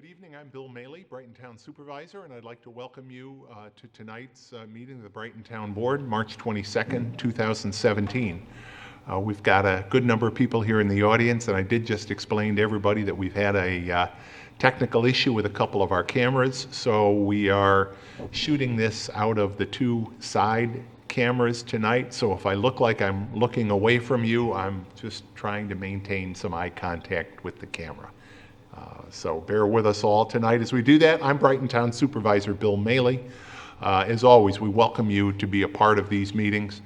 Good evening, I'm Bill Maley, Brighton Town Supervisor, and I'd like to welcome you to tonight's meeting of the Brighton Town Board, March 22nd, 2017. We've got a good number of people here in the audience, and I did just explain to everybody that we've had a technical issue with a couple of our cameras, so we are shooting this out of the two side cameras tonight. So if I look like I'm looking away from you, I'm just trying to maintain some eye contact with the camera. So bear with us all tonight as we do that. I'm Brighton Town Supervisor Bill Maley. As always, we welcome you to be a part of these meetings.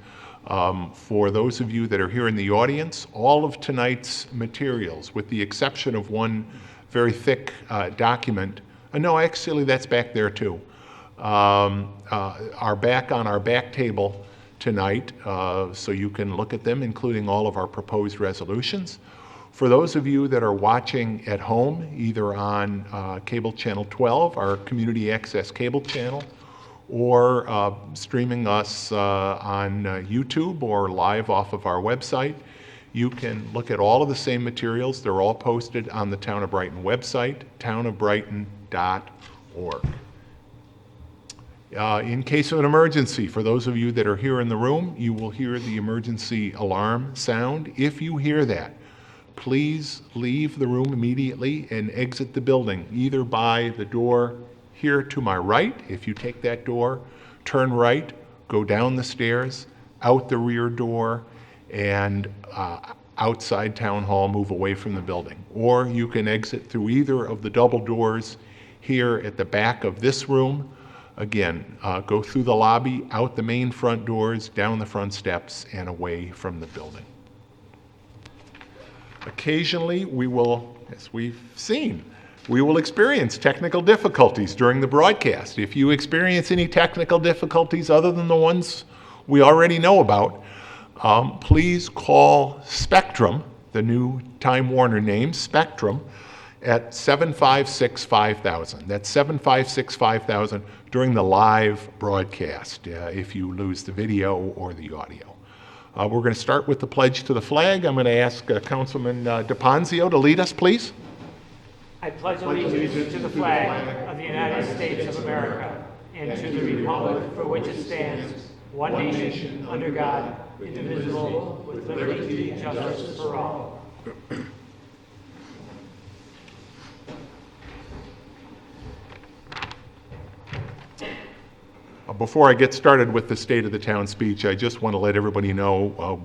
For those of you that are here in the audience, all of tonight's materials, with the exception of one very thick document, no, actually that's back there too, are back on our back table tonight, so you can look at them, including all of our proposed resolutions. For those of you that are watching at home, either on cable channel 12, our community access cable channel, or streaming us on YouTube or live off of our website, you can look at all of the same materials. They're all posted on the Town of Brighton website, townofbrighton.org. In case of an emergency, for those of you that are here in the room, you will hear the emergency alarm sound. If you hear that, please leave the room immediately and exit the building, either by the door here to my right. If you take that door, turn right, go down the stairs, out the rear door, and outside Town Hall, move away from the building. Or you can exit through either of the double doors here at the back of this room. Again, go through the lobby, out the main front doors, down the front steps, and away from the building. Occasionally, we will, as we've seen, we will experience technical difficulties during the broadcast. If you experience any technical difficulties other than the ones we already know about, please call Spectrum, the new Time Warner name, Spectrum, at 756-5000. That's 756-5000 during the live broadcast if you lose the video or the audio. We're going to start with the pledge to the flag. I'm going to ask Councilman DePonzio to lead us, please. I pledge allegiance to the flag of the United States of America and to the republic for which it stands, one nation, under God, indivisible, with liberty and justice for all. Before I get started with the State of the Town speech, I just want to let everybody know,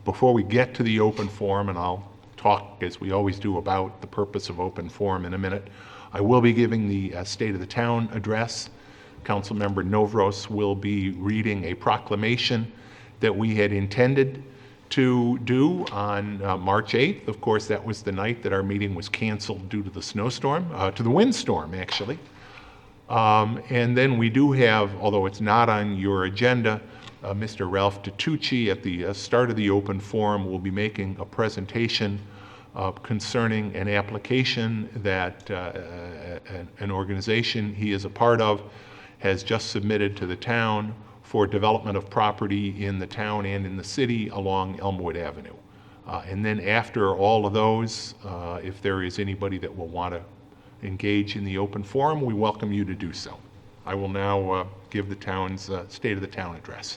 before we get to the open forum, and I'll talk, as we always do, about the purpose of open forum in a minute, I will be giving the State of the Town address. Councilmember Novros will be reading a proclamation that we had intended to do on March 8th. Of course, that was the night that our meeting was canceled due to the snowstorm, to the windstorm, actually. And then we do have, although it's not on your agenda, Mr. Ralph Titucci at the start of the open forum will be making a presentation concerning an application that an organization he is a part of has just submitted to the town for development of property in the town and in the city along Elmwood Avenue. And then after all of those, if there is anybody that will want to engage in the open forum, we welcome you to do so. I will now give the town's State of the Town address.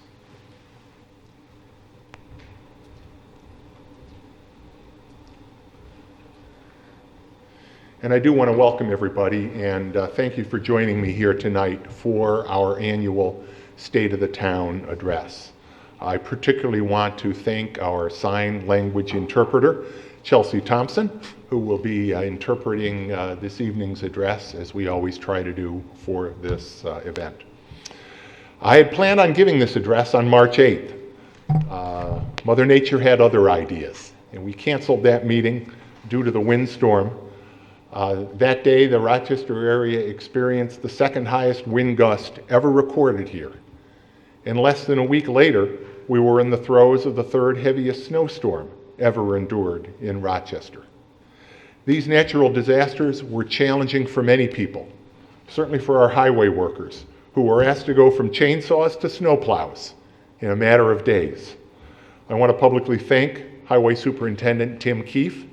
And I do want to welcome everybody and thank you for joining me here tonight for our annual State of the Town address. I particularly want to thank our sign language interpreter, Chelsea Thompson, who will be interpreting this evening's address, as we always try to do for this event. I had planned on giving this address on March 8th. Mother Nature had other ideas, and we canceled that meeting due to the windstorm. That day, the Rochester area experienced the second highest wind gust ever recorded here. And less than a week later, we were in the throes of the third heaviest snowstorm ever endured in Rochester. These natural disasters were challenging for many people, certainly for our highway workers, who were asked to go from chainsaws to snowplows in a matter of days. I want to publicly thank Highway Superintendent Tim Keefe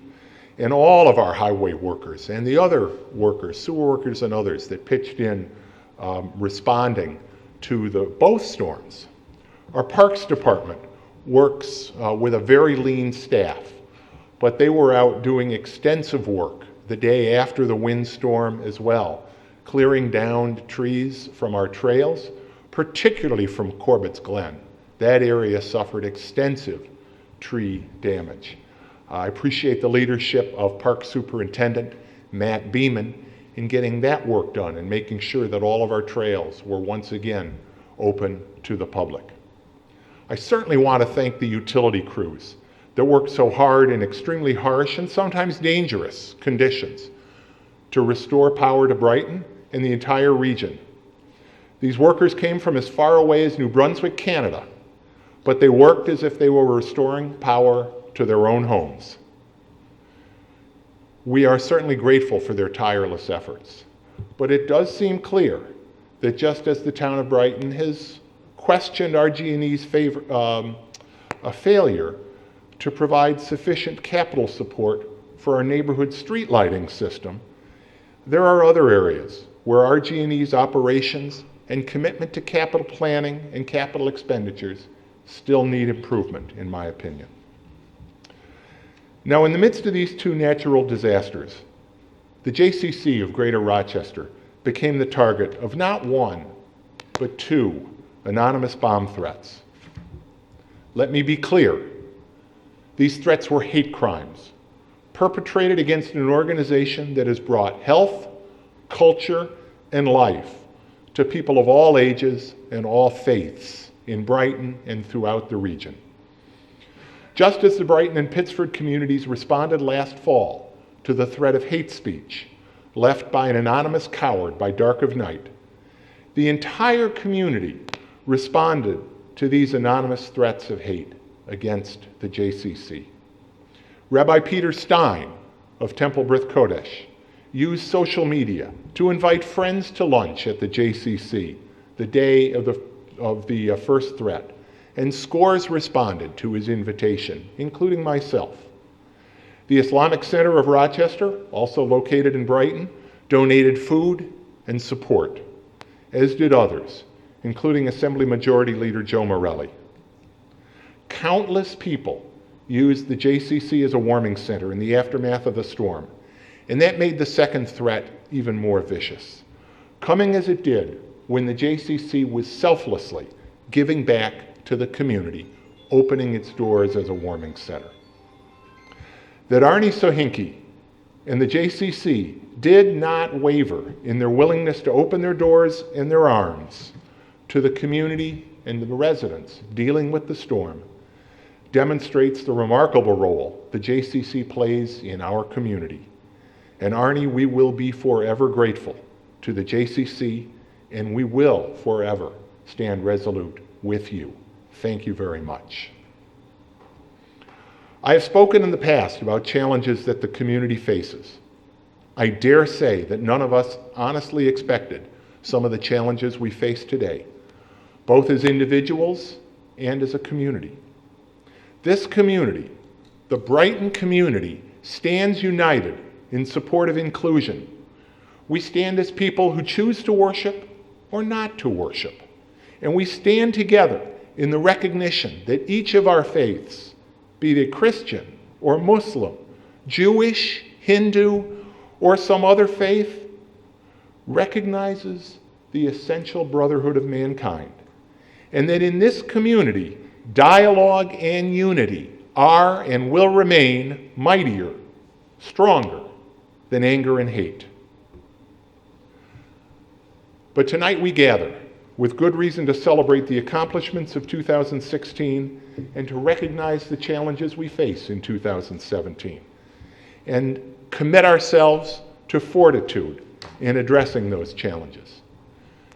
and all of our highway workers and the other workers, sewer workers and others that pitched in responding to both storms. Our Parks Department works with a very lean staff, but they were out doing extensive work the day after the windstorm as well, clearing down trees from our trails, particularly from Corbett's Glen. That area suffered extensive tree damage. I appreciate the leadership of Park Superintendent Matt Beeman in getting that work done and making sure that all of our trails were once again open to the public. I certainly want to thank the utility crews that worked so hard in extremely harsh and sometimes dangerous conditions to restore power to Brighton and the entire region. These workers came from as far away as New Brunswick, Canada, but they worked as if they were restoring power to their own homes. We are certainly grateful for their tireless efforts, but it does seem clear that just as the town of Brighton has questioned RG&E's failure to provide sufficient capital support for our neighborhood street lighting system, there are other areas where RG&E's operations and commitment to capital planning and capital expenditures still need improvement, in my opinion. Now, in the midst of these two natural disasters, the JCC of Greater Rochester became the target of not one, but two anonymous bomb threats. Let me be clear. These threats were hate crimes perpetrated against an organization that has brought health, culture, and life to people of all ages and all faiths in Brighton and throughout the region. Just as the Brighton and Pittsford communities responded last fall to the threat of hate speech left by an anonymous coward by dark of night, the entire community responded to these anonymous threats of hate against the JCC. Rabbi Peter Stein of Temple B'rith Kodesh used social media to invite friends to lunch at the JCC the day of the first threat, and scores responded to his invitation, including myself. The Islamic Center of Rochester, also located in Brighton, donated food and support, as did others, including Assembly Majority Leader Joe Morelli. Countless people used the JCC as a warming center in the aftermath of the storm, and that made the second threat even more vicious, coming as it did when the JCC was selflessly giving back to the community, opening its doors as a warming center. That Arnie Sohinki and the JCC did not waver in their willingness to open their doors and their arms to the community and the residents dealing with the storm demonstrates the remarkable role the JCC plays in our community. And Arnie, we will be forever grateful to the JCC, and we will forever stand resolute with you. Thank you very much. I have spoken in the past about challenges that the community faces. I dare say that none of us honestly expected some of the challenges we face today, both as individuals and as a community. This community, the Brighton community, stands united in support of inclusion. We stand as people who choose to worship or not to worship. And we stand together in the recognition that each of our faiths, be they Christian or Muslim, Jewish, Hindu, or some other faith, recognizes the essential brotherhood of mankind. And that in this community, dialogue and unity are and will remain mightier, stronger than anger and hate. But tonight we gather with good reason to celebrate the accomplishments of 2016 and to recognize the challenges we face in 2017 and commit ourselves to fortitude in addressing those challenges.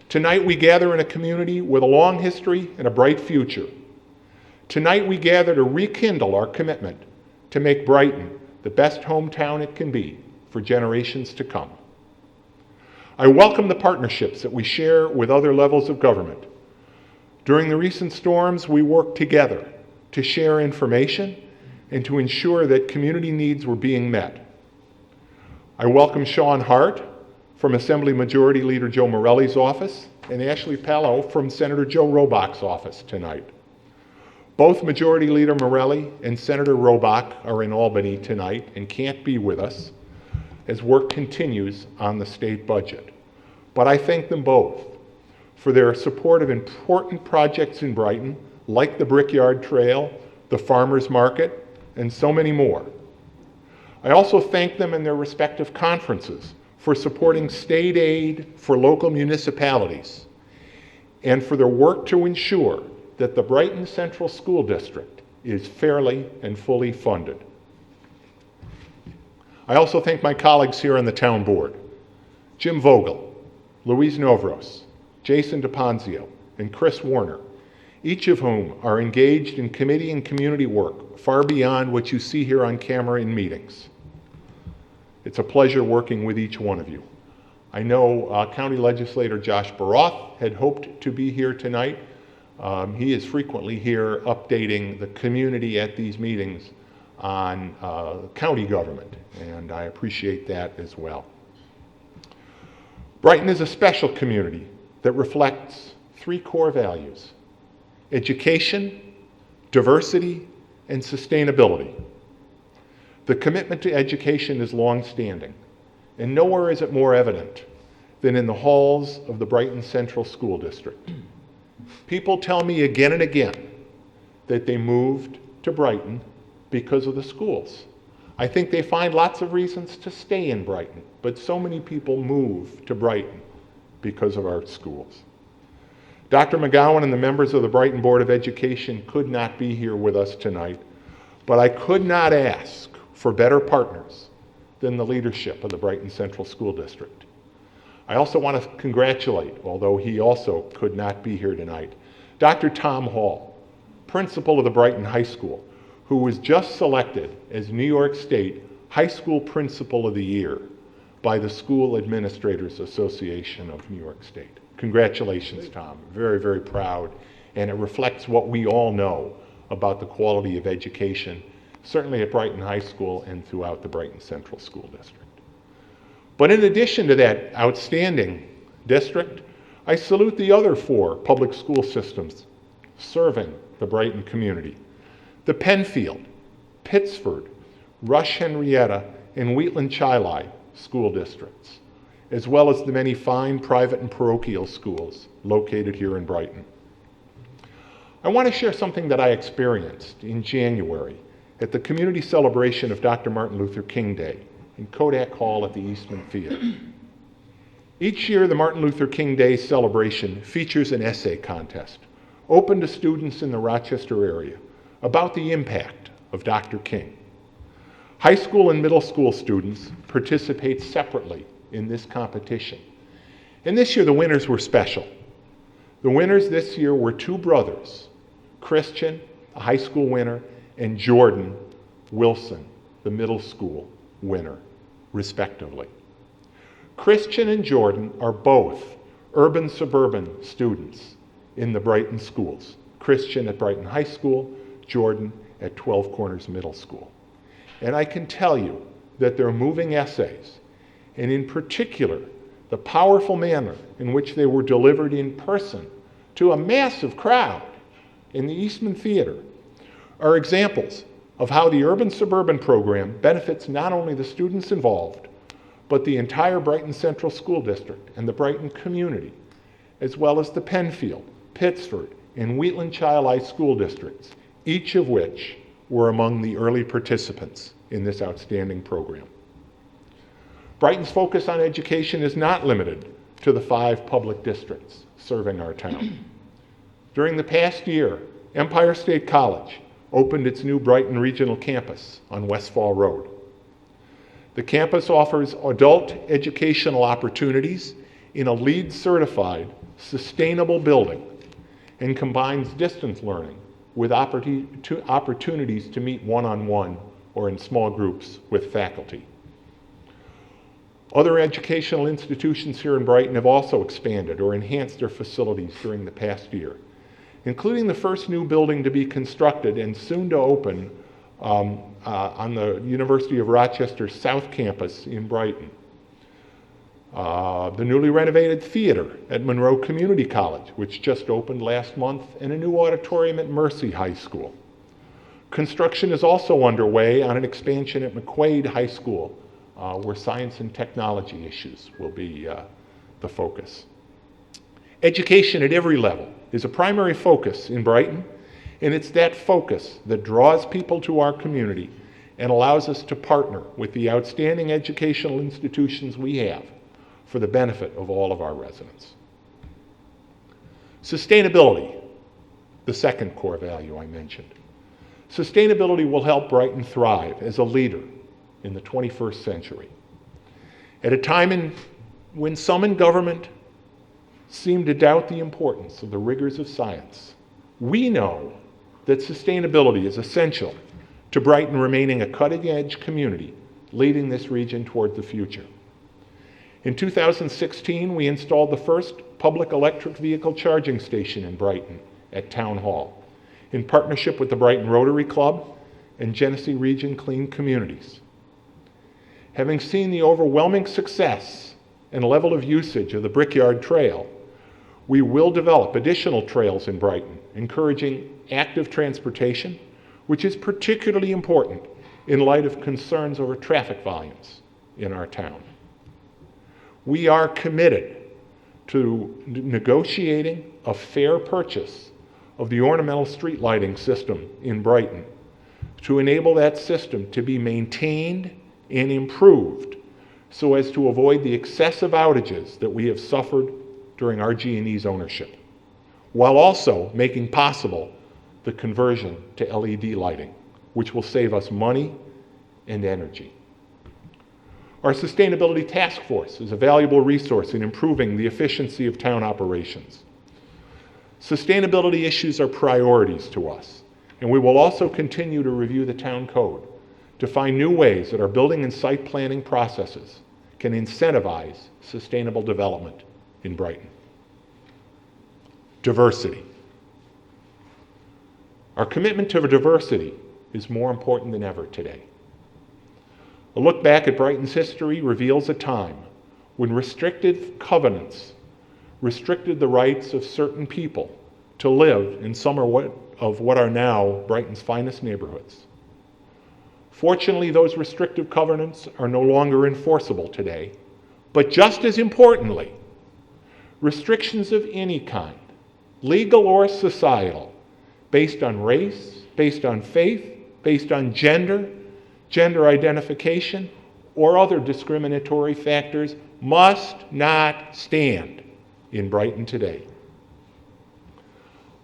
Tonight we gather in a community with a long history and a bright future. Tonight we gather to rekindle our commitment to make Brighton the best hometown it can be for generations to come. I welcome the partnerships that we share with other levels of government. During the recent storms, we worked together to share information and to ensure that community needs were being met I welcome Sean Hart from Assembly Majority Leader Joe Morelli's office and Ashley Pallo from Senator Joe Robach's office tonight. Both Majority Leader Morelli and Senator Robach are in Albany tonight and can't be with us as work continues on the state budget. But I thank them both for their support of important projects in Brighton, like the Brickyard Trail, the Farmers Market, and so many more. I also thank them in their respective conferences for supporting state aid for local municipalities and for their work to ensure that the Brighton Central School District is fairly and fully funded. I also thank my colleagues here on the town board, Jim Vogel, Louise Novros, Jason DePonzio, and Chris Warner, each of whom are engaged in committee and community work far beyond what you see here on camera in meetings. It's a pleasure working with each one of you. I know County Legislator Josh Baroth had hoped to be here tonight. He is frequently here updating the community at these meetings on county government, and I appreciate that as well. Brighton is a special community that reflects three core values: education, diversity, and sustainability. The commitment to education is long-standing, and nowhere is it more evident than in the halls of the Brighton Central School District. People tell me again and again that they moved to Brighton because of the schools. I think they find lots of reasons to stay in Brighton, but so many people move to Brighton because of our schools. Dr. McGowan and the members of the Brighton Board of Education could not be here with us tonight, but I could not ask for better partners than the leadership of the Brighton Central School District. I also want to congratulate, although he also could not be here tonight, Dr. Tom Hall, principal of the Brighton High School, who was just selected as New York State High School Principal of the Year by the School Administrators Association of New York State. Congratulations, Tom. Very, very proud, and it reflects what we all know about the quality of education, certainly at Brighton High School and throughout the Brighton Central School District. But in addition to that outstanding district, I salute the other four public school systems serving the Brighton community: the Penfield, Pittsford, Rush Henrietta, and Wheatland Chili school districts, as well as the many fine private and parochial schools located here in Brighton. I want to share something that I experienced in January at the community celebration of Dr. Martin Luther King Day in Kodak Hall at the Eastman Theater. Each year, the Martin Luther King Day celebration features an essay contest open to students in the Rochester area about the impact of Dr. King. High school and middle school students participate separately in this competition. And this year, the winners were special. The winners this year were two brothers, Christian, a high school winner, and Jordan Wilson, the middle school winner, respectively. Christian and Jordan are both urban-suburban students in the Brighton schools. Christian at Brighton High School, Jordan at 12 Corners Middle School. And I can tell you that their moving essays, and in particular, the powerful manner in which they were delivered in person to a massive crowd in the Eastman Theater, are examples of how the urban-suburban program benefits not only the students involved, but the entire Brighton Central School District and the Brighton community, as well as the Penfield, Pittsford, and Wheatland Chili school districts, each of which were among the early participants in this outstanding program. Brighton's focus on education is not limited to the 5 public districts serving our town. During the past year, Empire State College opened its new Brighton Regional Campus on Westfall Road. The campus offers adult educational opportunities in a LEED-certified, sustainable building and combines distance learning with opportunities to meet one-on-one or in small groups with faculty. Other educational institutions here in Brighton have also expanded or enhanced their facilities during the past year, including the first new building to be constructed and soon to open on the University of Rochester South Campus in Brighton. The newly renovated theater at Monroe Community College, which just opened last month, and a new auditorium at Mercy High School. Construction is also underway on an expansion at McQuaid High School, where science and technology issues will be the focus. Education at every level is a primary focus in Brighton, and it's that focus that draws people to our community and allows us to partner with the outstanding educational institutions we have for the benefit of all of our residents. Sustainability, the second core value I mentioned. Sustainability will help Brighton thrive as a leader in the 21st century. At a time when some in government seem to doubt the importance of the rigors of science, we know that sustainability is essential to Brighton remaining a cutting-edge community leading this region toward the future. In 2016, we installed the first public electric vehicle charging station in Brighton at Town Hall, in partnership with the Brighton Rotary Club and Genesee Region Clean Communities. Having seen the overwhelming success and level of usage of the Brickyard Trail, we will develop additional trails in Brighton, encouraging active transportation, which is particularly important in light of concerns over traffic volumes in our town. We are committed to negotiating a fair purchase of the ornamental street lighting system in Brighton to enable that system to be maintained and improved so as to avoid the excessive outages that we have suffered during RG&E's ownership, while also making possible the conversion to LED lighting, which will save us money and energy. Our Sustainability Task Force is a valuable resource in improving the efficiency of town operations. Sustainability issues are priorities to us, and we will also continue to review the town code to find new ways that our building and site planning processes can incentivize sustainable development in Brighton. Diversity. Our commitment to diversity is more important than ever today. A look back at Brighton's history reveals a time when restrictive covenants restricted the rights of certain people to live in some of what are now Brighton's finest neighborhoods. Fortunately, those restrictive covenants are no longer enforceable today, but just as importantly, restrictions of any kind, legal or societal, based on race, based on faith, based on gender identification, or other discriminatory factors must not stand in Brighton today.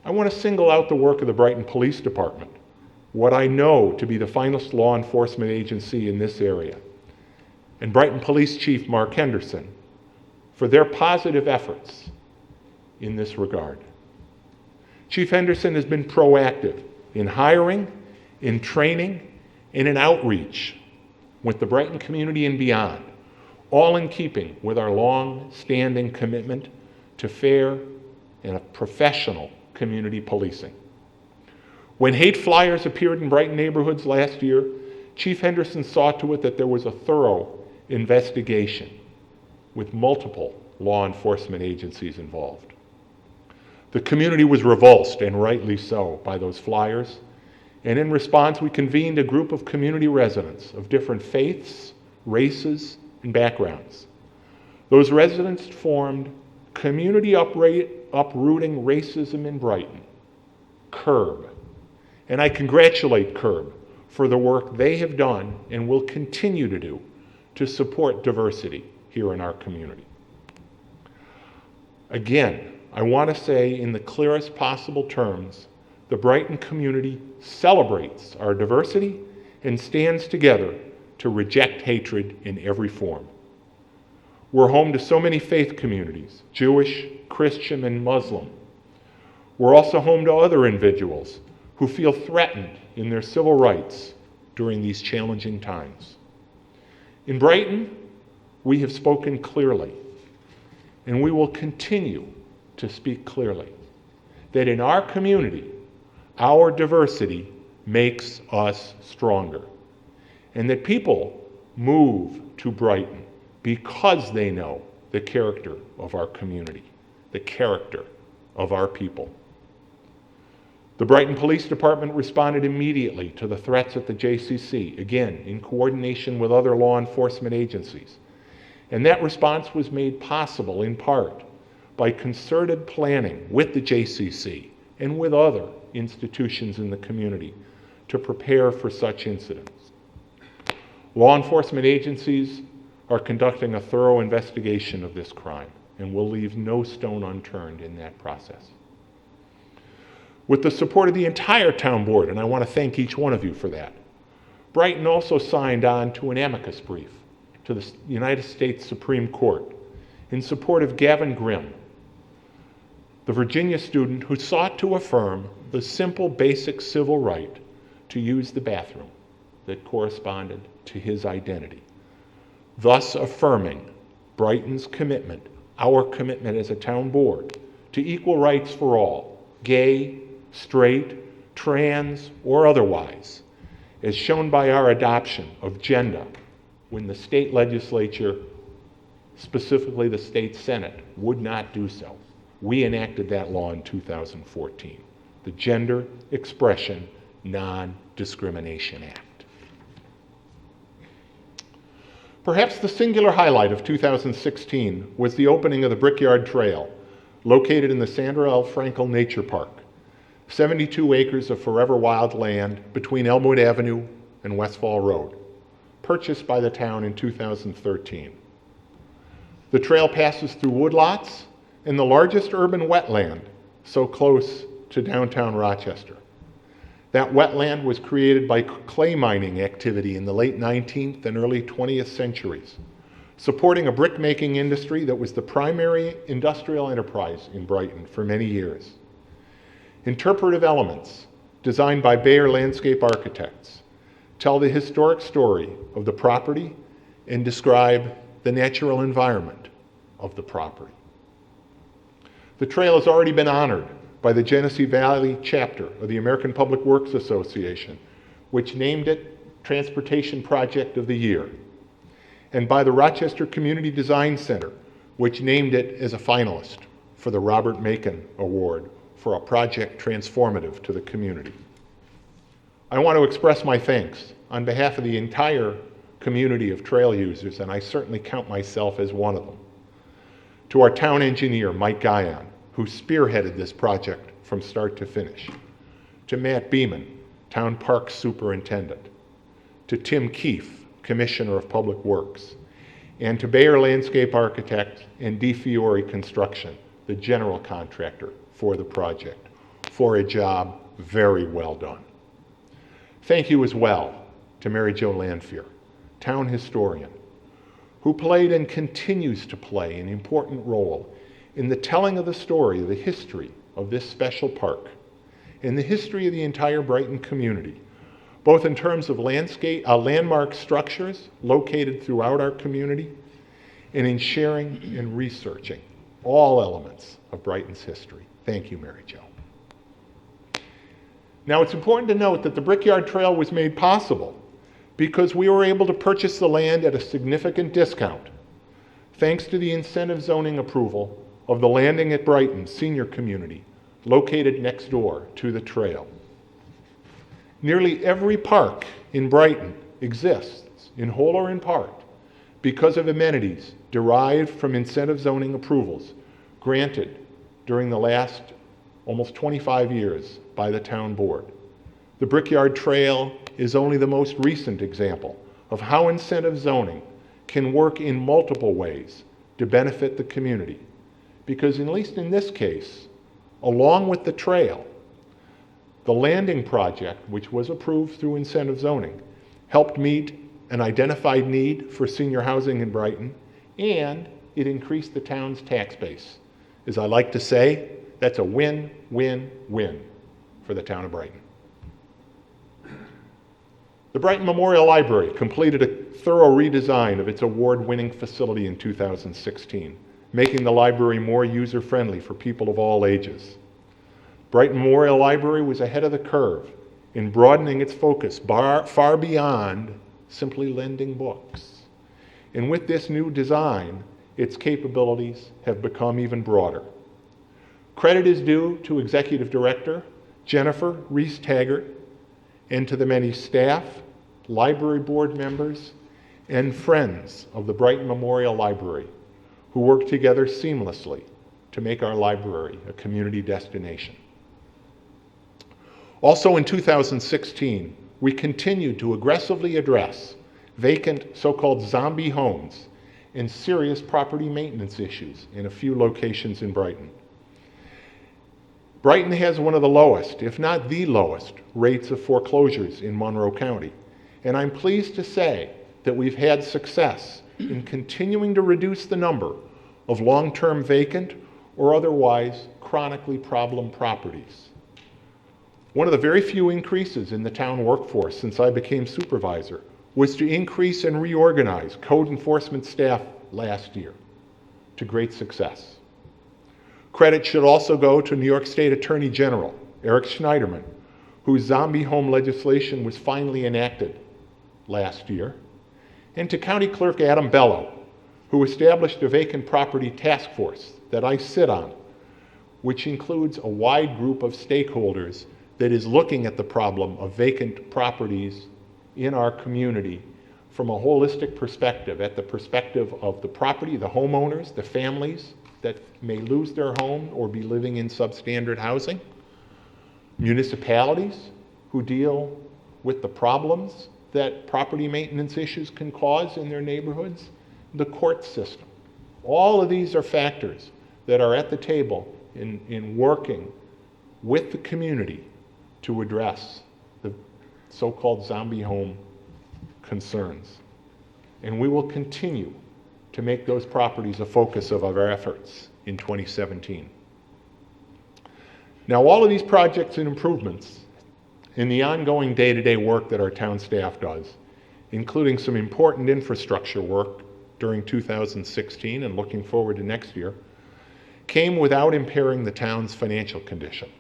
I want to single out the work of the Brighton Police Department, what I know to be the finest law enforcement agency in this area, and Brighton Police Chief Mark Henderson for their positive efforts in this regard. Chief Henderson has been proactive in hiring, in training, and in outreach with the Brighton community and beyond, all in keeping with our long-standing commitment to fair and professional community policing. When hate flyers appeared in Brighton neighborhoods last year, Chief Henderson saw to it that there was a thorough investigation with multiple law enforcement agencies involved. The community was revulsed, and rightly so, by those flyers. And in response, we convened a group of community residents of different faiths, races, and backgrounds. Those residents formed Community Uprooting Racism in Brighton, CURB. And I congratulate CURB for the work they have done and will continue to do to support diversity here in our community. Again, I want to say in the clearest possible terms, the Brighton community celebrates our diversity and stands together to reject hatred in every form. We're home to so many faith communities, Jewish, Christian, and Muslim. We're also home to other individuals who feel threatened in their civil rights during these challenging times. In Brighton, we have spoken clearly, and we will continue to speak clearly, that in our community, our diversity makes us stronger. And that people move to Brighton because they know the character of our community, the character of our people. The Brighton Police Department responded immediately to the threats at the JCC, again, in coordination with other law enforcement agencies. And that response was made possible in part by concerted planning with the JCC and with other institutions in the community to prepare for such incidents. Law enforcement agencies are conducting a thorough investigation of this crime and will leave no stone unturned in that process. With the support of the entire town board, and I want to thank each one of you for that, Brighton also signed on to an amicus brief to the United States Supreme Court in support of Gavin Grimm, the Virginia student who sought to affirm the simple basic civil right to use the bathroom that corresponded to his identity, thus affirming Brighton's commitment, our commitment as a town board, to equal rights for all, gay, straight, trans, or otherwise, as shown by our adoption of gender when the state legislature, specifically the state Senate, would not do so. We enacted that law in 2014, the Gender Expression Non-Discrimination Act. Perhaps the singular highlight of 2016 was the opening of the Brickyard Trail, located in the Sandra L. Frankel Nature Park, 72 acres of forever wild land between Elmwood Avenue and Westfall Road, purchased by the town in 2013. The trail passes through woodlots and the largest urban wetland so close to downtown Rochester. That wetland was created by clay mining activity in the late 19th and early 20th centuries, supporting a brick-making industry that was the primary industrial enterprise in Brighton for many years. Interpretive elements, designed by Bayer Landscape Architects, tell the historic story of the property and describe the natural environment of the property. The trail has already been honored by the Genesee Valley chapter of the American Public Works Association, which named it Transportation Project of the Year, and by the Rochester Community Design Center, which named it as a finalist for the Robert Macon Award for a project transformative to the community. I want to express my thanks on behalf of the entire community of trail users, and I certainly count myself as one of them, to our town engineer, Mike Guyon, who spearheaded this project from start to finish, to Matt Beeman, Town Parks Superintendent, to Tim Keefe, Commissioner of Public Works, and to Bayer Landscape Architect and D. Fiore Construction, the general contractor for the project, for a job very well done. Thank you as well to Mary Jo Lanfear, town historian, who played and continues to play an important role in the telling of the story of the history of this special park and the history of the entire Brighton community, both in terms of landmark structures located throughout our community and in sharing and researching all elements of Brighton's history. Thank you, Mary Jo. Now, it's important to note that the Brickyard Trail was made possible because we were able to purchase the land at a significant discount, thanks to the incentive zoning approval of the Landing at Brighton senior community located next door to the trail. Nearly every park in Brighton exists, in whole or in part, because of amenities derived from incentive zoning approvals granted during the last almost 25 years by the town board. The Brickyard Trail is only the most recent example of how incentive zoning can work in multiple ways to benefit the community. Because at least in this case, along with the trail, the landing project, which was approved through incentive zoning, helped meet an identified need for senior housing in Brighton, and it increased the town's tax base. As I like to say, that's a win, win, win for the town of Brighton. The Brighton Memorial Library completed a thorough redesign of its award-winning facility in 2016, making the library more user-friendly for people of all ages. Brighton Memorial Library was ahead of the curve in broadening its focus far beyond simply lending books. And with this new design, its capabilities have become even broader. Credit is due to Executive Director Jennifer Reese-Taggart and to the many staff, library board members, and friends of the Brighton Memorial Library who work together seamlessly to make our library a community destination. Also in 2016, we continued to aggressively address vacant so-called zombie homes and serious property maintenance issues in a few locations in Brighton. Brighton has one of the lowest, if not the lowest, rates of foreclosures in Monroe County. And I'm pleased to say that we've had success in continuing to reduce the number of long-term vacant or otherwise chronically problem properties. One of the very few increases in the town workforce since I became supervisor was to increase and reorganize code enforcement staff last year, to great success. Credit should also go to New York State Attorney General Eric Schneiderman, whose zombie home legislation was finally enacted last year, and to County Clerk Adam Bello, who established a vacant property task force that I sit on, which includes a wide group of stakeholders that is looking at the problem of vacant properties in our community from a holistic perspective, at the perspective of the property, the homeowners, the families that may lose their home or be living in substandard housing, municipalities who deal with the problems that property maintenance issues can cause in their neighborhoods, the court system. All of these are factors that are at the table in working with the community to address the so-called zombie home concerns. And we will continue to make those properties a focus of our efforts in 2017. Now, all of these projects and improvements in the ongoing day-to-day work that our town staff does, including some important infrastructure work during 2016 and looking forward to next year, came without impairing the town's financial condition.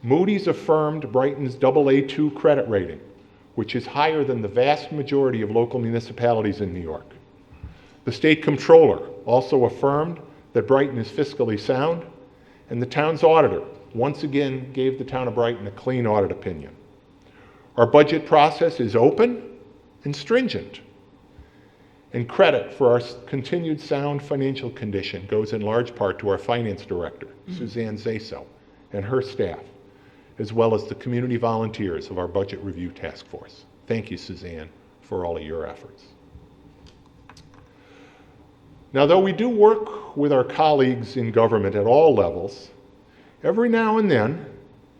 Moody's affirmed Brighton's AA2 credit rating, which is higher than the vast majority of local municipalities in New York. The state comptroller also affirmed that Brighton is fiscally sound, and the town's auditor once again gave the town of Brighton a clean audit opinion. Our budget process is open and stringent, and credit for our continued sound financial condition goes in large part to our finance director, Suzanne Zaso, and her staff, as well as the community volunteers of our budget review task force. Thank you, Suzanne, for all of your efforts. Now, though we do work with our colleagues in government at all levels, every now and then,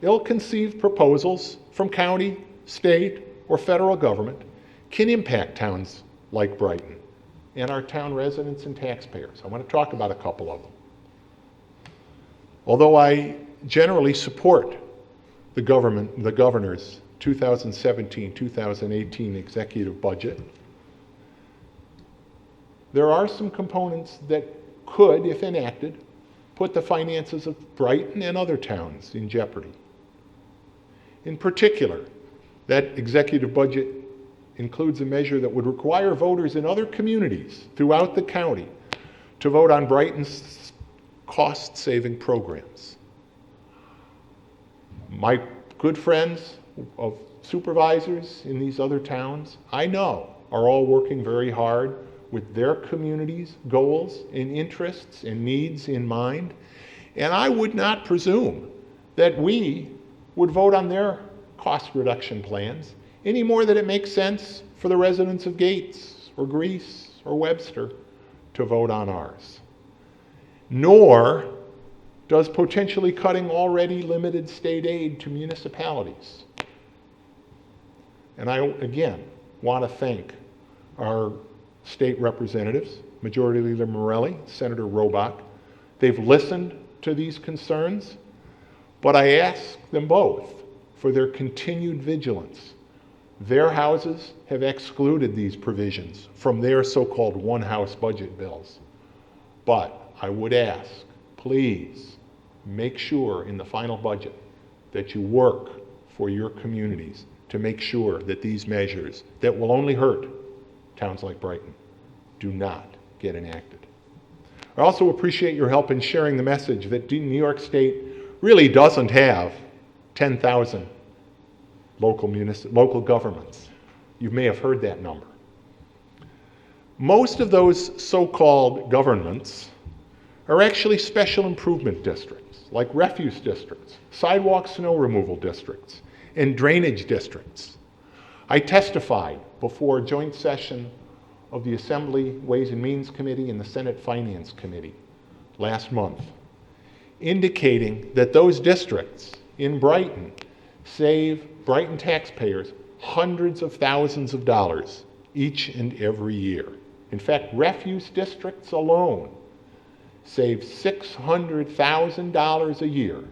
ill-conceived proposals from county, state, or federal government can impact towns like Brighton and our town residents and taxpayers. I want to talk about a couple of them. Although I generally support the governor's 2017-2018 executive budget, there are some components that could, if enacted, put the finances of Brighton and other towns in jeopardy. In particular, that executive budget includes a measure that would require voters in other communities throughout the county to vote on Brighton's cost-saving programs. My good friends of supervisors in these other towns, I know, are all working very hard with their communities' goals and interests and needs in mind. And I would not presume that we would vote on their cost reduction plans any more than it makes sense for the residents of Gates or Greece or Webster to vote on ours. Nor does potentially cutting already limited state aid to municipalities. And I, again, want to thank our state representatives, Majority Leader Morelli, Senator Robach. They've listened to these concerns, but I ask them both for their continued vigilance. Their houses have excluded these provisions from their so-called one-house budget bills. But I would ask, please, make sure in the final budget that you work for your communities to make sure that these measures that will only hurt towns like Brighton do not get enacted. I also appreciate your help in sharing the message that New York State really doesn't have 10,000 local governments. You may have heard that number. Most of those so-called governments are actually special improvement districts, like refuse districts, sidewalk snow removal districts, and drainage districts. I testified before a joint session of the Assembly Ways and Means Committee and the Senate Finance Committee last month, indicating that those districts in Brighton save Brighton taxpayers hundreds of thousands of dollars each and every year. In fact, refuse districts alone save $600,000 a year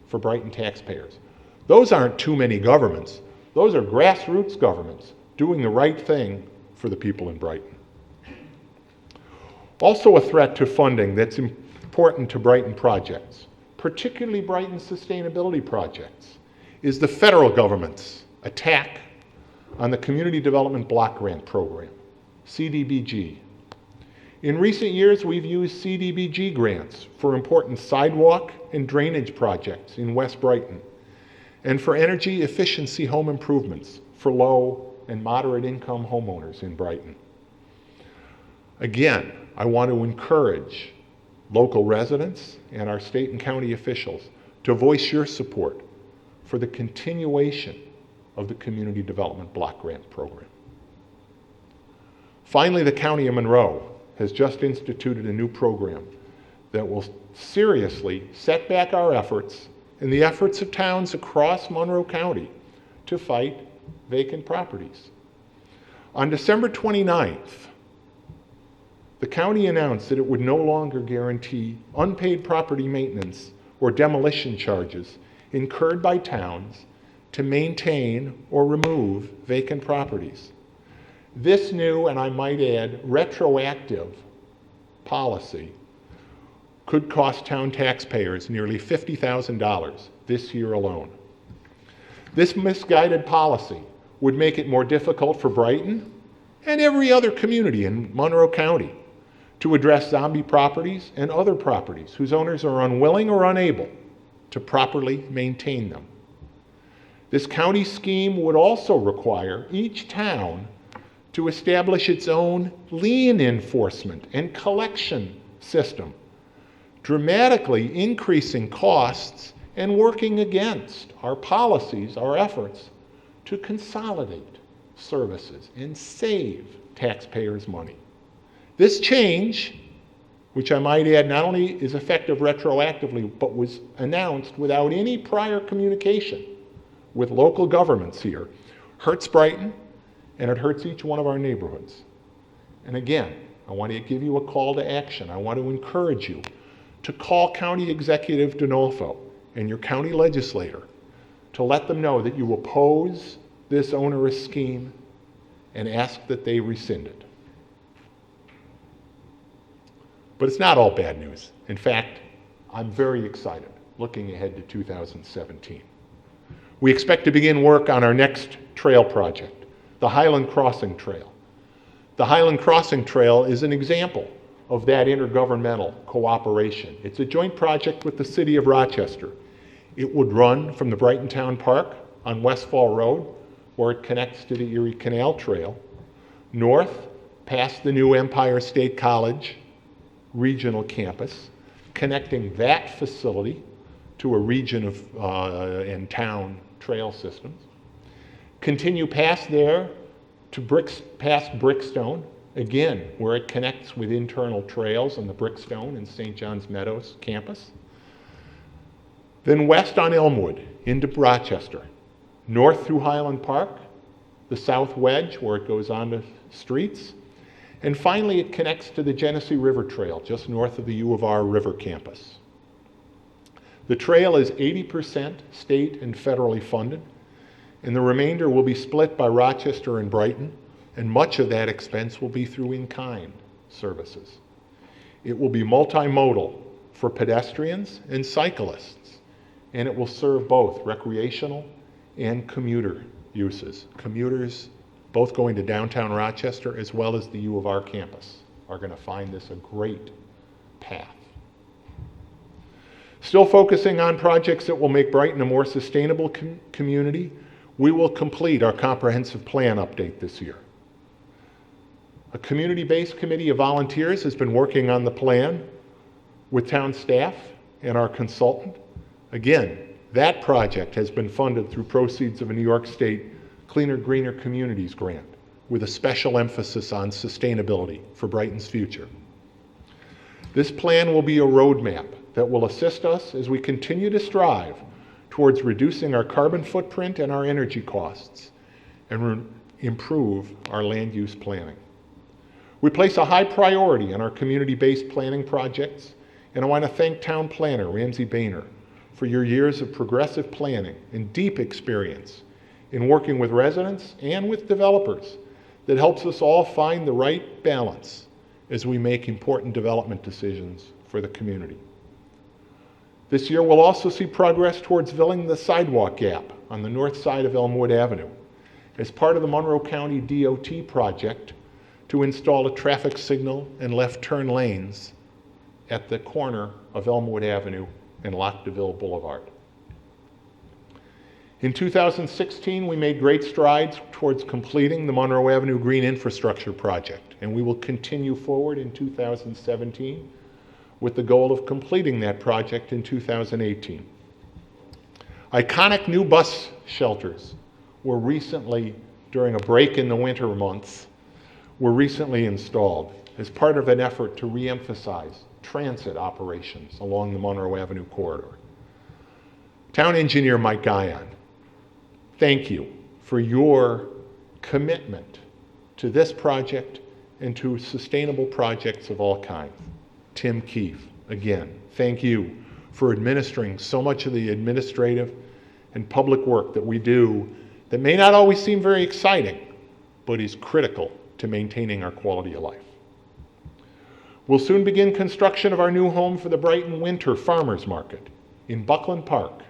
for Brighton taxpayers. Those aren't too many governments. Those are grassroots governments doing the right thing for the people in Brighton. Also a threat to funding that's important to Brighton projects, particularly Brighton sustainability projects, is the federal government's attack on the Community Development Block Grant Program, CDBG. In recent years, we've used CDBG grants for important sidewalk and drainage projects in West Brighton, and for energy efficiency home improvements for low and moderate income homeowners in Brighton. Again, I want to encourage local residents and our state and county officials to voice your support for the continuation of the Community Development Block Grant Program. Finally, the County of Monroe has just instituted a new program that will seriously set back our efforts and the efforts of towns across Monroe County to fight vacant properties. On December 29th, the county announced that it would no longer guarantee unpaid property maintenance or demolition charges incurred by towns to maintain or remove vacant properties. This new, and I might add, retroactive policy could cost town taxpayers nearly $50,000 this year alone. This misguided policy would make it more difficult for Brighton and every other community in Monroe County to address zombie properties and other properties whose owners are unwilling or unable to properly maintain them. This county scheme would also require each town to establish its own lien enforcement and collection system, dramatically increasing costs and working against our policies, our efforts to consolidate services and save taxpayers' money. This change, which I might add not only is effective retroactively, but was announced without any prior communication with local governments here, hurts Brighton, and it hurts each one of our neighborhoods. And again, I want to give you a call to action. I want to encourage you to call County Executive D'Onofrio and your county legislator to let them know that you oppose this onerous scheme and ask that they rescind it. But it's not all bad news. In fact, I'm very excited looking ahead to 2017. We expect to begin work on our next trail project, the Highland Crossing Trail. The Highland Crossing Trail is an example of that intergovernmental cooperation. It's a joint project with the City of Rochester. It would run from the Brighton Town Park on Westfall Road, where it connects to the Erie Canal Trail, north past the new Empire State College regional campus, connecting that facility to a region of and town trail systems. Continue past there to past Brickstone, again, where it connects with internal trails on the Brickstone and St. John's Meadows campus. Then west on Elmwood into Rochester, north through Highland Park, the South Wedge, where it goes on to streets, and finally it connects to the Genesee River Trail, just north of the U of R River campus. The trail is 80% state and federally funded, and the remainder will be split by Rochester and Brighton, and much of that expense will be through in-kind services. It will be multimodal for pedestrians and cyclists, and it will serve both recreational and commuter uses. Commuters, both going to downtown Rochester as well as the U of R campus, are going to find this a great path. Still focusing on projects that will make Brighton a more sustainable community, we will complete our comprehensive plan update this year. A community-based committee of volunteers has been working on the plan with town staff and our consultant. Again, that project has been funded through proceeds of a New York State Cleaner, Greener Communities grant with a special emphasis on sustainability for Brighton's future. This plan will be a roadmap that will assist us as we continue to strive towards reducing our carbon footprint and our energy costs and improve our land use planning. We place a high priority on our community-based planning projects, and I want to thank Town Planner Ramsey Boehner for your years of progressive planning and deep experience in working with residents and with developers that helps us all find the right balance as we make important development decisions for the community. This year we'll also see progress towards filling the sidewalk gap on the north side of Elmwood Avenue as part of the Monroe County DOT project to install a traffic signal and left turn lanes at the corner of Elmwood Avenue and Lac DeVille Boulevard. In 2016, we made great strides towards completing the Monroe Avenue Green Infrastructure Project, and we will continue forward in 2017 with the goal of completing that project in 2018. Iconic new bus shelters were recently, during a break in the winter months, were recently installed as part of an effort to re-emphasize transit operations along the Monroe Avenue corridor. Town Engineer Mike Guyon, thank you for your commitment to this project and to sustainable projects of all kinds. Tim Keefe, again, thank you for administering so much of the administrative and public work that we do that may not always seem very exciting, but is critical to maintaining our quality of life. We'll soon begin construction of our new home for the Brighton Winter Farmers Market in Buckland Park.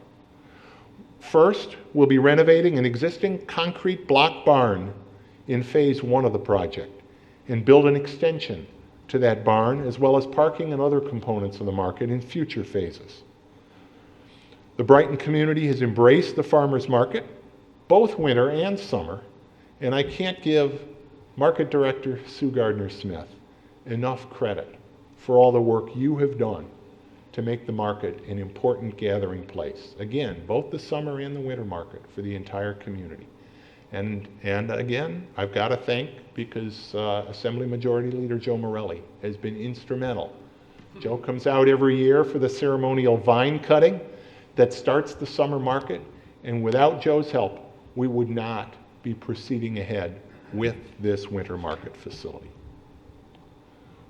First, we'll be renovating an existing concrete block barn in phase 1 of the project and build an extension to that barn, as well as parking and other components of the market in future phases. The Brighton community has embraced the farmers market, both winter and summer, and I can't give Market Director Sue Gardner-Smith enough credit for all the work you have done to make the market an important gathering place. Again, both the summer and the winter market for the entire community. And again, I've got to thank, because Assembly Majority Leader Joe Morelli has been instrumental. Joe comes out every year for the ceremonial vine cutting that starts the summer market, and without Joe's help, we would not be proceeding ahead with this winter market facility.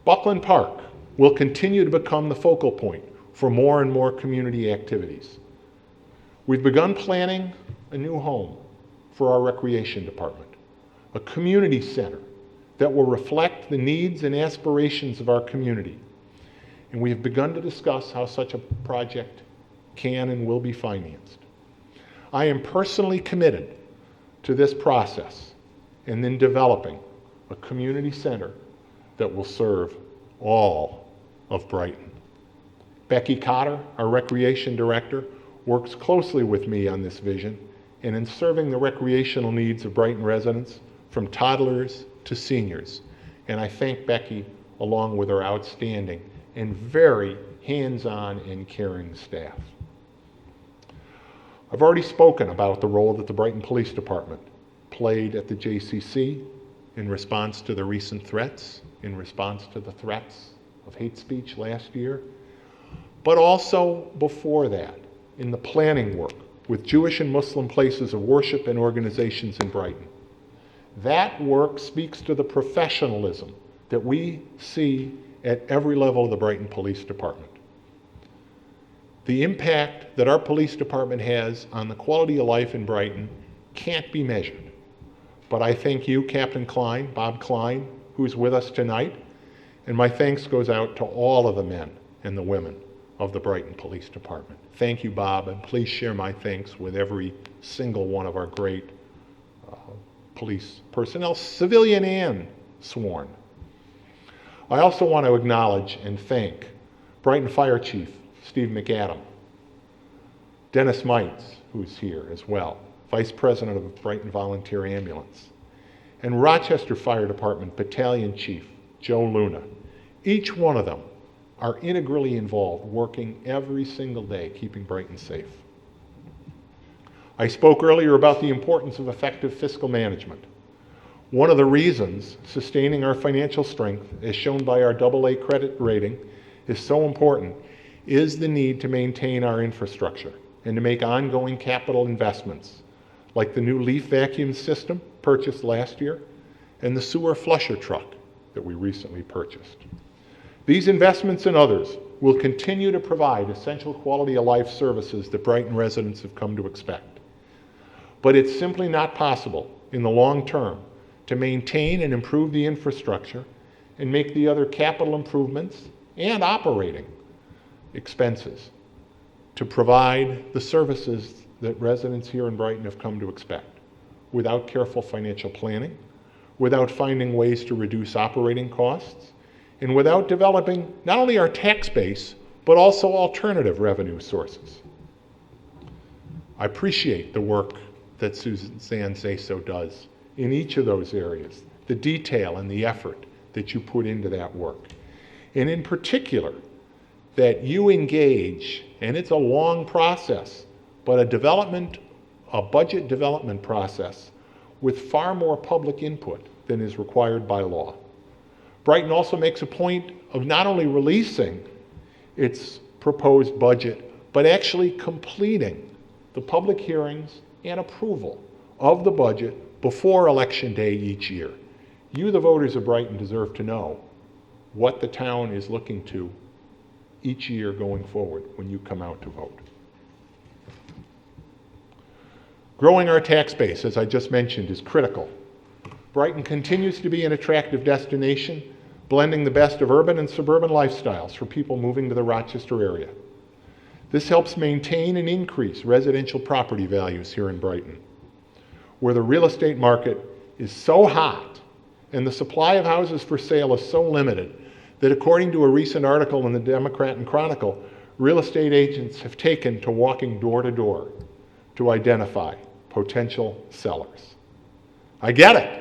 Buckland Park will continue to become the focal point for more and more community activities. We've begun planning a new home for our recreation department, a community center that will reflect the needs and aspirations of our community. And we have begun to discuss how such a project can and will be financed. I am personally committed to this process and then developing a community center that will serve all of Brighton. Becky Cotter, our recreation director, works closely with me on this vision and in serving the recreational needs of Brighton residents, from toddlers to seniors. And I thank Becky along with her outstanding and very hands-on and caring staff. I've already spoken about the role that the Brighton Police Department played at the JCC in response to the recent threats, in response to the threats of hate speech last year, but also before that, in the planning work with Jewish and Muslim places of worship and organizations in Brighton. That work speaks to the professionalism that we see at every level of the Brighton Police Department. The impact that our police department has on the quality of life in Brighton can't be measured. But I thank you, Captain Klein, Bob Klein, who's with us tonight, and my thanks goes out to all of the men and the women of the Brighton Police Department. Thank you, Bob, and please share my thanks with every single one of our great police personnel, civilian and sworn. I also want to acknowledge and thank Brighton Fire Chief Steve McAdam, Dennis Mites, who's here as well, Vice President of Brighton Volunteer Ambulance, and Rochester Fire Department Battalion Chief Joe Luna. Each one of them are integrally involved, working every single day, keeping Brighton safe. I spoke earlier about the importance of effective fiscal management. One of the reasons sustaining our financial strength, as shown by our AA credit rating, is so important is the need to maintain our infrastructure and to make ongoing capital investments, like the new leaf vacuum system purchased last year and the sewer flusher truck that we recently purchased. These investments and others will continue to provide essential quality of life services that Brighton residents have come to expect. But it's simply not possible in the long term to maintain and improve the infrastructure and make the other capital improvements and operating expenses to provide the services that residents here in Brighton have come to expect without careful financial planning, without finding ways to reduce operating costs, and without developing not only our tax base, but also alternative revenue sources. I appreciate the work that Suzanne Zaso does in each of those areas, the detail and the effort that you put into that work. And in particular, that you engage, and it's a long process, but a budget development process with far more public input than is required by law. Brighton also makes a point of not only releasing its proposed budget, but actually completing the public hearings and approval of the budget before Election Day each year. You, the voters of Brighton, deserve to know what the town is looking to each year going forward when you come out to vote. Growing our tax base, as I just mentioned, is critical. Brighton continues to be an attractive destination, blending the best of urban and suburban lifestyles for people moving to the Rochester area. This helps maintain and increase residential property values here in Brighton, where the real estate market is so hot and the supply of houses for sale is so limited that, according to a recent article in the Democrat and Chronicle, real estate agents have taken to walking door to door to identify potential sellers. I get it.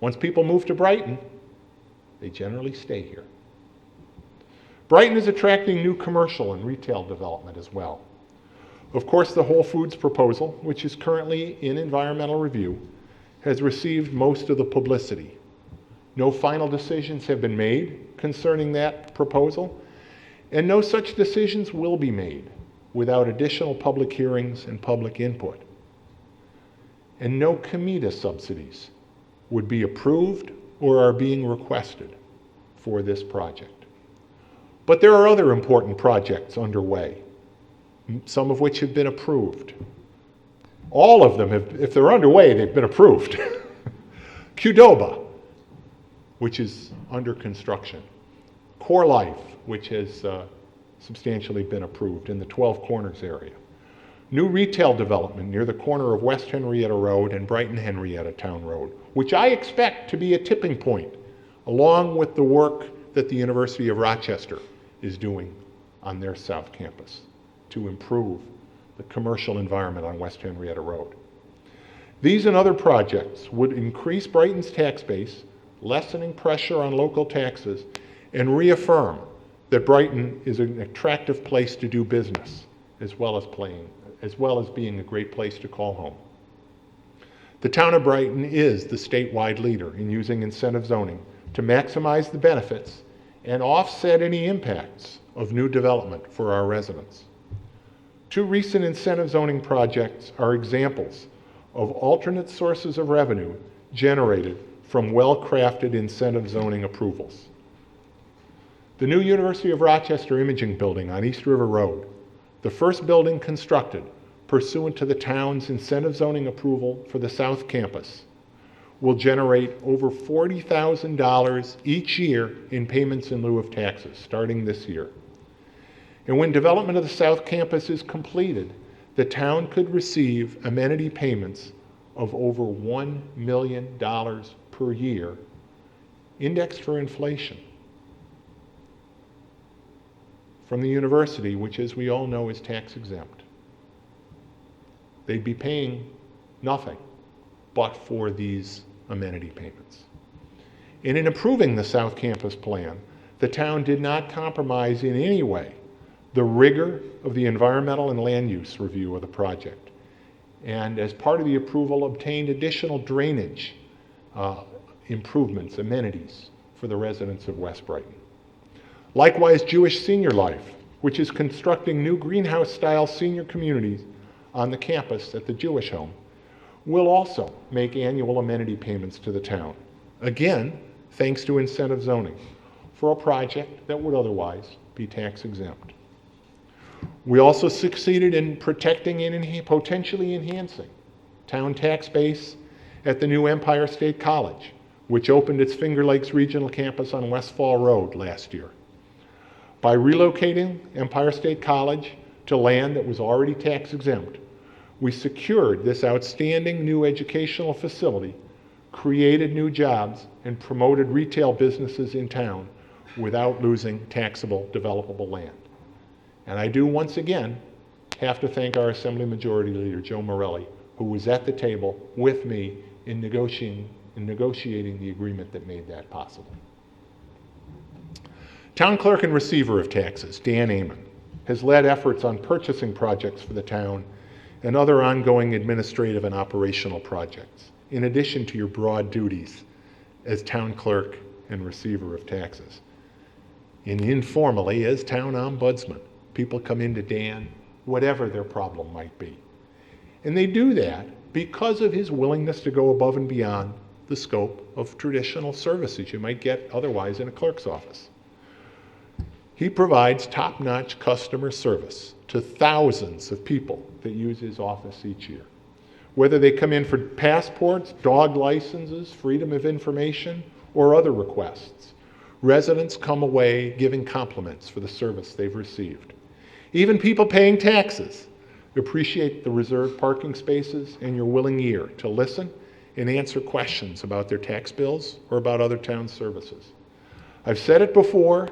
Once people move to Brighton, they generally stay here. Brighton is attracting new commercial and retail development as well. Of course, the Whole Foods proposal, which is currently in environmental review, has received most of the publicity. No final decisions have been made concerning that proposal, and no such decisions will be made without additional public hearings and public input. And no commuter subsidies would be approved or are being requested for this project. But there are other important projects underway, some of which have been approved. All of them have, if they're underway, they've been approved. Qdoba, which is under construction. Core Life, which has substantially been approved in the 12 Corners area. New retail development near the corner of West Henrietta Road and Brighton Henrietta Town Road, which I expect to be a tipping point, along with the work that the University of Rochester is doing on their South Campus to improve the commercial environment on West Henrietta Road. These and other projects would increase Brighton's tax base, lessening pressure on local taxes, and reaffirm that Brighton is an attractive place to do business, as well as being a great place to call home. The town of Brighton is the statewide leader in using incentive zoning to maximize the benefits and offset any impacts of new development for our residents. Two recent incentive zoning projects are examples of alternate sources of revenue generated from well-crafted incentive zoning approvals. The new University of Rochester Imaging Building on East River Road, the first building constructed pursuant to the town's incentive zoning approval for the South Campus, will generate over $40,000 each year in payments in lieu of taxes, starting this year. And when development of the South Campus is completed, the town could receive amenity payments of over $1 million per year, indexed for inflation, from the university, which, as we all know, is tax exempt. They'd be paying nothing but for these amenity payments. And in approving the South Campus plan, the town did not compromise in any way the rigor of the environmental and land use review of the project. And as part of the approval, obtained additional drainage improvements, amenities for the residents of West Brighton. Likewise, Jewish Senior Life, which is constructing new greenhouse-style senior communities on the campus at the Jewish Home, will also make annual amenity payments to the town. Again, thanks to incentive zoning for a project that would otherwise be tax exempt. We also succeeded in protecting and potentially enhancing town tax base at the new Empire State College, which opened its Finger Lakes Regional Campus on Westfall Road last year. By relocating Empire State College to land that was already tax exempt, we secured this outstanding new educational facility, created new jobs, and promoted retail businesses in town without losing taxable, developable land. And I do once again have to thank our Assembly Majority Leader, Joe Morelli, who was at the table with me in negotiating the agreement that made that possible. Town Clerk and Receiver of Taxes, Dan Amon, has led efforts on purchasing projects for the town and other ongoing administrative and operational projects, in addition to your broad duties as Town Clerk and Receiver of Taxes. And informally, as Town Ombudsman, people come into Dan, whatever their problem might be. And they do that because of his willingness to go above and beyond the scope of traditional services you might get otherwise in a clerk's office. He provides top-notch customer service to thousands of people that use his office each year. Whether they come in for passports, dog licenses, freedom of information, or other requests, residents come away giving compliments for the service they've received. Even people paying taxes appreciate the reserved parking spaces and your willing ear to listen and answer questions about their tax bills or about other town services. I've said it before,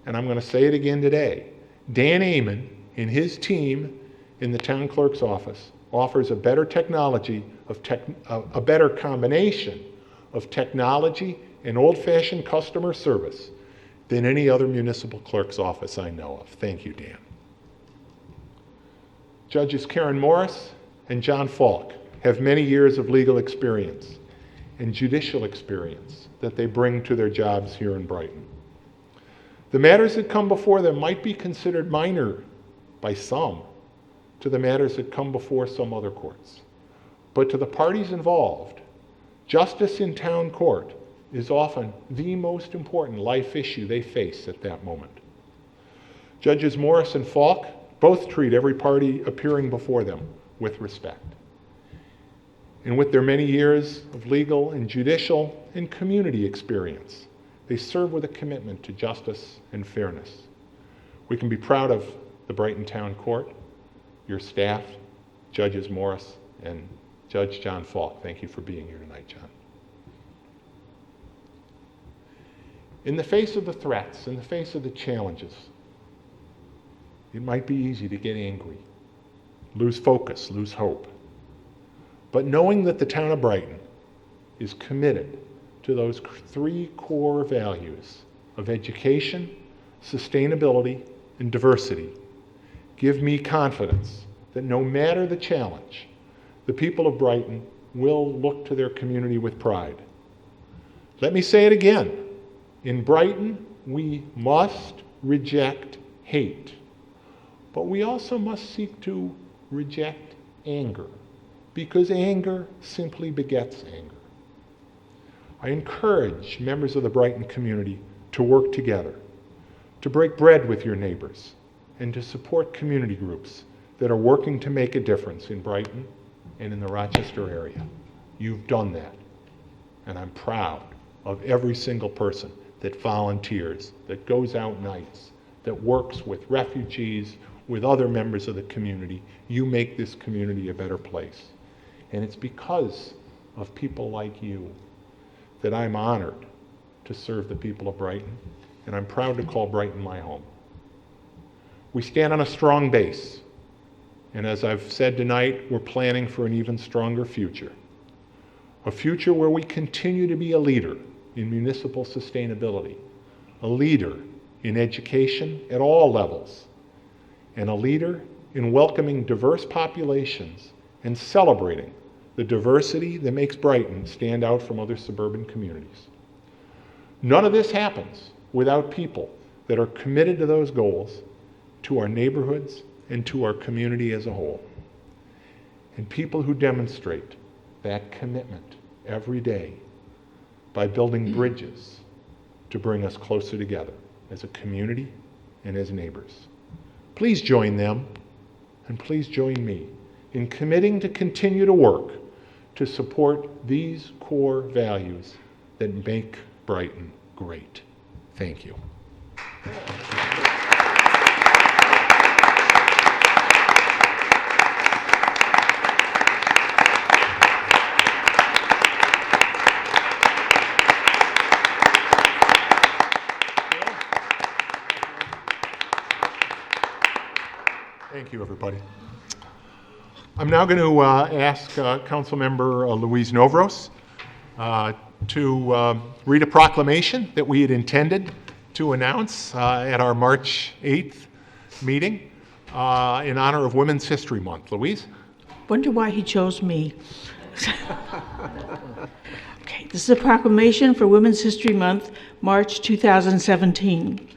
and I'm going to say it again today. Dan Amon and his team in the town clerk's office offers a better a better combination of technology and old-fashioned customer service than any other municipal clerk's office I know of. Thank you, Dan. Judges Karen Morris and John Falk have many years of legal experience and judicial experience that they bring to their jobs here in Brighton. The matters that come before them might be considered minor by some to the matters that come before some other courts. But to the parties involved, justice in town court is often the most important life issue they face at that moment. Judges Morris and Falk both treat every party appearing before them with respect. And with their many years of legal and judicial and community experience, they serve with a commitment to justice and fairness. We can be proud of the Brighton Town Court, your staff, Judges Morris and Judge John Falk. Thank you for being here tonight, John. In the face of the threats, in the face of the challenges, it might be easy to get angry, lose focus, lose hope. But knowing that the town of Brighton is committed to those three core values of education, sustainability, and diversity give me confidence that no matter the challenge, the people of Brighton will look to their community with pride. Let me say it again. In Brighton, we must reject hate, but we also must seek to reject anger, because anger simply begets anger. I encourage members of the Brighton community to work together, to break bread with your neighbors, and to support community groups that are working to make a difference in Brighton and in the Rochester area. You've done that, and I'm proud of every single person that volunteers, that goes out nights that works with refugees, with other members of the community. You make this community a better place. And it's because of people like you that I'm honored to serve the people of Brighton, and I'm proud to call Brighton my home. We stand on a strong base, and as I've said tonight, we're planning for an even stronger future. A future where we continue to be a leader in municipal sustainability, a leader in education at all levels, and a leader in welcoming diverse populations and celebrating the diversity that makes Brighton stand out from other suburban communities. None of this happens without people that are committed to those goals, to our neighborhoods, and to our community as a whole. And people who demonstrate that commitment every day by building bridges to bring us closer together as a community and as neighbors. Please join them, and please join me in committing to continue to work to support these core values that make Brighton great. Thank you. Thank you, everybody. I'm now going to ask Councilmember Louise Novros to read a proclamation that we had intended to announce at our March 8th meeting in honor of Women's History Month. Louise? Wonder why he chose me. Okay, this is a proclamation for Women's History Month, March 2017.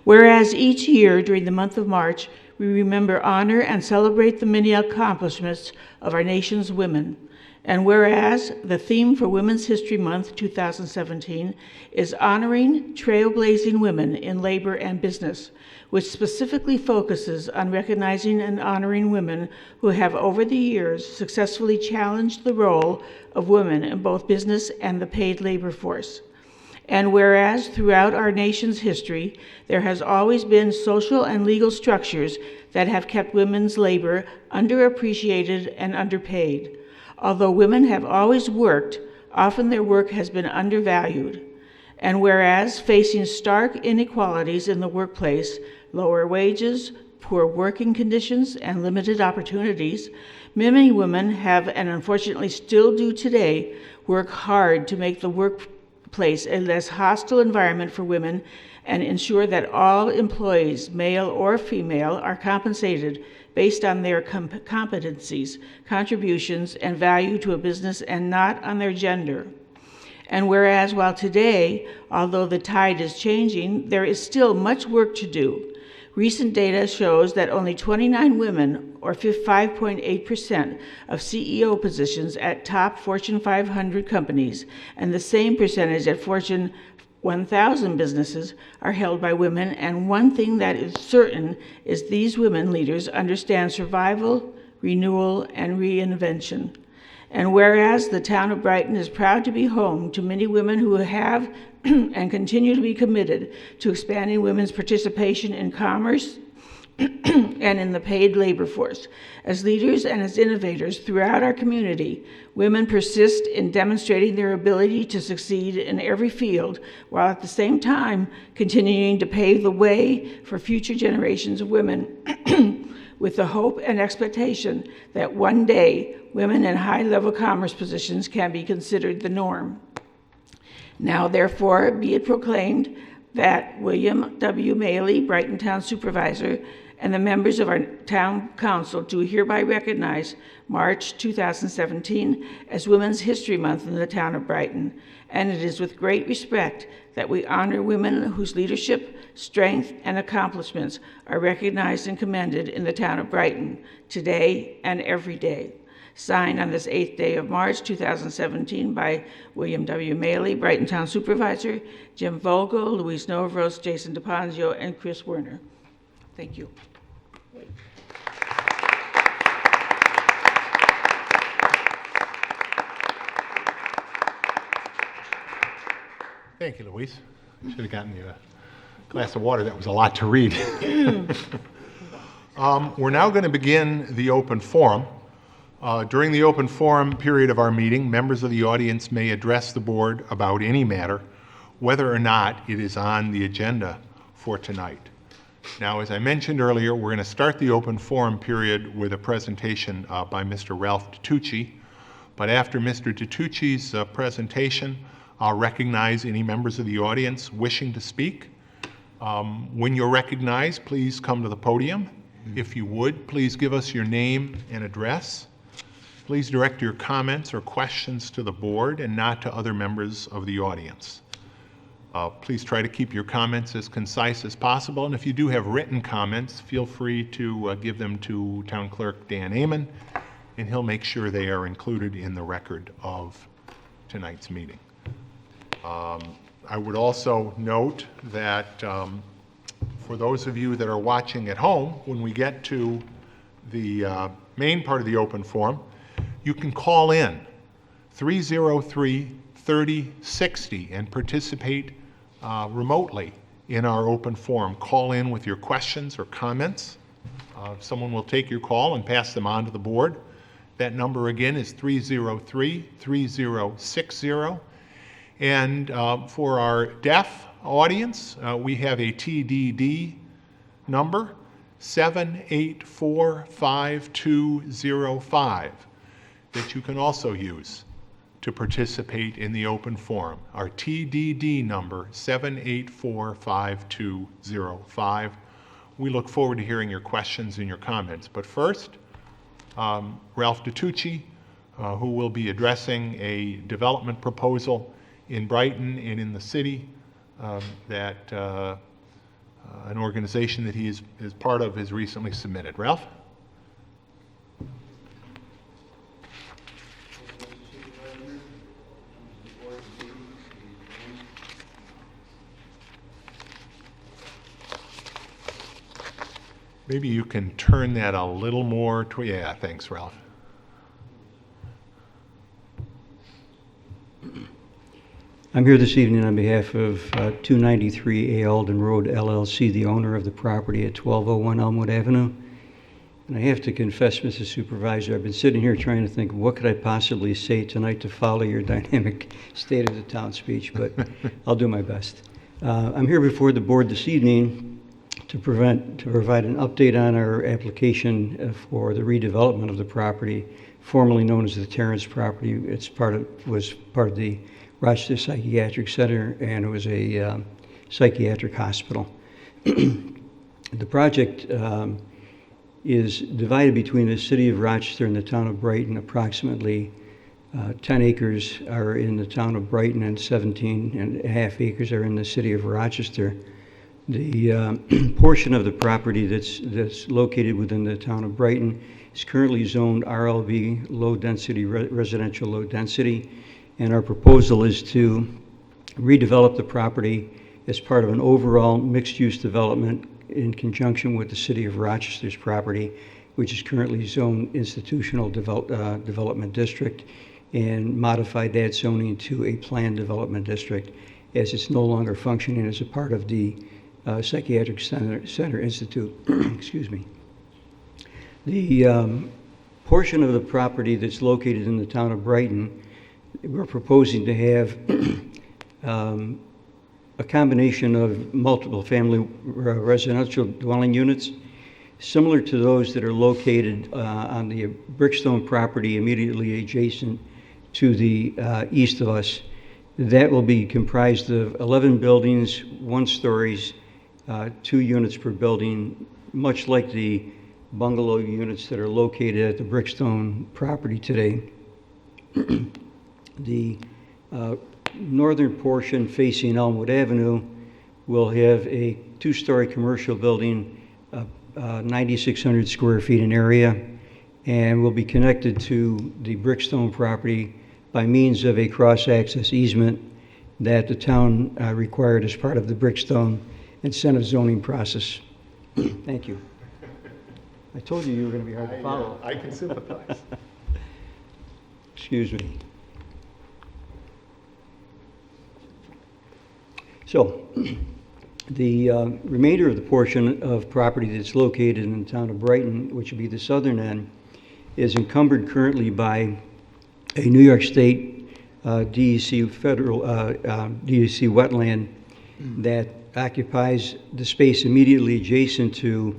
Whereas each year during the month of March, we remember, honor, and celebrate the many accomplishments of our nation's women. And whereas the theme for Women's History Month 2017 is honoring trailblazing women in labor and business, which specifically focuses on recognizing and honoring women who have over the years successfully challenged the role of women in both business and the paid labor force. And whereas throughout our nation's history, there has always been social and legal structures that have kept women's labor underappreciated and underpaid. Although women have always worked, often their work has been undervalued. And whereas facing stark inequalities in the workplace, lower wages, poor working conditions, and limited opportunities, many women have, and unfortunately still do today, work hard to make the workplace a less hostile environment for women and ensure that all employees, male or female, are compensated based on their competencies, contributions, and value to a business and not on their gender. And whereas while today, although the tide is changing, there is still much work to do. Recent data shows that only 29 women, or 5.8%, of CEO positions at top Fortune 500 companies, and the same percentage at Fortune 1,000 businesses are held by women, and one thing that is certain is these women leaders understand survival, renewal, and reinvention. And whereas the town of Brighton is proud to be home to many women who have and continue to be committed to expanding women's participation in commerce and in the paid labor force. As leaders and as innovators throughout our community, women persist in demonstrating their ability to succeed in every field, while at the same time continuing to pave the way for future generations of women with the hope and expectation that one day women in high-level commerce positions can be considered the norm. Now, therefore, be it proclaimed that William W. Maley, Brighton Town Supervisor, and the members of our Town Council do hereby recognize March 2017 as Women's History Month in the town of Brighton. And it is with great respect that we honor women whose leadership, strength, and accomplishments are recognized and commended in the town of Brighton today and every day. Signed on this 8th day of March 2017 by William W. Maley, Brighton Town Supervisor, Jim Vogel, Louise Novros, Jason DePonzio, and Chris Werner. Thank you. Thank you, Louise. I should have gotten you a glass of water. That was a lot to read. We're now going to begin the open forum. During the open forum period of our meeting, members of the audience may address the board about any matter, whether or not it is on the agenda for tonight. Now, as I mentioned earlier, we're going to start the open forum period with a presentation by Mr. Ralph DiTucci. But after Mr. DiTucci's presentation, I'll recognize any members of the audience wishing to speak. When you're recognized, please come to the podium. If you would, please give us your name and address. Please direct your comments or questions to the board and not to other members of the audience. Please try to keep your comments as concise as possible, and if you do have written comments, feel free to give them to Town Clerk Dan Amon, and he'll make sure they are included in the record of tonight's meeting. I would also note that for those of you that are watching at home, when we get to the main part of the open forum, you can call in 303-3060 and participate remotely in our open forum. Call in with your questions or comments. Someone will take your call and pass them on to the board. That number again is 303-3060. And for our deaf audience, we have a TDD number, 7845205, that you can also use to participate in the open forum. Our TDD number, 7845205. We look forward to hearing your questions and your comments. But first, Ralph DiTucci, who will be addressing a development proposal in Brighton and in the city that an organization that he is part of has recently submitted. Ralph? Maybe you can turn that a little more to, yeah, thanks, Ralph. I'm here this evening on behalf of 293 A. Alden Road, LLC, the owner of the property at 1201 Elmwood Avenue. And I have to confess, Mrs. Supervisor, I've been sitting here trying to think, what could I possibly say tonight to follow your dynamic State of the Town speech, but I'll do my best. I'm here before the board this evening to provide an update on our application for the redevelopment of the property, formerly known as the Terrace property. It's was part of the Rochester Psychiatric Center, and it was a psychiatric hospital. The project is divided between the city of Rochester and the town of Brighton. Approximately 10 acres are in the town of Brighton and 17.5 acres are in the city of Rochester. The portion of the property that's located within the town of Brighton is currently zoned RLB, low density, residential low density, and our proposal is to redevelop the property as part of an overall mixed-use development in conjunction with the city of Rochester's property, which is currently zoned institutional development district, and modify that zoning to a planned development district, as it's no longer functioning as a part of the Psychiatric Center Institute. Excuse me. The portion of the property that's located in the town of Brighton, we're proposing to have a combination of multiple family residential dwelling units, similar to those that are located on the Brickstone property immediately adjacent to the east of us. That will be comprised of 11 buildings, 1 stories, 2 units per building, much like the bungalow units that are located at the Brickstone property today. The northern portion facing Elmwood Avenue will have a 2-story commercial building, 9,600 square feet in area, and will be connected to the Brickstone property by means of a cross-access easement that the town required as part of the Brickstone incentive zoning process. Thank you. I told you were going to be hard to follow. I can sympathize. Excuse me. So, The remainder of the portion of property that's located in the town of Brighton, which would be the southern end, is encumbered currently by a New York State DEC federal DEC wetland that occupies the space immediately adjacent to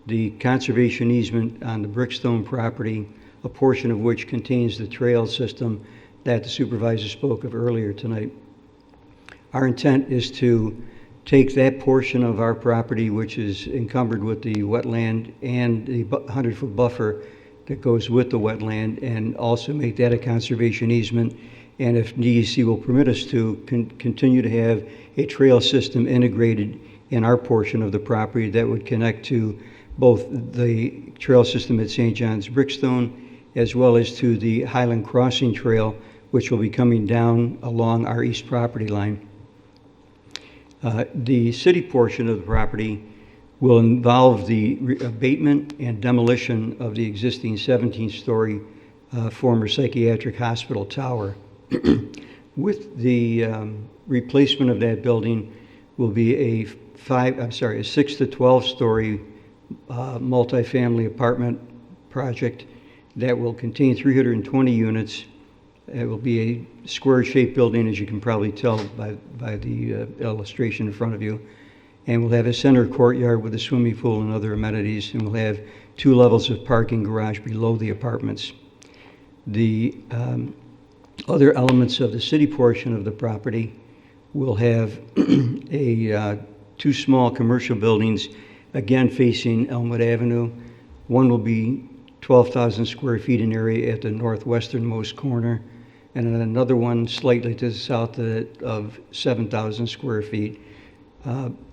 the conservation easement on the Brickstone property, a portion of which contains the trail system that the supervisor spoke of earlier tonight. Our intent is to take that portion of our property, which is encumbered with the wetland and the 100-foot buffer that goes with the wetland, and also make that a conservation easement. And if DEC will permit us to, continue to have a trail system integrated in our portion of the property that would connect to both the trail system at St. John's Brickstone as well as to the Highland Crossing Trail, which will be coming down along our east property line. The city portion of the property will involve the abatement and demolition of the existing 17-story former psychiatric hospital tower. With the replacement of that building will be a 6 to 12-story multifamily apartment project that will contain 320 units. It will be a square-shaped building, as you can probably tell by the illustration in front of you. And we'll have a center courtyard with a swimming pool and other amenities, and we'll have 2 levels of parking garage below the apartments. The other elements of the city portion of the property will have 2 small commercial buildings, again facing Elmwood Avenue. One will be 12,000 square feet in area at the northwesternmost corner, and then another one slightly to the south of 7,000 square feet.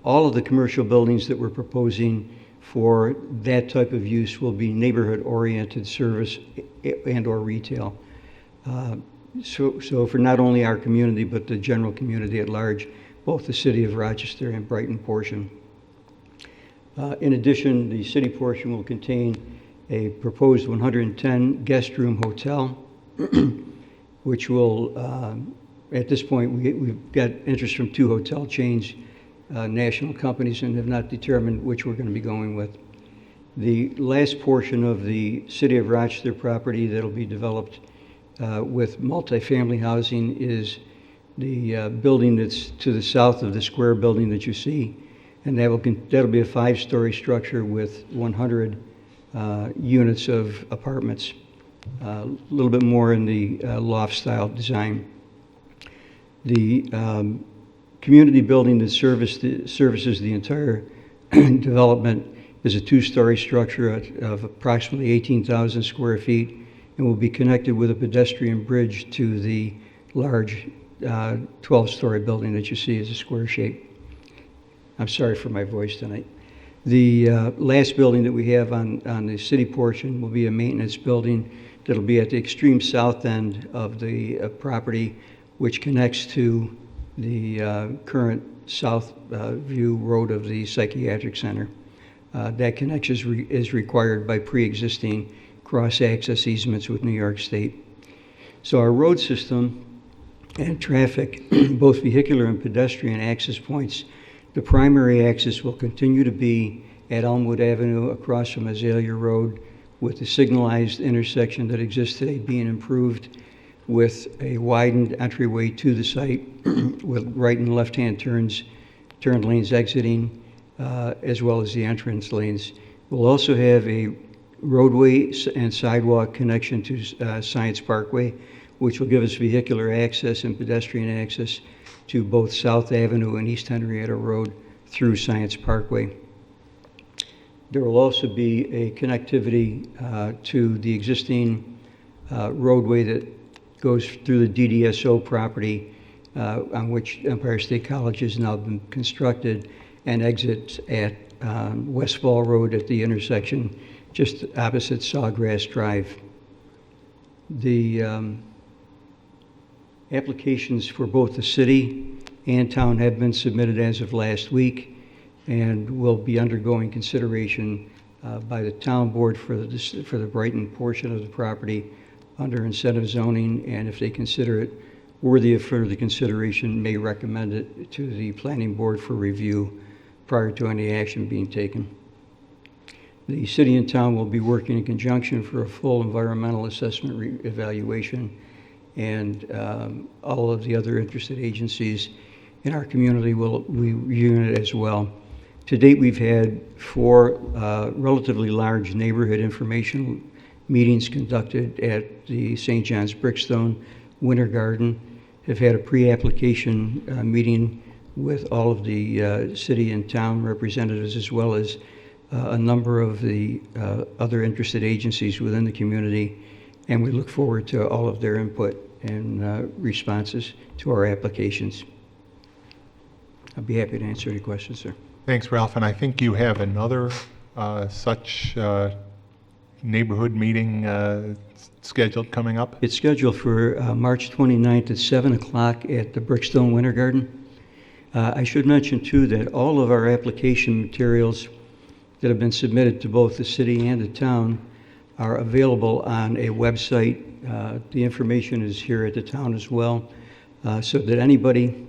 All of the commercial buildings that we're proposing for that type of use will be neighborhood-oriented service and/or retail. So for not only our community, but the general community at large, both the city of Rochester and Brighton portion. In addition, the city portion will contain a proposed 110 guest room hotel, which will, at this point, we've got interest from 2 hotel chains, national companies, and have not determined which we're going to be going with. The last portion of the City of Rochester property that'll be developed with multifamily housing is the building that's to the south of the square building that you see, and that'll be a 5-story structure with 100 units of apartments, a little bit more in the loft-style design. The community building that services the entire development is a 2-story structure of approximately 18,000 square feet, and will be connected with a pedestrian bridge to the large 12-story building that you see as a square shape. I'm sorry for my voice tonight. The last building that we have on the city portion will be a maintenance building that'll be at the extreme south end of the property, which connects to the current south view road of the psychiatric center. That connection is required by pre-existing cross-access easements with New York State. So our road system and traffic, both vehicular and pedestrian access points, the primary access will continue to be at Elmwood Avenue across from Azalea Road, with the signalized intersection that exists today being improved with a widened entryway to the site with right and left-hand turn lanes exiting, as well as the entrance lanes. We'll also have a roadway and sidewalk connection to Science Parkway, which will give us vehicular access and pedestrian access to both South Avenue and East Henrietta Road through Science Parkway. There will also be a connectivity to the existing roadway that goes through the DDSO property, on which Empire State College has now been constructed, and exits at Westfall Road at the intersection just opposite Sawgrass Drive. The applications for both the city and town have been submitted as of last week and will be undergoing consideration by the town board for the Brighton portion of the property under incentive zoning, and if they consider it worthy of further consideration, may recommend it to the planning board for review prior to any action being taken. The city and town will be working in conjunction for a full environmental assessment evaluation, and all of the other interested agencies in our community will be reviewing it as well. To date, we've had 4 relatively large neighborhood information meetings conducted at the St. John's Brickstone Winter Garden, have had a pre-application meeting with all of the city and town representatives, as well as a number of the other interested agencies within the community, and we look forward to all of their input and responses to our applications. I'll be happy to answer any questions, sir. Thanks, Ralph. And I think you have another such neighborhood meeting scheduled coming up? It's scheduled for March 29th at 7 o'clock at the Brickstone Winter Garden. I should mention, too, that all of our application materials that have been submitted to both the city and the town are available on a website. The information is here at the town as well, so that anybody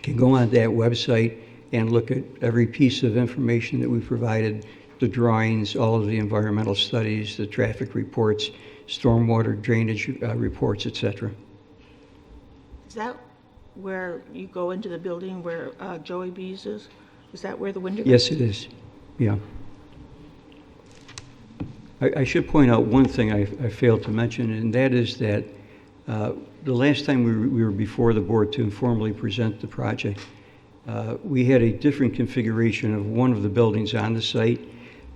can go on that website and look at every piece of information that we provided, the drawings, all of the environmental studies, the traffic reports, stormwater drainage reports, etc. Is that where you go into the building where Joey B's is? Is that where the window? Yes, it is. Yeah. I should point out one thing I failed to mention, and that is that the last time we were before the board to informally present the project, we had a different configuration of one of the buildings on the site.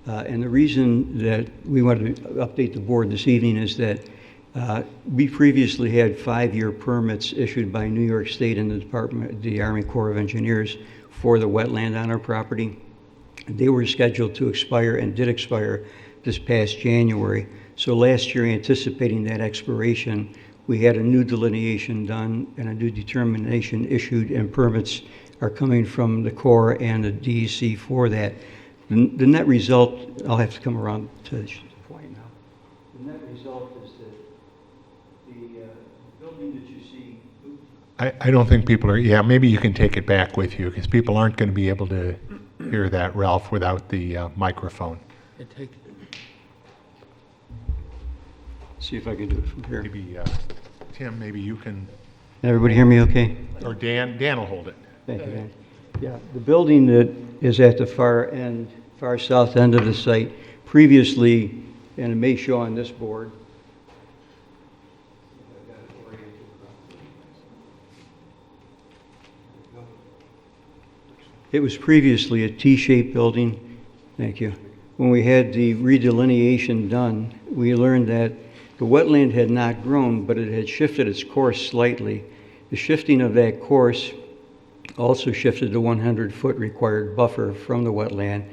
And the reason that we wanted to update the board this evening is that we previously had 5-year permits issued by New York State and the Army Corps of Engineers for the wetland on our property. They were scheduled to expire and did expire this past January. So last year, anticipating that expiration, we had a new delineation done and a new determination issued, and permits are coming from the Corps and the DEC for that. The net result, I'll have to come around to the point now. The net result is that the building that you see... I don't think people are, yeah, maybe you can take it back with you, because people aren't going to be able to hear that, Ralph, without the microphone. See if I can do it from here. Maybe, Tim, maybe you can, Can everybody hear me okay? or Dan will hold it. Thank you, Dan. Yeah, the building that is at the far south end of the site, previously, and it may show on this board. It was previously a T-shaped building. Thank you. When we had the redelineation done, we learned that the wetland had not grown, but it had shifted its course slightly. The shifting of that course also shifted the 100-foot required buffer from the wetland,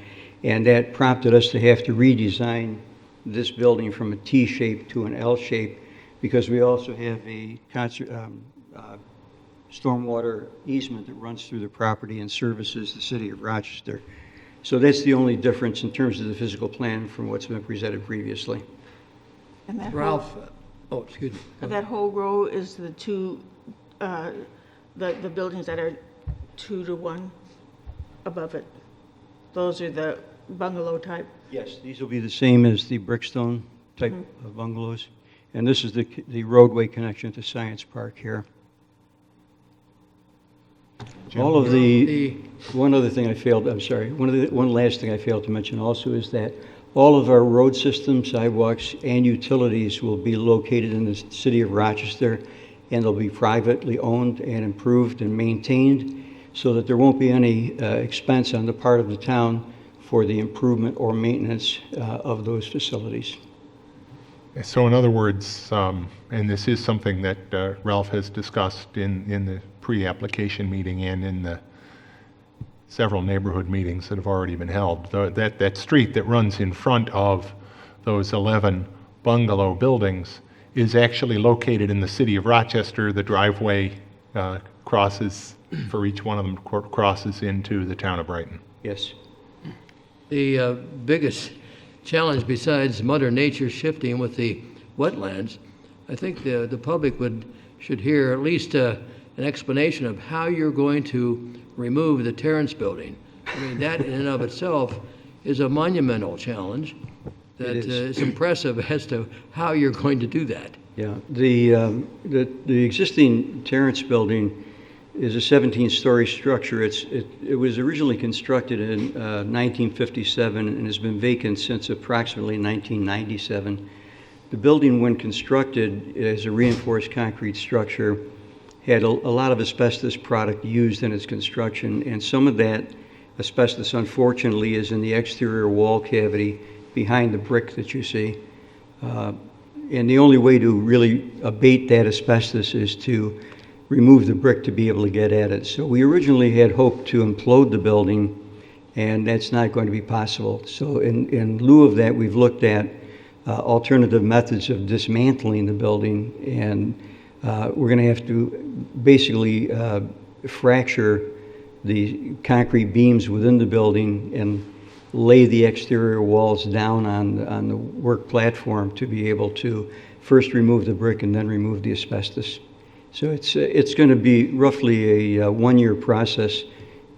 and that prompted us to have to redesign this building from a T shape to an L shape, because we also have a stormwater easement that runs through the property and services the city of Rochester. So that's the only difference in terms of the physical plan from what's been presented previously. And that Ralph, oh, excuse me. that whole row is the two, the buildings that are 2 to 1 above it. Those are the bungalow type. Yes, these will be the same as the Brickstone type of bungalows. And this is the roadway connection to Science Park here. All of one other thing I failed, I'm sorry, one last thing I failed to mention also is that all of our road systems, sidewalks, and utilities will be located in the city of Rochester, and they'll be privately owned and improved and maintained, so that there won't be any expense on the part of the town for the improvement or maintenance of those facilities. So in other words, and this is something that Ralph has discussed in the pre-application meeting and in the several neighborhood meetings that have already been held, that street that runs in front of those 11 bungalow buildings is actually located in the city of Rochester. The driveway crosses, for each one of them, crosses into the town of Brighton. Yes. The biggest challenge besides Mother Nature shifting with the wetlands, I think the public should hear at least an explanation of how you're going to remove the Terrence building. I mean, that in and of itself is a monumental challenge that It is. is impressive as to how you're going to do that. Yeah, the existing Terrace building is a 17-story structure. It was originally constructed in 1957 and has been vacant since approximately 1997. The building, when constructed as a reinforced concrete structure, had a lot of asbestos product used in its construction, and some of that asbestos, unfortunately, is in the exterior wall cavity behind the brick that you see. And the only way to really abate that asbestos is to remove the brick to be able to get at it. So we originally had hoped to implode the building, and that's not going to be possible. So in lieu of that, we've looked at alternative methods of dismantling the building, and we're going to have to basically fracture the concrete beams within the building and lay the exterior walls down on the work platform to be able to first remove the brick and then remove the asbestos. So it's going to be roughly a one-year process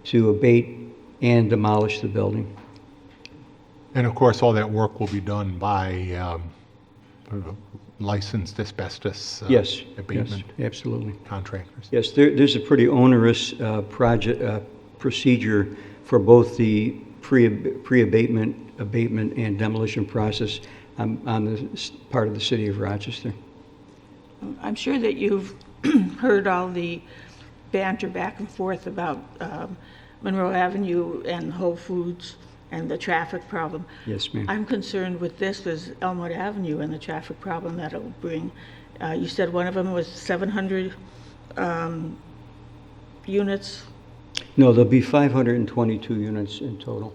to abate and demolish the building. And of course, all that work will be done by licensed asbestos Yes, abatement yes, absolutely. contractors. Yes, there's a pretty onerous procedure for both the pre-abatement, abatement, and demolition process on the part of the city of Rochester. I'm sure that you've heard all the banter back and forth about Monroe Avenue and Whole Foods and the traffic problem. Yes, ma'am. I'm concerned with this as Elmwood Avenue and the traffic problem that it will bring. You said one of them was 700 units, No, there'll be 522 units in total.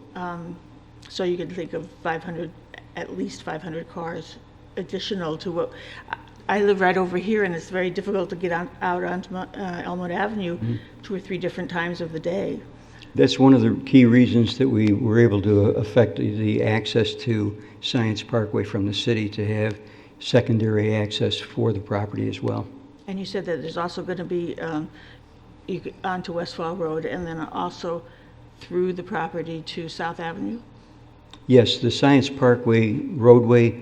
so you can think of 500, at least 500 cars additional to what, I live right over here, and it's very difficult to get out onto Elmwood Avenue 2 or 3 different times of the day. That's one of the key reasons that we were able to affect the access to Science Parkway from the city, to have secondary access for the property as well. And you said that there's also going to be onto Westfall Road and then also through the property to South Avenue? Yes, the Science Parkway roadway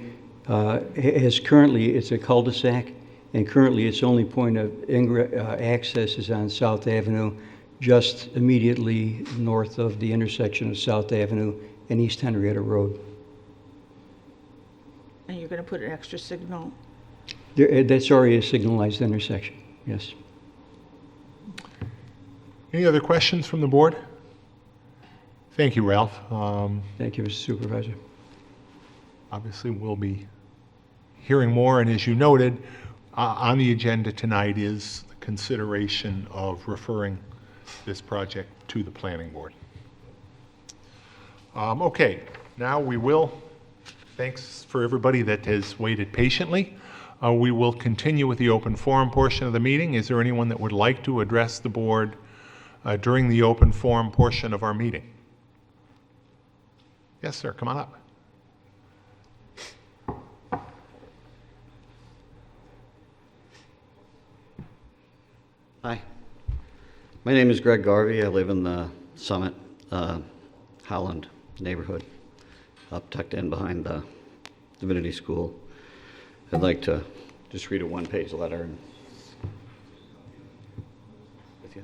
is currently, it's a cul-de-sac, and currently its only point of access is on South Avenue, just immediately north of the intersection of South Avenue and East Henrietta Road. And you're going to put an extra signal? That's already a signalized intersection, yes. Any other questions from the board? Thank you, Ralph. Thank you, Mr. Supervisor. Obviously, we'll be hearing more, and as you noted, on the agenda tonight is the consideration of referring this project to the planning board. Okay, now we will, thanks for everybody that has waited patiently. We will continue with the open forum portion of the meeting. Is there anyone that would like to address the board during the open forum portion of our meeting? Yes, sir, come on up. Hi, my name is Greg Garvey. I live in the Summit, Holland neighborhood, up tucked in behind the Divinity School. I'd like to just read a one-page letter. With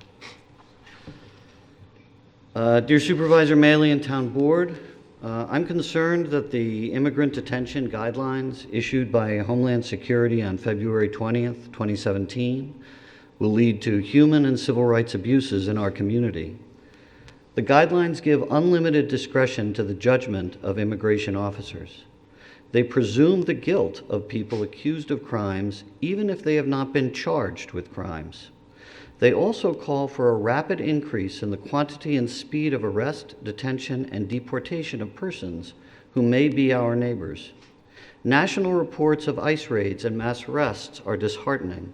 you. Dear Supervisor Maley and Town Board, I'm concerned that the immigrant detention guidelines issued by Homeland Security on February 20th, 2017 will lead to human and civil rights abuses in our community. The guidelines give unlimited discretion to the judgment of immigration officers. They presume the guilt of people accused of crimes, even if they have not been charged with crimes. They also call for a rapid increase in the quantity and speed of arrest, detention, and deportation of persons who may be our neighbors. National reports of ICE raids and mass arrests are disheartening.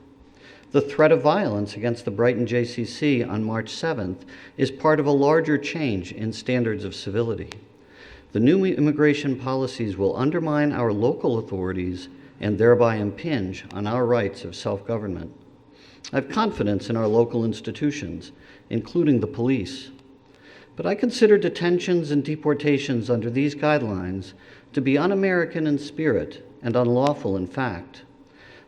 The threat of violence against the Brighton JCC on March 7th is part of a larger change in standards of civility. The new immigration policies will undermine our local authorities and thereby impinge on our rights of self-government. I have confidence in our local institutions, including the police. But I consider detentions and deportations under these guidelines to be un-American in spirit and unlawful in fact.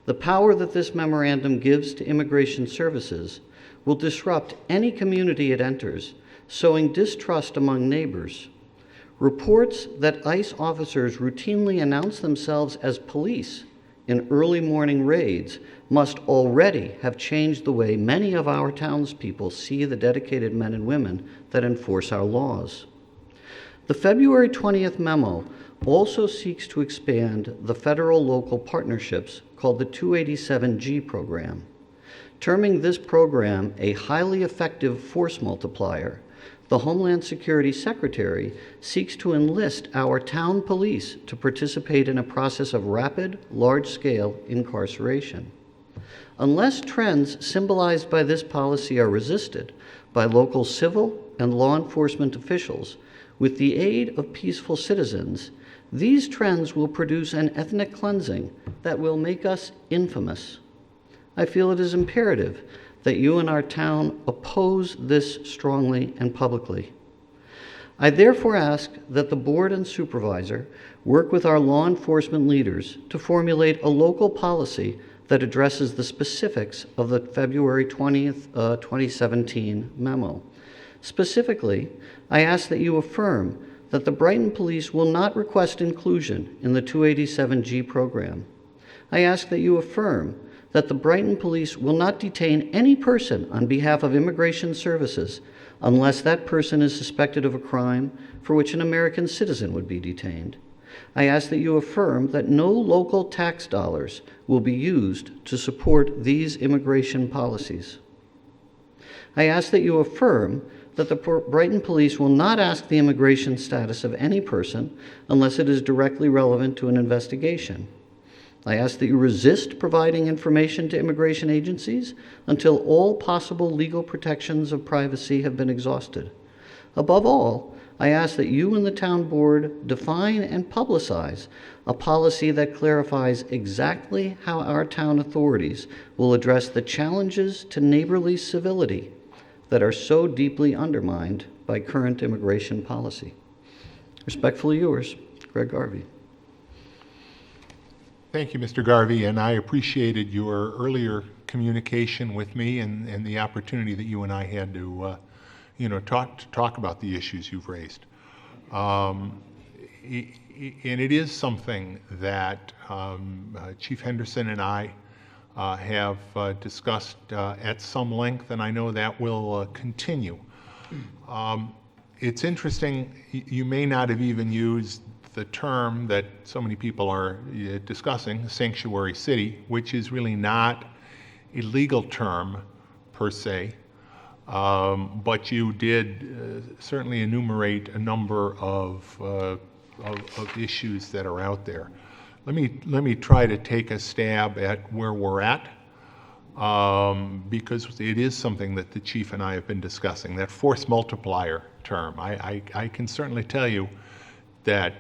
The power that this memorandum gives to immigration services will disrupt any community it enters, sowing distrust among neighbors. Reports that ICE officers routinely announce themselves as police in early morning raids must already have changed the way many of our townspeople see the dedicated men and women that enforce our laws. The February 20th memo also seeks to expand the federal-local partnerships called the 287G program. Terming this program a highly effective force multiplier, the Homeland Security Secretary seeks to enlist our town police to participate in a process of rapid, large-scale incarceration. Unless trends symbolized by this policy are resisted by local civil and law enforcement officials with the aid of peaceful citizens, these trends will produce an ethnic cleansing that will make us infamous. I feel it is imperative that you and our town oppose this strongly and publicly. I therefore ask that the board and supervisor work with our law enforcement leaders to formulate a local policy that addresses the specifics of the February 20th, 2017 memo. Specifically, I ask that you affirm that the Brighton Police will not request inclusion in the 287G program. I ask that you affirm that the Brighton Police will not detain any person on behalf of Immigration Services unless that person is suspected of a crime for which an American citizen would be detained. I ask that you affirm that no local tax dollars will be used to support these immigration policies. I ask that you affirm that the Brighton Police will not ask the immigration status of any person unless it is directly relevant to an investigation. I ask that you resist providing information to immigration agencies until all possible legal protections of privacy have been exhausted. Above all, I ask that you and the town board define and publicize a policy that clarifies exactly how our town authorities will address the challenges to neighborly civility that are so deeply undermined by current immigration policy. Respectfully yours, Greg Garvey. Thank you, Mr. Garvey, and I appreciated your earlier communication with me and the opportunity that you and I had to, talk about the issues you've raised. And it is something that Chief Henderson and I have discussed at some length, and I know that will continue. It's interesting, you may not have even used the term that so many people are discussing, sanctuary city, which is really not a legal term per se, but you did certainly enumerate a number of issues that are out there. Let me try to take a stab at where we're at, because it is something that the chief and I have been discussing, that force multiplier term. I can certainly tell you that,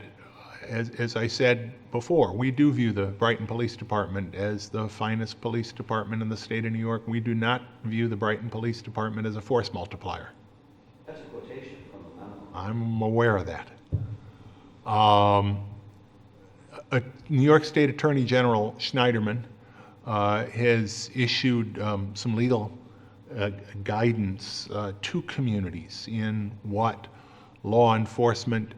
as I said before, we do view the Brighton Police Department as the finest police department in the state of New York. We do not view the Brighton Police Department as a force multiplier. That's a quotation from the memo. I'm aware of that. New York State Attorney General Schneiderman has issued some legal guidance to communities in what law enforcement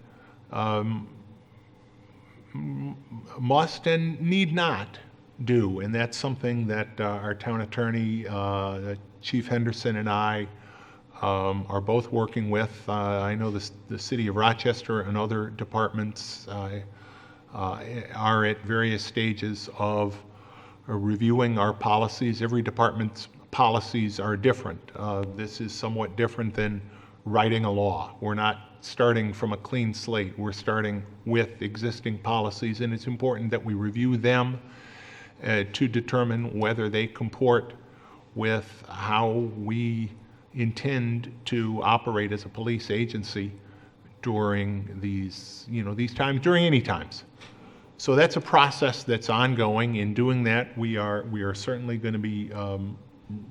must and need not do, and that's something that our town attorney, Chief Henderson, and I are both working with. I know the city of Rochester and other departments are at various stages of reviewing our policies. Every department's policies are different. This is somewhat different than writing a law. We're not starting from a clean slate. We're starting with existing policies, and it's important that we review them to determine whether they comport with how we intend to operate as a police agency during these times, during any times. So that's a process that's ongoing. In doing that, we are certainly going to be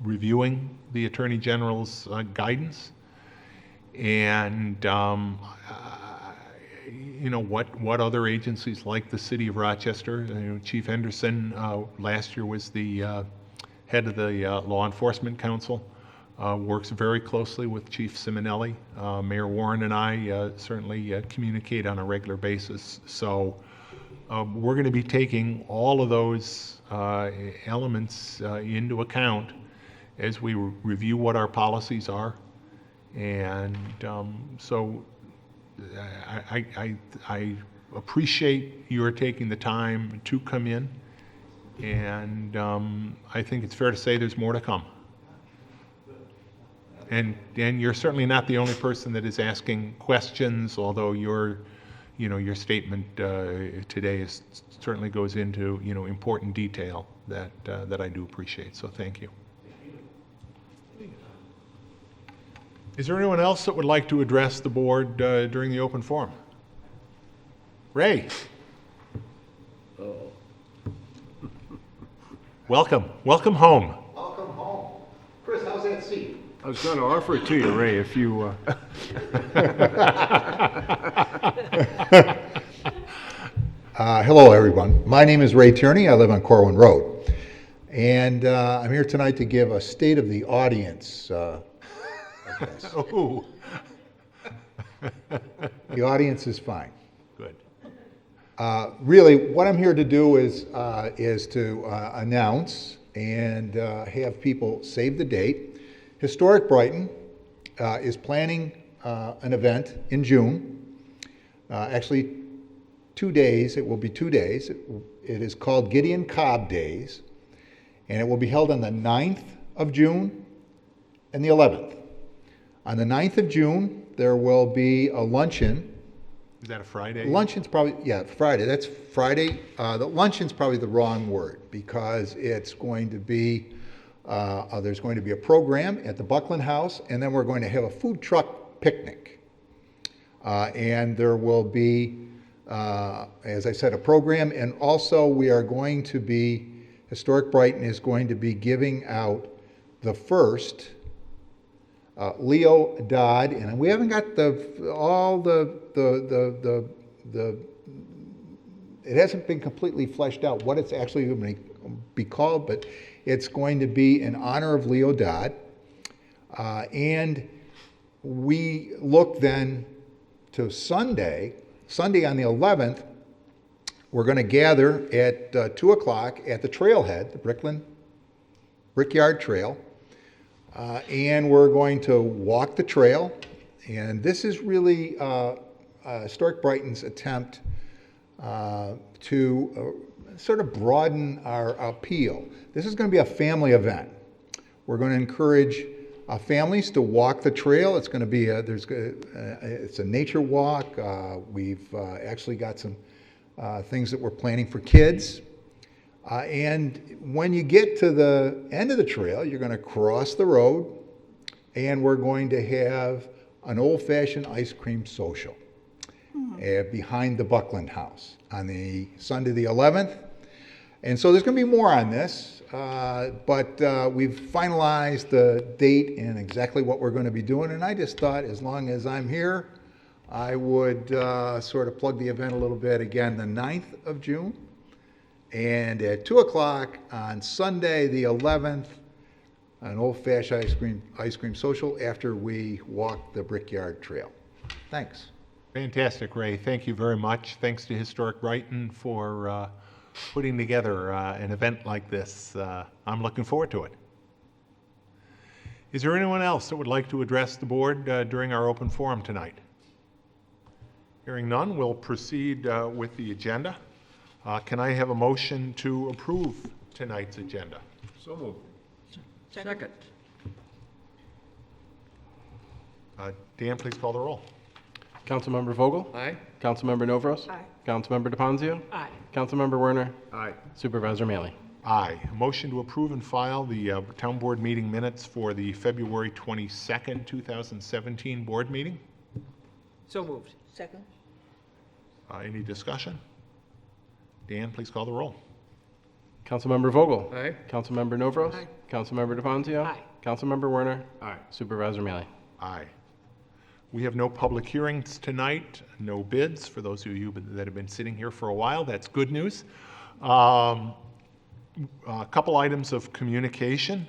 reviewing the Attorney General's guidance. And, you know, what other agencies like the City of Rochester, you know, Chief Henderson last year was the head of the Law Enforcement Council, works very closely with Chief Simonelli. Mayor Warren and I certainly communicate on a regular basis. So we're going to be taking all of those elements into account as we review what our policies are. And so I appreciate your taking the time to come in, and I think it's fair to say there's more to come. And you're certainly not the only person that is asking questions, although your statement today certainly goes into, important detail that I do appreciate. So thank you. Is there anyone else that would like to address the board during the open forum? Ray? Welcome home. Welcome home. Chris, how's that seat? I was going to offer it to you, Ray, if you... Hello, everyone. My name is Ray Tierney. I live on Corwin Road. And I'm here tonight to give a state of the audience. Oh, The audience is fine. good. Really, what I'm here to do is to announce and have people save the date. Historic Brighton is planning an event in June. Actually, 2 days. It will be 2 days. It is called Gideon Cobb Days, and it will be held on the 9th of June and the 11th. On the 9th of June, there will be a luncheon. Is that a Friday? Luncheon's probably, yeah, Friday. That's Friday. The luncheon's probably the wrong word because it's going to be, there's going to be a program at the Buckland House, and then we're going to have a food truck picnic. And there will be, as I said, a program, and also we are going to be, Historic Brighton is going to be giving out the first Leo Dodd, and we haven't got it hasn't been completely fleshed out what it's actually going to be called, but it's going to be in honor of Leo Dodd. And we look then to Sunday on the 11th, we're going to gather at 2 o'clock at the trailhead, the Brickyard Trail. And we're going to walk the trail, and this is really Historic Brighton's attempt to sort of broaden our appeal. This is going to be a family event. We're going to encourage families to walk the trail. It's going to be it's a nature walk. We've actually got some things that we're planning for kids. And when you get to the end of the trail, you're going to cross the road, and we're going to have an old-fashioned ice cream social behind the Buckland House on the Sunday the 11th. And so there's going to be more on this, but we've finalized the date and exactly what we're going to be doing. And I just thought as long as I'm here, I would sort of plug the event a little bit. Again, the 9th of June. And at 2 o'clock on Sunday, the 11th, an old-fashioned ice cream social after we walk the Brickyard Trail. Thanks. Fantastic, Ray. Thank you very much. Thanks to Historic Brighton for putting together an event like this. I'm looking forward to it. Is there anyone else that would like to address the board during our open forum tonight? Hearing none, we'll proceed with the agenda. Can I have a motion to approve tonight's agenda? So moved. Second. Dan, please call the roll. Councilmember Vogel? Aye. Councilmember Novros? Aye. Councilmember DePonzio? Aye. Councilmember Werner? Aye. Supervisor Maley? Aye. A motion to approve and file the town board meeting minutes for the February 22nd, 2017 board meeting. So moved. Second. Any discussion? Dan, please call the roll. Councilmember Vogel? Aye. Councilmember Novros? Aye. Councilmember DePonzio? Aye. Councilmember Werner? Aye. Supervisor Maley? Aye. We have no public hearings tonight, no bids. For those of you that have been sitting here for a while, that's good news. A couple items of communication,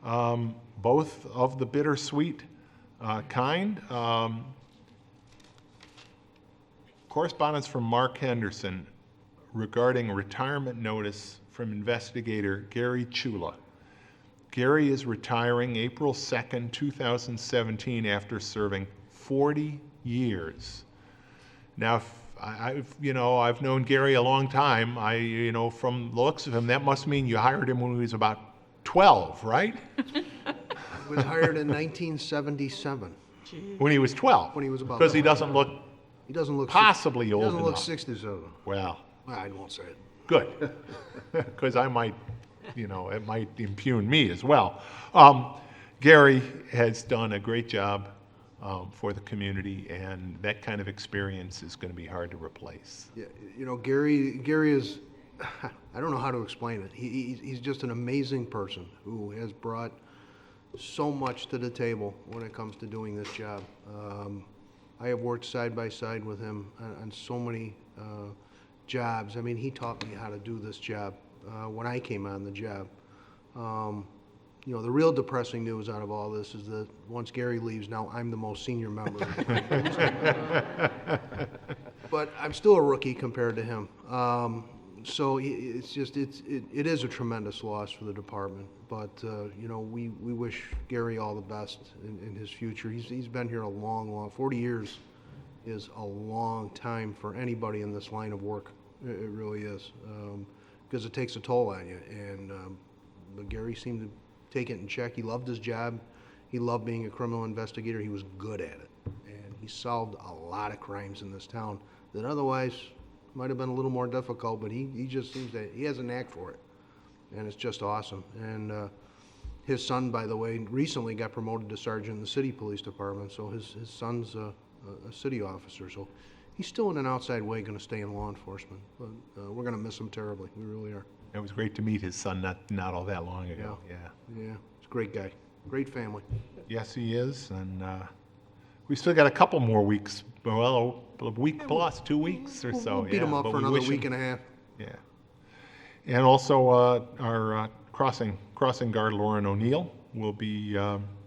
both of the bittersweet kind. Correspondence from Mark Henderson regarding a retirement notice from investigator Gary Chula. Gary is retiring April 2nd, 2017 after serving 40 years. Now, I've known Gary a long time. From the looks of him, that must mean you hired him when he was about 12, right? Was hired in 1977. When he was 12? When he was about Because he 12. doesn't look He doesn't look possibly old He doesn't look enough. 67. Well, I won't say it. good, because I might, it might impugn me as well. Gary has done a great job for the community, and that kind of experience is going to be hard to replace. Yeah, Gary is, I don't know how to explain it. He's just an amazing person who has brought so much to the table when it comes to doing this job. I have worked side by side with him on so many jobs. I mean, he taught me how to do this job when I came on the job. The real depressing news out of all this is that once Gary leaves, now I'm the most senior member. But I'm still a rookie compared to him. So it is a tremendous loss for the department. But we wish Gary all the best in his future. He's been here a long 40 years is a long time for anybody in this line of work. It really is, because it takes a toll on you. And but Gary seemed to take it in check. He loved his job. He loved being a criminal investigator. He was good at it, and he solved a lot of crimes in this town that otherwise might have been a little more difficult. But he just seems that he has a knack for it, and it's just awesome. And his son, by the way, recently got promoted to sergeant in the city police department. So his son's a city officer. So he's still in an outside way going to stay in law enforcement. But we're going to miss him terribly. We really are. It was great to meet his son not all that long ago. Yeah. Yeah, he's a great guy. Great family. Yes, he is, and we still got a couple more weeks. Well, a week plus, 2 weeks or so. We'll beat him up but for we another wish week him- and a half. Yeah. And also, our crossing guard Lauren O'Neill will be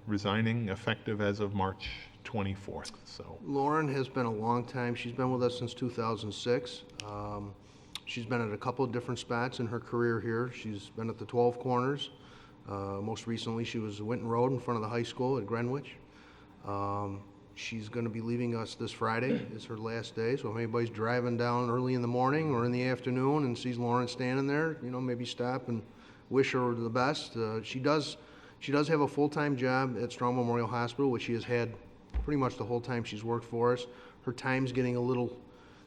resigning effective as of March 24th. So Lauren has been a long time. She's been with us since 2006. She's been at a couple of different spots in her career here. She's been at the 12 Corners. Most recently, she was Winton Road in front of the high school at Greenwich. She's going to be leaving us this Friday. It's her last day. So if anybody's driving down early in the morning or in the afternoon and sees Lauren standing there, maybe stop and wish her the best. She does have a full-time job at Strong Memorial Hospital, which she has had pretty much the whole time she's worked for us. Her time's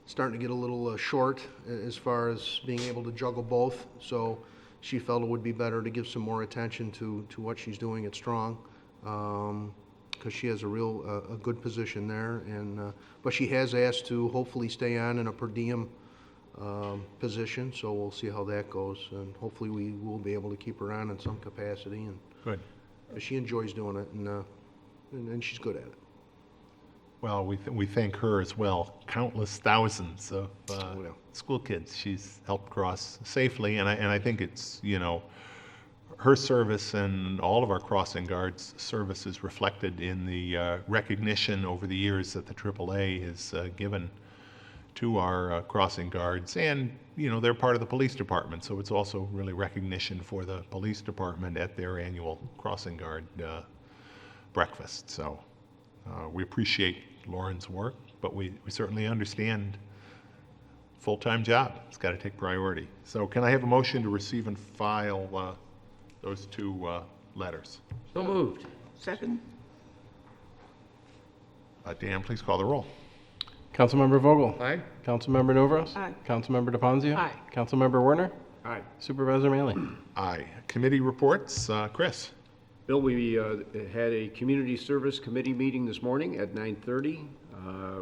starting to get a little short as far as being able to juggle both. So she felt it would be better to give some more attention to what she's doing at Strong, because she has a good position there. And but she has asked to hopefully stay on in a per diem position. So we'll see how that goes, and hopefully we will be able to keep her on in some capacity. And good. she enjoys doing it, and she's good at it. Well, we thank her as well. Countless thousands of yeah. school kids she's helped cross safely, and I think it's her service and all of our crossing guards' service is reflected in the recognition over the years that the AAA has given to our crossing guards, and they're part of the police department, so it's also really recognition for the police department at their annual crossing guard breakfast. So we appreciate Lauren's work, but we certainly understand full-time job. It's got to take priority. So can I have a motion to receive and file those two letters? So moved. Second? Dan, please call the roll. Councilmember Vogel? Aye. Councilmember Novros? Aye. Councilmember DePonzio? Aye. Councilmember Werner? Aye. Supervisor Maley? Aye. Committee reports. Chris? Bill, we had a Community Service Committee meeting this morning at 9:30.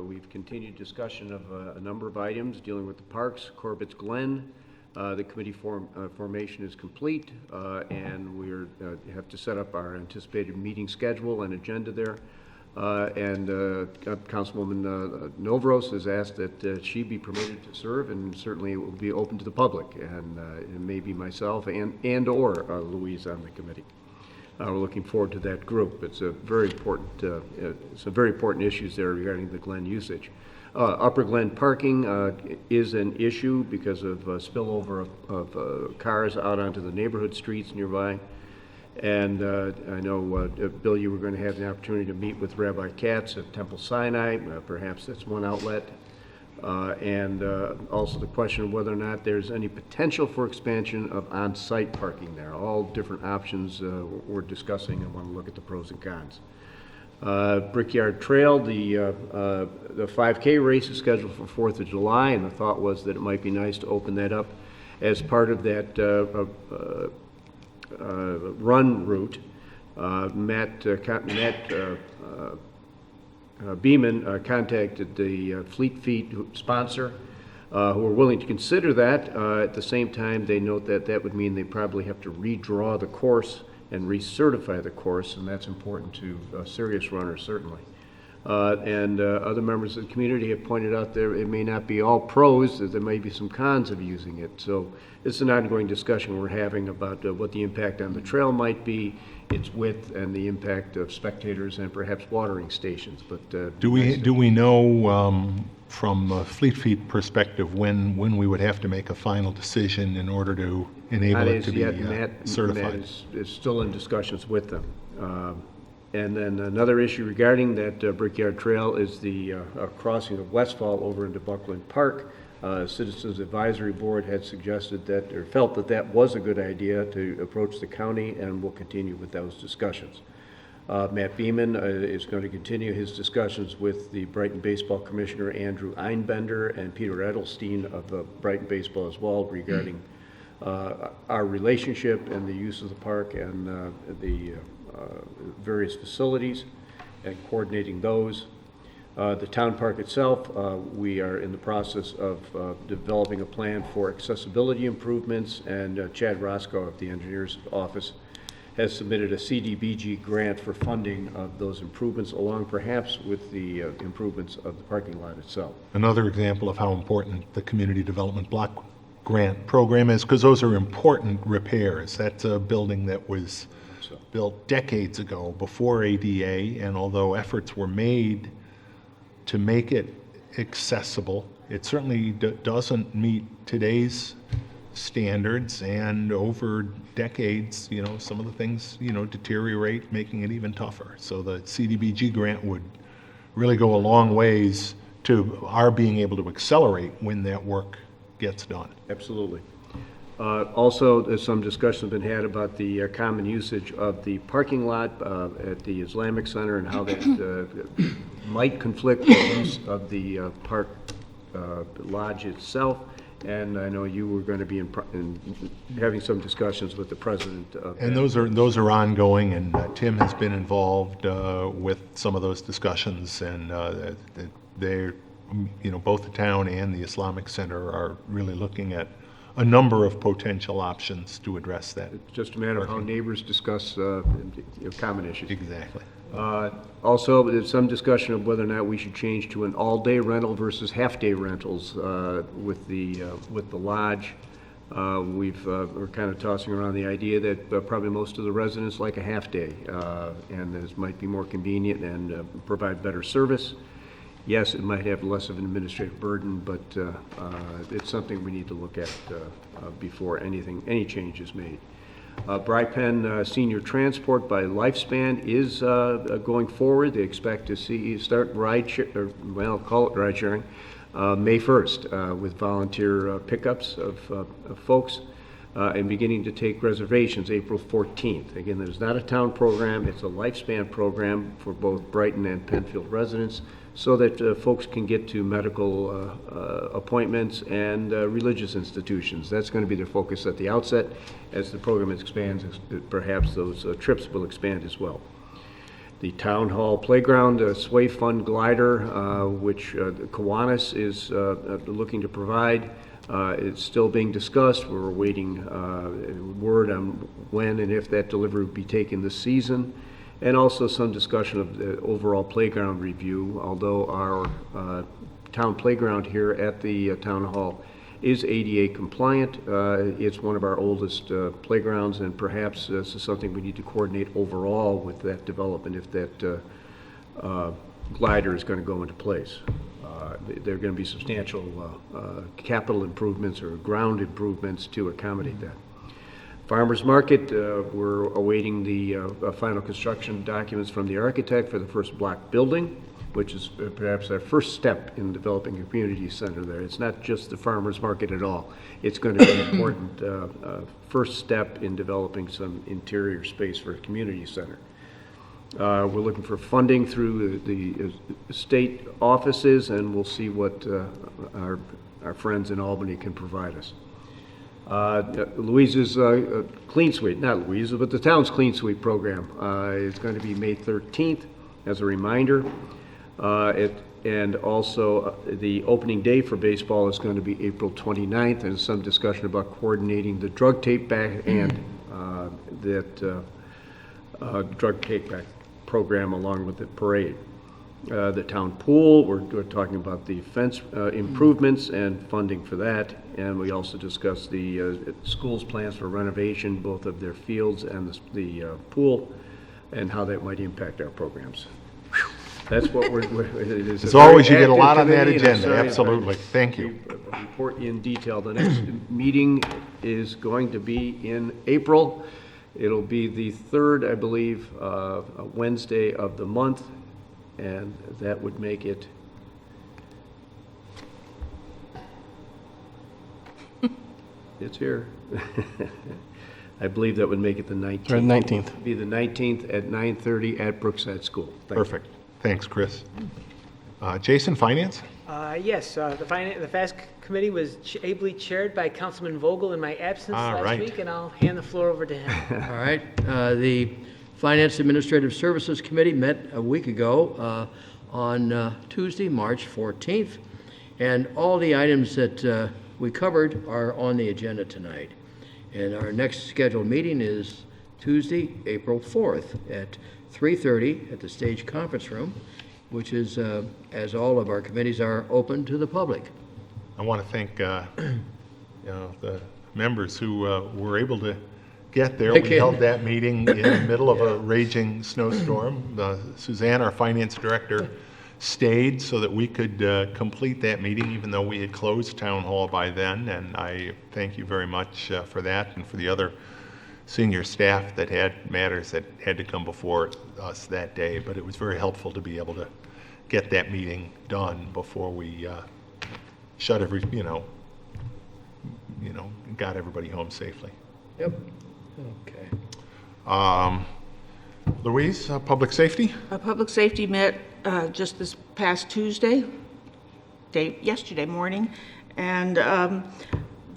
We've continued discussion of a number of items dealing with the parks, Corbett's Glen. The committee formation is complete, and we have to set up our anticipated meeting schedule and agenda there. And Councilwoman Novros has asked that she be permitted to serve, and certainly it will be open to the public, and it may be myself and/or Louise on the committee. We're looking forward to that group. It's a very important, some very important issues there regarding the Glen usage. Upper Glen parking is an issue because of spillover of cars out onto the neighborhood streets nearby. And I know, Bill, you were going to have the opportunity to meet with Rabbi Katz at Temple Sinai. Perhaps that's one outlet. And also the question of whether or not there's any potential for expansion of on-site parking there. All different options we're discussing, and want to look at the pros and cons. Brickyard Trail, the 5K race is scheduled for 4th of July, and the thought was that it might be nice to open that up as part of that run route. Matt Beeman contacted the Fleet Feet sponsor, who are willing to consider that. At the same time, they note that that would mean they probably have to redraw the course and recertify the course, and that's important to serious runners, certainly. And other members of the community have pointed out there it may not be all pros, that there may be some cons of using it. So it's an ongoing discussion we're having about what the impact on the trail might be, its width, and the impact of spectators and perhaps watering stations. But Do we know from a Fleet Feet perspective when we would have to make a final decision in order to enable it to be certified? Matt is still in discussions with them. And then another issue regarding that Brickyard Trail is the crossing of Westfall over into Buckland Park. Citizens Advisory Board had suggested that, or felt that that was a good idea to approach the county, and we'll continue with those discussions. Matt Beeman is going to continue his discussions with the Brighton Baseball Commissioner Andrew Einbender and Peter Edelstein of Brighton Baseball as well regarding our relationship and the use of the park and the various facilities and coordinating those. The town park itself, we are in the process of developing a plan for accessibility improvements, and Chad Roscoe of the engineer's office has submitted a CDBG grant for funding of those improvements, along perhaps with the improvements of the parking lot itself. Another example of how important the Community Development Block Grant Program is, because those are important repairs. That's a building that was built decades ago before ADA, and although efforts were made to make it accessible, it certainly doesn't meet today's standards, and over decades, some of the things, deteriorate, making it even tougher. So the CDBG grant would really go a long ways to our being able to accelerate when that work gets done. Absolutely. Also, there's some discussion has been had about the common usage of the parking lot at the Islamic Center and how that might conflict with the use of the park lodge itself. And I know you were going to be having some discussions with the president of And that. those are ongoing, and Tim has been involved with some of those discussions, and they're, both the town and the Islamic Center are really looking at a number of potential options to address that. It's just a matter of how neighbors discuss common issues. Exactly. Also, there's some discussion of whether or not we should change to an all-day rental versus half-day rentals with the lodge. We're kind of tossing around the idea that probably most of the residents like a half-day, and this might be more convenient and provide better service. Yes, it might have less of an administrative burden, but it's something we need to look at before any change is made. Brighton Senior Transport by Lifespan is going forward. They expect to start call it ride sharing, May 1st with volunteer pickups of folks and beginning to take reservations April 14th. Again, there's not a town program, it's a Lifespan program for both Brighton and Penfield residents, so that folks can get to medical appointments and religious institutions. That's going to be their focus at the outset. As the program expands, perhaps those trips will expand as well. The Town Hall Playground Sway Fund Glider, which Kiwanis is looking to provide, it's still being discussed. We're awaiting word on when and if that delivery will be taken this season. and also some discussion of the overall playground review, although our town playground here at the town hall is ADA compliant. It's one of our oldest playgrounds, and perhaps this is something we need to coordinate overall with that development if that glider is going to go into place. There are going to be substantial capital improvements or ground improvements to accommodate that. Farmers Market, we're awaiting the final construction documents from the architect for the first block building, which is perhaps our first step in developing a community center there. It's not just the Farmers Market at all. It's going to be an important first step in developing some interior space for a community center. We're looking for funding through the state offices, and we'll see what our friends in Albany can provide us. Louise's Clean Sweep, not Louise's, but the town's Clean Sweep program is going to be May 13th as a reminder. And also the opening day for baseball is going to be April 29th, and some discussion about coordinating the drug take back and that drug take back program along with the parade. The town pool, we're talking about the fence improvements and funding for that, and we also discussed the school's plans for renovation, both of their fields and the pool, and how that might impact our programs. That's what it is. As always, you get a lot on that agenda, absolutely. Thank you. Report in detail. The next meeting is going to be in April. It'll be the third, I believe, Wednesday of the month, and that would make it it's here. I believe that would make it the 19th. Or the 19th. Be the 19th at 9:30 at Brookside School. Thank you. Perfect. Thanks, Chris. Jason, Finance? Yes, the FAST committee was ably chaired by Councilman Vogel in my absence last right. week, and I'll hand the floor over to him. All right. The Finance Administrative Services Committee met a week ago on Tuesday, March 14th, and all the items that we covered are on the agenda tonight. And our next scheduled meeting is Tuesday, April 4th at 3:30 at the Stage Conference Room, which is, as all of our committees are, open to the public. I want to thank the members who were able to get there. We held that meeting in the middle of a raging snowstorm. Suzanne, our finance director, stayed so that we could complete that meeting, even though we had closed town hall by then. And I thank you very much for that, and for the other senior staff that had matters that had to come before us that day. But it was very helpful to be able to get that meeting done before we shut got everybody home safely. Yep. Okay. Louise, Public Safety? Public Safety met just this past yesterday morning, and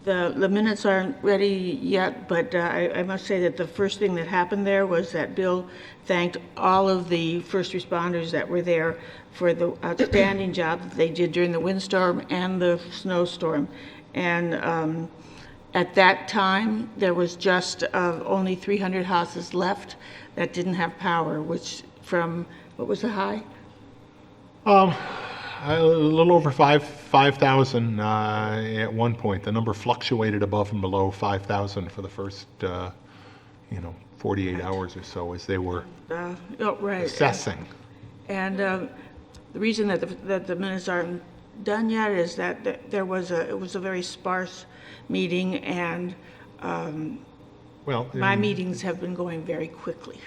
the minutes aren't ready yet, but I must say that the first thing that happened there was that Bill thanked all of the first responders that were there for the outstanding job that they did during the windstorm and the snowstorm. And at that time, there was just only 300 houses left that didn't have power, which from, what was the high? A little over 5,000 at one point. The number fluctuated above and below 5,000 for the first, 48 hours or so as they were Right. assessing. And the reason that the minutes aren't done yet is that it was a very sparse meeting, and my meetings have been going very quickly.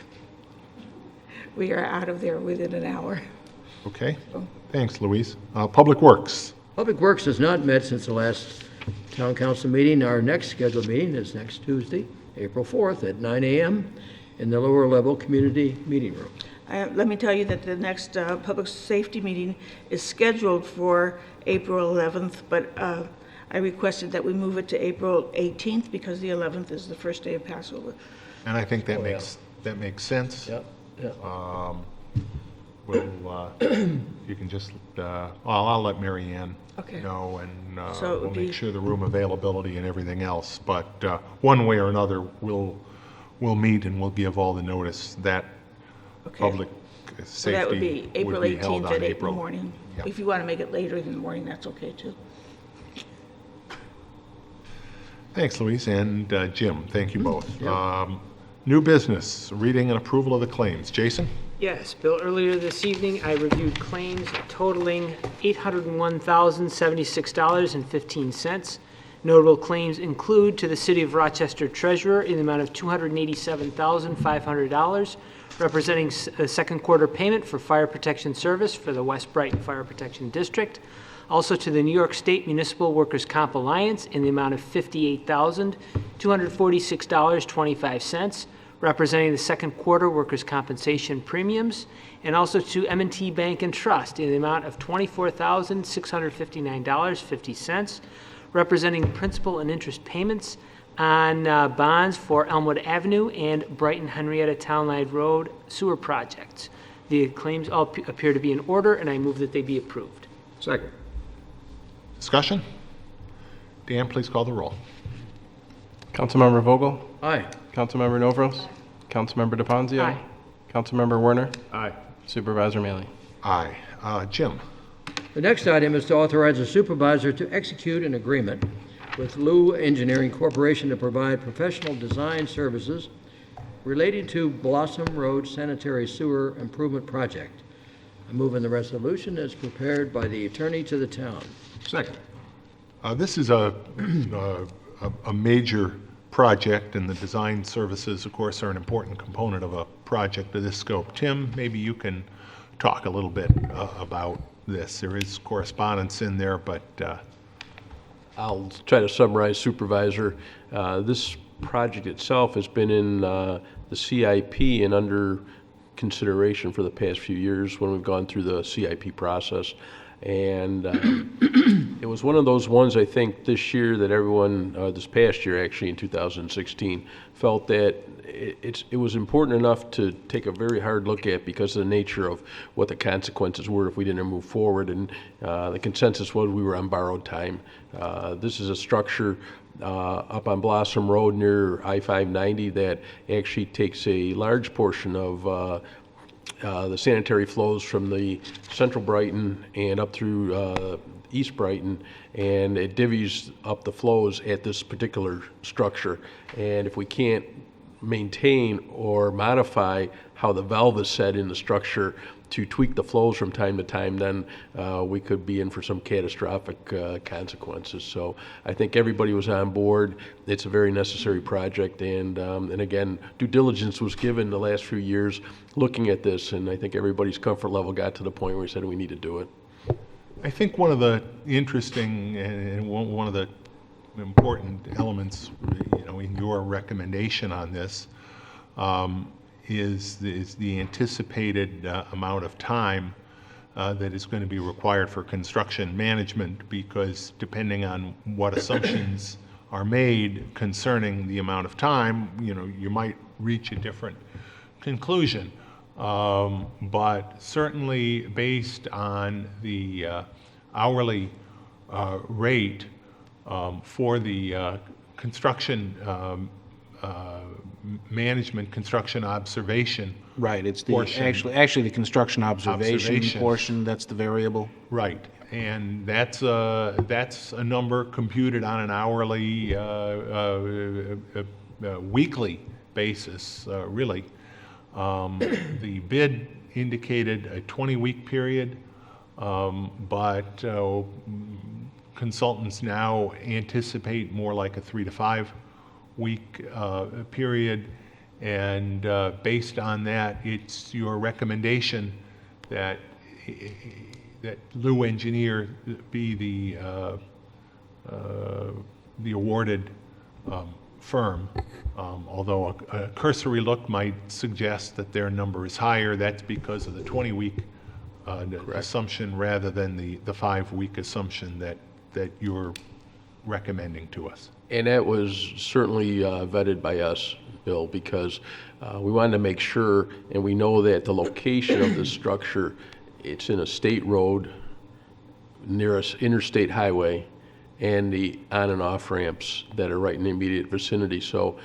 We are out of there within an hour. Okay, thanks, Louise. Public Works. Public Works has not met since the last town council meeting. Our next scheduled meeting is next Tuesday, April 4th at 9 a.m. in the lower level community meeting room. Let me tell you that the next public safety meeting is scheduled for April 11th, but I requested that we move it to April 18th because the 11th is the first day of Passover. And I think that makes sense. Yep. You can just, I'll let Mary Ann Okay. know, and So it we'll would make be- sure the room availability and everything else. But one way or another, we'll meet and we'll give all the notice. That Okay. public So that would be safety April would be held 18th on at 8 in the April. morning. Yep. If you want to make it later in the morning, that's okay too. Thanks, Louise, and Jim, thank you both. New business, reading and approval of the claims. Jason? Yes, Bill, earlier this evening, I reviewed claims totaling $801,076.15. Notable claims include to the City of Rochester Treasurer in the amount of $287,500, representing a second quarter payment for fire protection service for the West Brighton Fire Protection District. Also to the New York State Municipal Workers' Comp Alliance in the amount of $58,246.25, representing the second quarter workers' compensation premiums. And also to M&T Bank and Trust in the amount of $24,659.50, representing principal and interest payments on bonds for Elmwood Avenue and Brighton Henrietta Town Line Road sewer projects. The claims all appear to be in order, and I move that they be approved. Second. Discussion? Dan, please call the roll. Councilmember Vogel? Aye. Councilmember Novros? Councilmember DePonzio? Aye. Councilmember Werner? Aye. Supervisor Maley? Aye. Jim? The next item is to authorize the supervisor to execute an agreement with Lou Engineering Corporation to provide professional design services related to Blossom Road Sanitary Sewer Improvement Project. I move in the resolution as prepared by the attorney to the town. Second. This is a major project, and the design services, of course, are an important component of a project of this scope. Tim, maybe you can talk a little bit about this. There is correspondence in there, but I'll try to summarize, Supervisor. This project itself has been in the CIP and under consideration for the past few years when we've gone through the CIP process. And it was one of those ones, I think, this year that everyone, this past year actually in 2016, felt that it was important enough to take a very hard look at because of the nature of what the consequences were if we didn't move forward. And the consensus was we were on borrowed time. This is a structure up on Blossom Road near I-590 that actually takes a large portion of the sanitary flows from the central Brighton and up through East Brighton, and it divvies up the flows at this particular structure. And if we can't maintain or modify how the valve is set in the structure to tweak the flows from time to time, then we could be in for some catastrophic consequences. So I think everybody was on board. It's a very necessary project, and again, due diligence was given the last few years looking at this, and I think everybody's comfort level got to the point where we said we need to do it. I think one of the interesting and one of the important elements, in your recommendation on this is the anticipated amount of time that is going to be required for construction management, because depending on what assumptions are made concerning the amount of time, you might reach a different conclusion. But certainly based on the hourly rate for the construction management, construction observation. Right, it's the, portion. actually the construction observation Observation. portion, that's the variable. Right, and that's a number computed on an hourly, weekly basis, really. The bid indicated a 20-week period, but consultants now anticipate more like a 3 to 5 week period, and based on that, it's your recommendation that Lou Engineer be the awarded firm. Although a cursory look might suggest that their number is higher, that's because of the 20-week assumption rather than the 5-week assumption that you're recommending to us. And that was certainly vetted by us, Bill, because we wanted to make sure, and we know that the location of this structure, it's in a state road near an interstate highway, and the on and off ramps that are right in the immediate vicinity. So,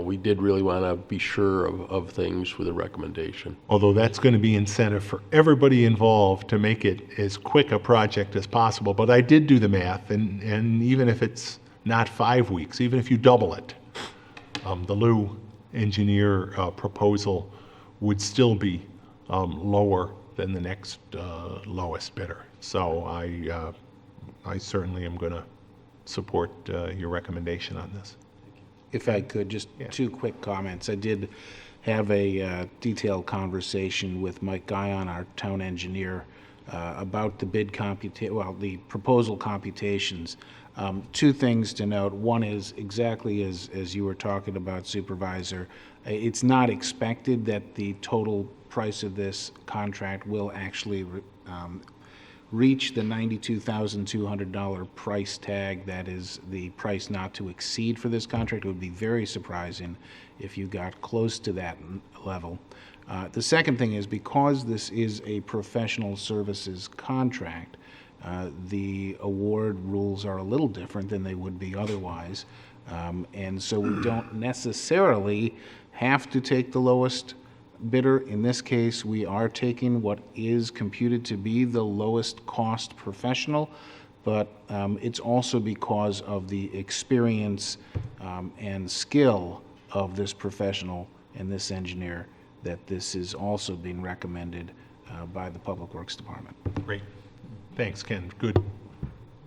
we did really want to be sure of things with the recommendation. Although that's going to be incentive for everybody involved to make it as quick a project as possible. But I did do the math, and even if it's not 5 weeks, even if you double it, the Lou engineer proposal would still be lower than the next lowest bidder. So I certainly am going to support your recommendation on this. If I could, just two quick comments. I did have a detailed conversation with Mike Guyon, our town engineer, about the the proposal computations. Two things to note. One is exactly as you were talking about, Supervisor. It's not expected that the total price of this contract will actually reach the $92,200 price tag. That is the price not to exceed for this contract. It would be very surprising if you got close to that level. The second thing is, because this is a professional services contract, the award rules are a little different than they would be otherwise. And so we don't necessarily have to take the lowest bidder. In this case, we are taking what is computed to be the lowest cost professional, but it's also because of the experience and skill of this professional and this engineer that this is also being recommended by the Public Works Department. Great. Thanks, Ken. Good,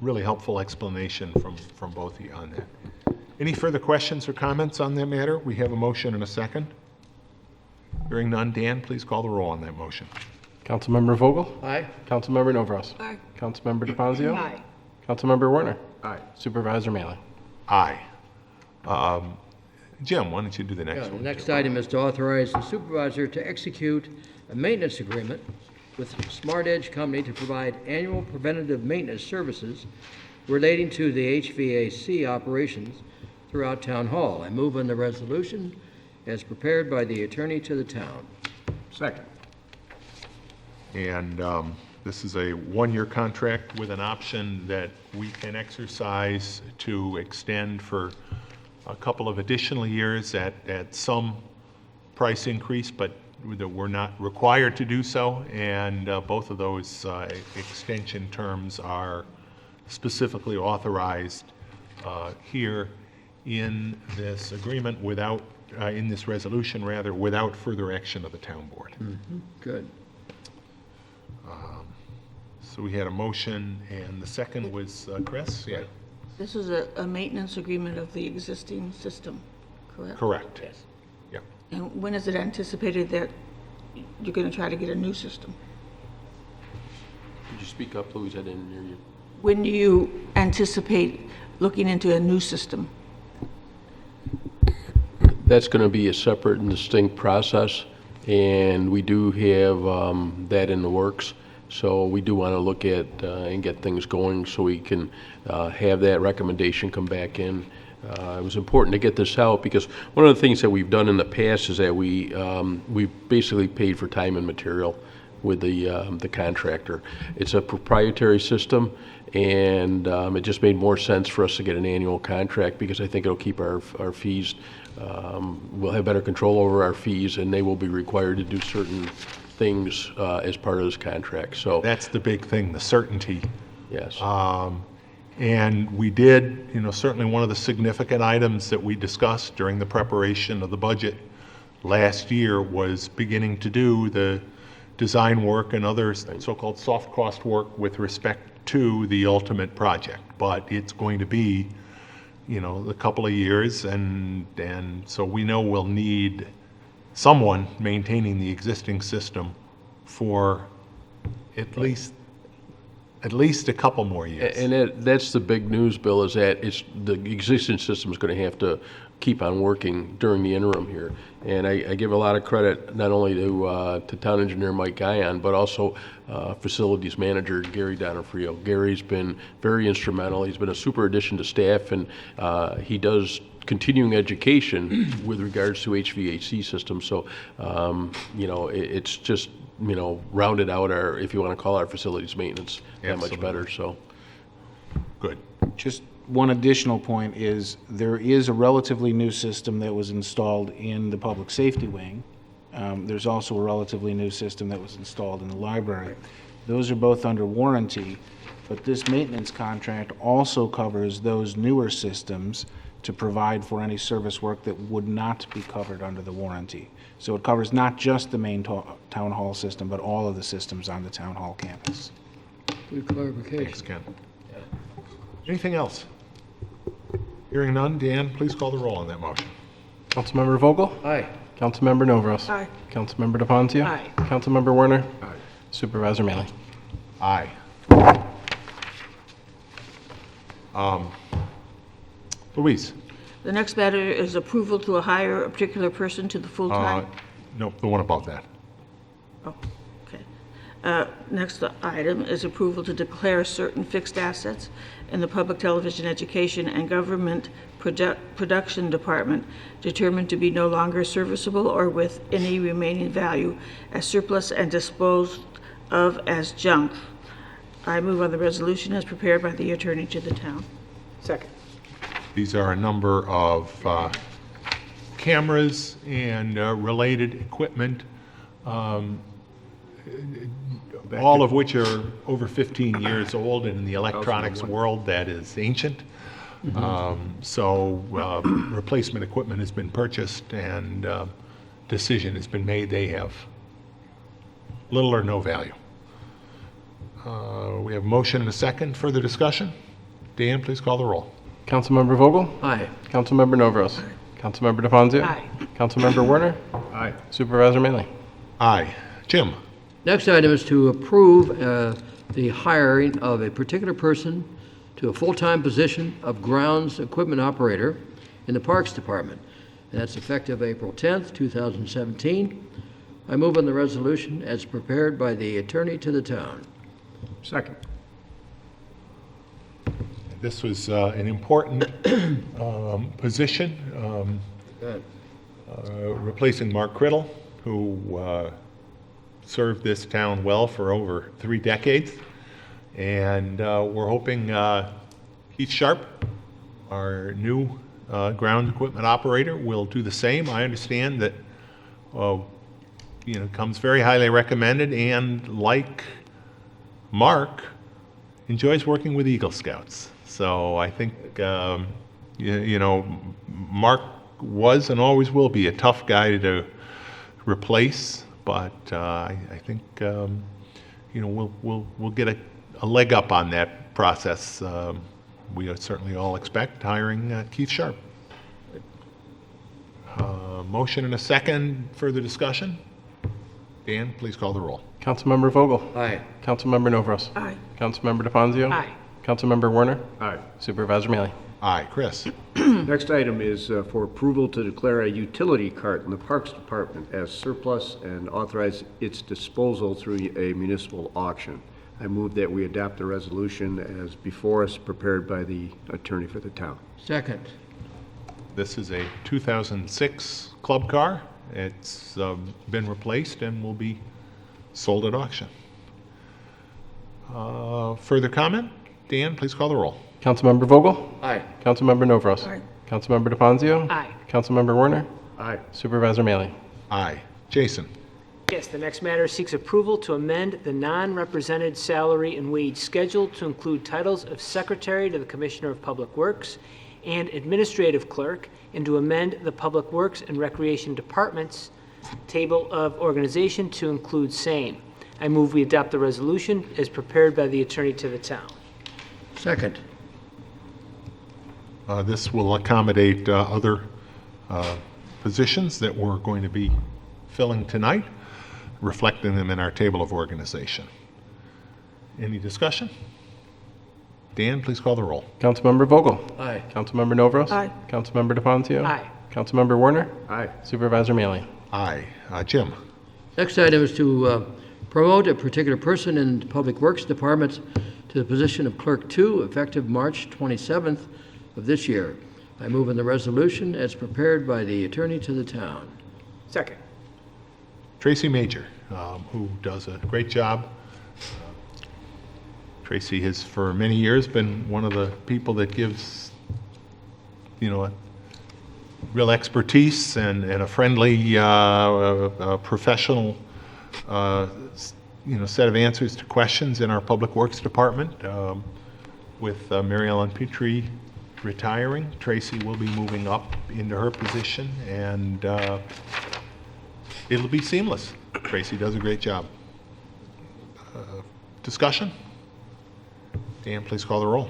really helpful explanation from both of you on that. Any further questions or comments on that matter? We have a motion and a second. Hearing none, Dan, please call the roll on that motion. Councilmember Vogel? Aye. Councilmember Novros? Aye. Councilmember DeFazio? Aye. Councilmember Werner? Aye. Supervisor Maley? Aye. Jim, why don't you do the next The one? next item is to authorize the supervisor to execute a maintenance agreement with Smart Edge Company to provide annual preventative maintenance services relating to the HVAC operations throughout Town Hall. I move on the resolution as prepared by the attorney to the town. Second. And this is a one-year contract with an option that we can exercise to extend for a couple of additional years at some price increase, but that we're not required to do so. And both of those extension terms are specifically authorized here in this agreement without, in this resolution rather, without further action of the town board. Good. So we had a motion, and the second was Chris? Yeah. This is a maintenance agreement of the existing system, correct? Correct. Yes. Yeah. And when is it anticipated that you're going to try to get a new system? Could you speak up, Louise? I didn't hear you. When do you anticipate looking into a new system? That's going to be a separate and distinct process, and we do have that in the works. So we do want to look at and get things going so we can have that recommendation come back in. It was important to get this out because one of the things that we've done in the past is that we basically paid for time and material with the contractor. It's a proprietary system, and it just made more sense for us to get an annual contract because I think it'll keep our fees. We'll have better control over our fees, and they will be required to do certain things as part of this contract. So That's the big thing, the certainty. yes. And we did, certainly one of the significant items that we discussed during the preparation of the budget last year was beginning to do the design work and other so-called soft cost work with respect to the ultimate project. But it's going to be, a couple of years, and so we know we'll need someone maintaining the existing system for at least a couple more years. And that's the big news, Bill, is that the existing system is going to have to keep on working during the interim here. And I give a lot of credit not only to town engineer Mike Guyon, but also facilities manager Gary Donofrio. Gary's been very instrumental. He's been a super addition to staff, and he does continuing education with regards to HVAC systems. So, it's just, rounded out our, if you want to call our facilities maintenance, that much Absolutely. better. So, Good. Just one additional point is there is a relatively new system that was installed in the public safety wing. There's also a relatively new system that was installed in the library. Those are both under warranty, but this maintenance contract also covers those newer systems to provide for any service work that would not be covered under the warranty. So it covers not just the main town hall system, but all of the systems on the town hall campus. Good clarification. Thanks, Ken. Anything else? Hearing none, Dan, please call the roll on that motion. Councilmember Vogel? Aye. Councilmember Novros? Aye. Councilmember DeFonzio? Aye. Councilmember Werner? Aye. Supervisor Maley? Aye. Louise? The next matter is approval to hire a particular person to the full-time. No, the one above that. Oh, okay. Next item is approval to declare certain fixed assets in the Public Television Education and Government Production Department determined to be no longer serviceable or with any remaining value as surplus and disposed of as junk. I move on the resolution as prepared by the attorney to the town. Second. These are a number of cameras and related equipment, all of which are over 15 years old, and in the electronics world, that is ancient. So replacement equipment has been purchased, and decision has been made. They have little or no value. We have a motion and a second. Further discussion? Dan, please call the roll. Councilmember Vogel? Aye. Councilmember Novros? Councilmember DeFonzio? Aye. Councilmember Werner? Aye. Supervisor Maley? Aye. Jim? Next item is to approve the hiring of a particular person to a full-time position of grounds equipment operator in the Parks Department. And that's effective April 10th, 2017. I move on the resolution as prepared by the attorney to the town. Second. This was an important position, Good. replacing Mark Criddle, who served this town well for over 3 decades. And we're hoping Keith Sharp, our new ground equipment operator, will do the same. I understand that, comes very highly recommended, and like Mark, enjoys working with Eagle Scouts. So I think, Mark was and always will be a tough guy to replace, but I think, we'll get a leg up on that process. We certainly all expect hiring Keith Sharp. Motion and a second. Further discussion? Dan, please call the roll. Councilmember Vogel? Aye. Councilmember Novros? Aye. Councilmember DeFonzio? Aye. Councilmember Werner? Aye. Supervisor Maley? Aye. Chris? Next item is for approval to declare a utility cart in the Parks Department as surplus and authorize its disposal through a municipal auction. I move that we adopt the resolution as before us, prepared by the attorney for the town. Second. This is a 2006 club car. It's been replaced and will be sold at auction. Further comment? Dan, please call the roll. Councilmember Vogel? Aye. Councilmember Novros? Aye. Councilmember DeFonzio? Aye. Councilmember Werner? Aye. Supervisor Maley? Aye. Jason? Yes, the next matter seeks approval to amend the non-represented salary and wage schedule to include titles of Secretary to the Commissioner of Public Works and Administrative Clerk, and to amend the Public Works and Recreation Department's table of organization to include same. I move we adopt the resolution as prepared by the attorney to the town. Second. This will accommodate other positions that we're going to be filling tonight, reflecting them in our table of organization. Any discussion? Dan, please call the roll. Councilmember Vogel? Aye. Councilmember Novros? Aye. Councilmember DeFonzio? Aye. Councilmember Werner? Aye. Supervisor Maley? Aye. Jim? Next item is to promote a particular person in the Public Works Department to the position of Clerk 2, effective March 27th of this year. I move on the resolution as prepared by the attorney to the town. Second. Tracy Major, who does a great job Tracy has for many years been one of the people that gives, a real expertise and a friendly, professional, set of answers to questions in our Public Works Department. With Mary Ellen Petrie retiring, Tracy will be moving up into her position, and it'll be seamless. Tracy does a great job. Discussion? Dan, please call the roll.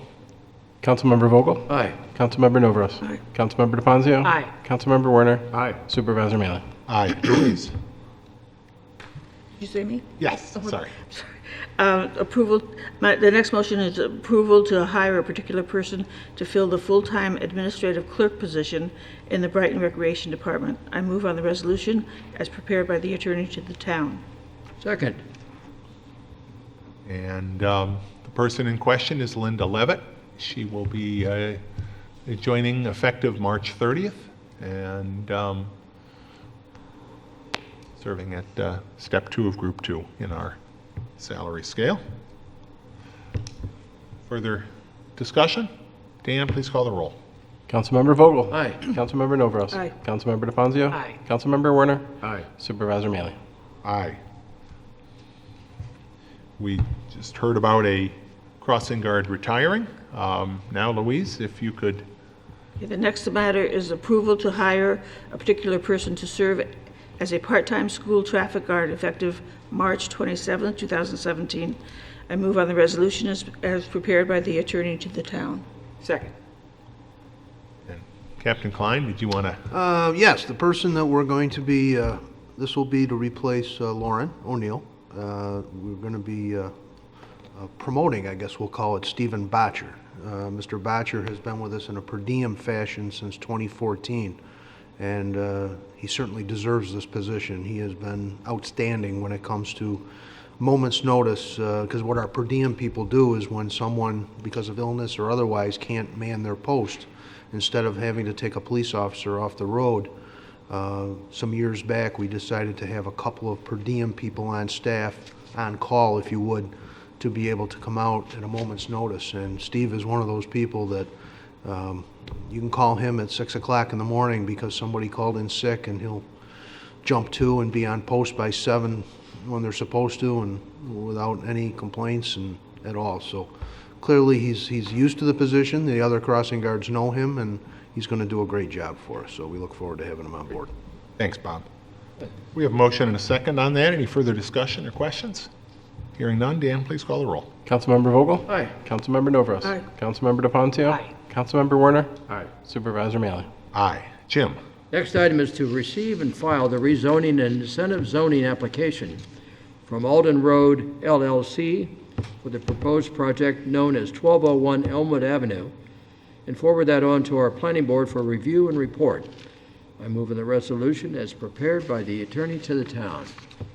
Councilmember Vogel? Aye. Councilmember Novros? Aye. Councilmember DeFazio? Aye. Councilmember Warner? Aye. Supervisor Mealy? Aye. Louise? Did you say me? Yes, sorry. Approval, the next motion is approval to hire a particular person to fill the full-time administrative clerk position in the Brighton Recreation Department. I move on the resolution as prepared by the attorney to the town. Second. And the person in question is Linda Levitt. She will be joining effective March 30th and serving at step 2 of group 2 in our salary scale. Further discussion? Dan, please call the roll. Councilmember Vogel? Aye. Councilmember Novros? Aye. Councilmember DeFazio? Aye. Councilmember Warner? Aye. Supervisor Mealy? Aye. We just heard about a crossing guard retiring. Now, Louise, if you could. Okay, the next matter is approval to hire a particular person to serve as a part-time school traffic guard effective March 27, 2017. I move on the resolution as prepared by the attorney to the town. Second. And Captain Klein, did you want to? Yes, the person that we're going to be, this will be to replace Lauren O'Neill. We're going to be promoting, I guess we'll call it, Stephen Batcher. Mr. Batcher has been with us in a per diem fashion since 2014, and he certainly deserves this position. He has been outstanding when it comes to moment's notice, because what our per diem people do is when someone, because of illness or otherwise, can't man their post, instead of having to take a police officer off the road, some years back we decided to have a couple of per diem people on staff, on call if you would, to be able to come out at a moment's notice. And Steve is one of those people that you can call him at 6 o'clock in the morning because somebody called in sick, and he'll jump to and be on post by 7 when they're supposed to, and without any complaints and at all. So clearly he's used to the position. The other crossing guards know him, and he's going to do a great job for us. So we look forward to having him on board. Thanks, Bob. We have a motion and a second on that. Any further discussion or questions? Hearing none, Dan, please call the roll. Councilmember Vogel? Aye. Councilmember Novros? Aye. Councilmember DeFazio? Aye. Councilmember Warner? Aye. Supervisor Mealy? Aye. Jim? Next item is to receive and file the rezoning and incentive zoning application from Alden Road LLC for the proposed project known as 1201 Elmwood Avenue, and forward that on to our planning board for review and report. I move in the resolution as prepared by the attorney to the town.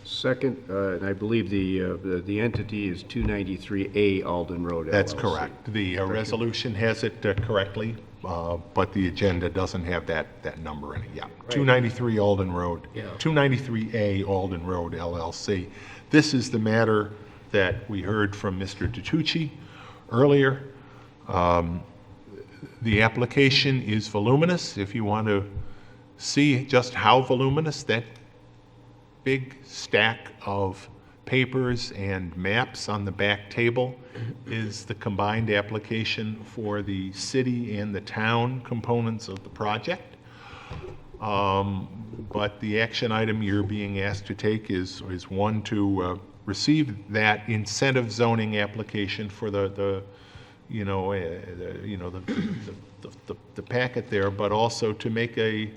Second, and I believe the entity is 293A Alden Road LLC. That's correct. The resolution has it correctly, but the agenda doesn't have that number in it. Yeah, 293 Alden Road, Yeah. 293A Alden Road LLC. This is the matter that we heard from Mr. DiTucci earlier. The application is voluminous. If you want to see just how voluminous that big stack of papers and maps on the back table is, the combined application for the city and the town components of the project. But the action item you're being asked to take is one to receive that incentive zoning application for the packet there, but also to make a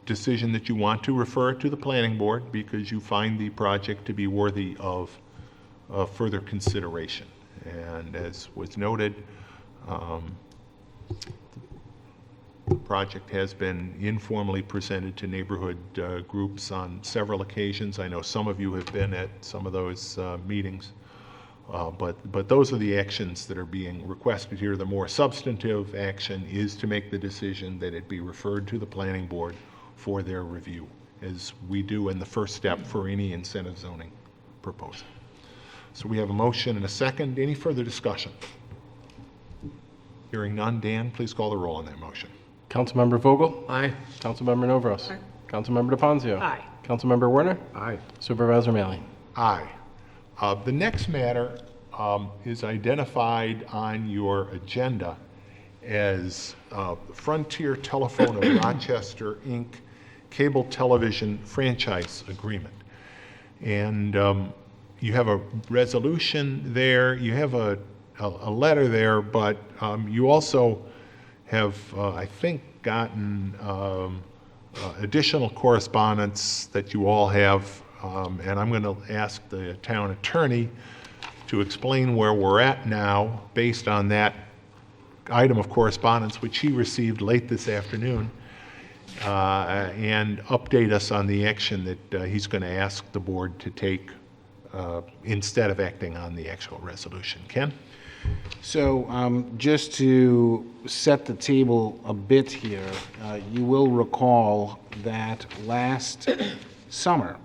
decision that you want to refer it to the planning board because you find the project to be worthy of further consideration. And as was noted, the project has been informally presented to neighborhood groups on several occasions. I know some of you have been at some of those meetings. But those are the actions that are being requested here. The more substantive action is to make the decision that it be referred to the planning board for their review, as we do in the first step for any incentive zoning proposal. So we have a motion and a second. Any further discussion? Hearing none. Dan, please call the roll on that motion. Councilmember Vogel? Aye. Councilmember Novros? Councilmember DePonzio? Aye. Councilmember Werner? Aye. Supervisor Mailing? Aye. The next matter is identified on your agenda as Frontier Telephone of Rochester, Inc. Cable Television Franchise Agreement. And you have a resolution there, you have a letter there, but you also have, I think, gotten additional correspondence that you all have, and I'm going to ask the town attorney to explain where we're at now based on that item of correspondence which he received late this afternoon, and update us on the action that he's going to ask the board to take instead of acting on the actual resolution. Ken? So just to set the table a bit here, you will recall that last summer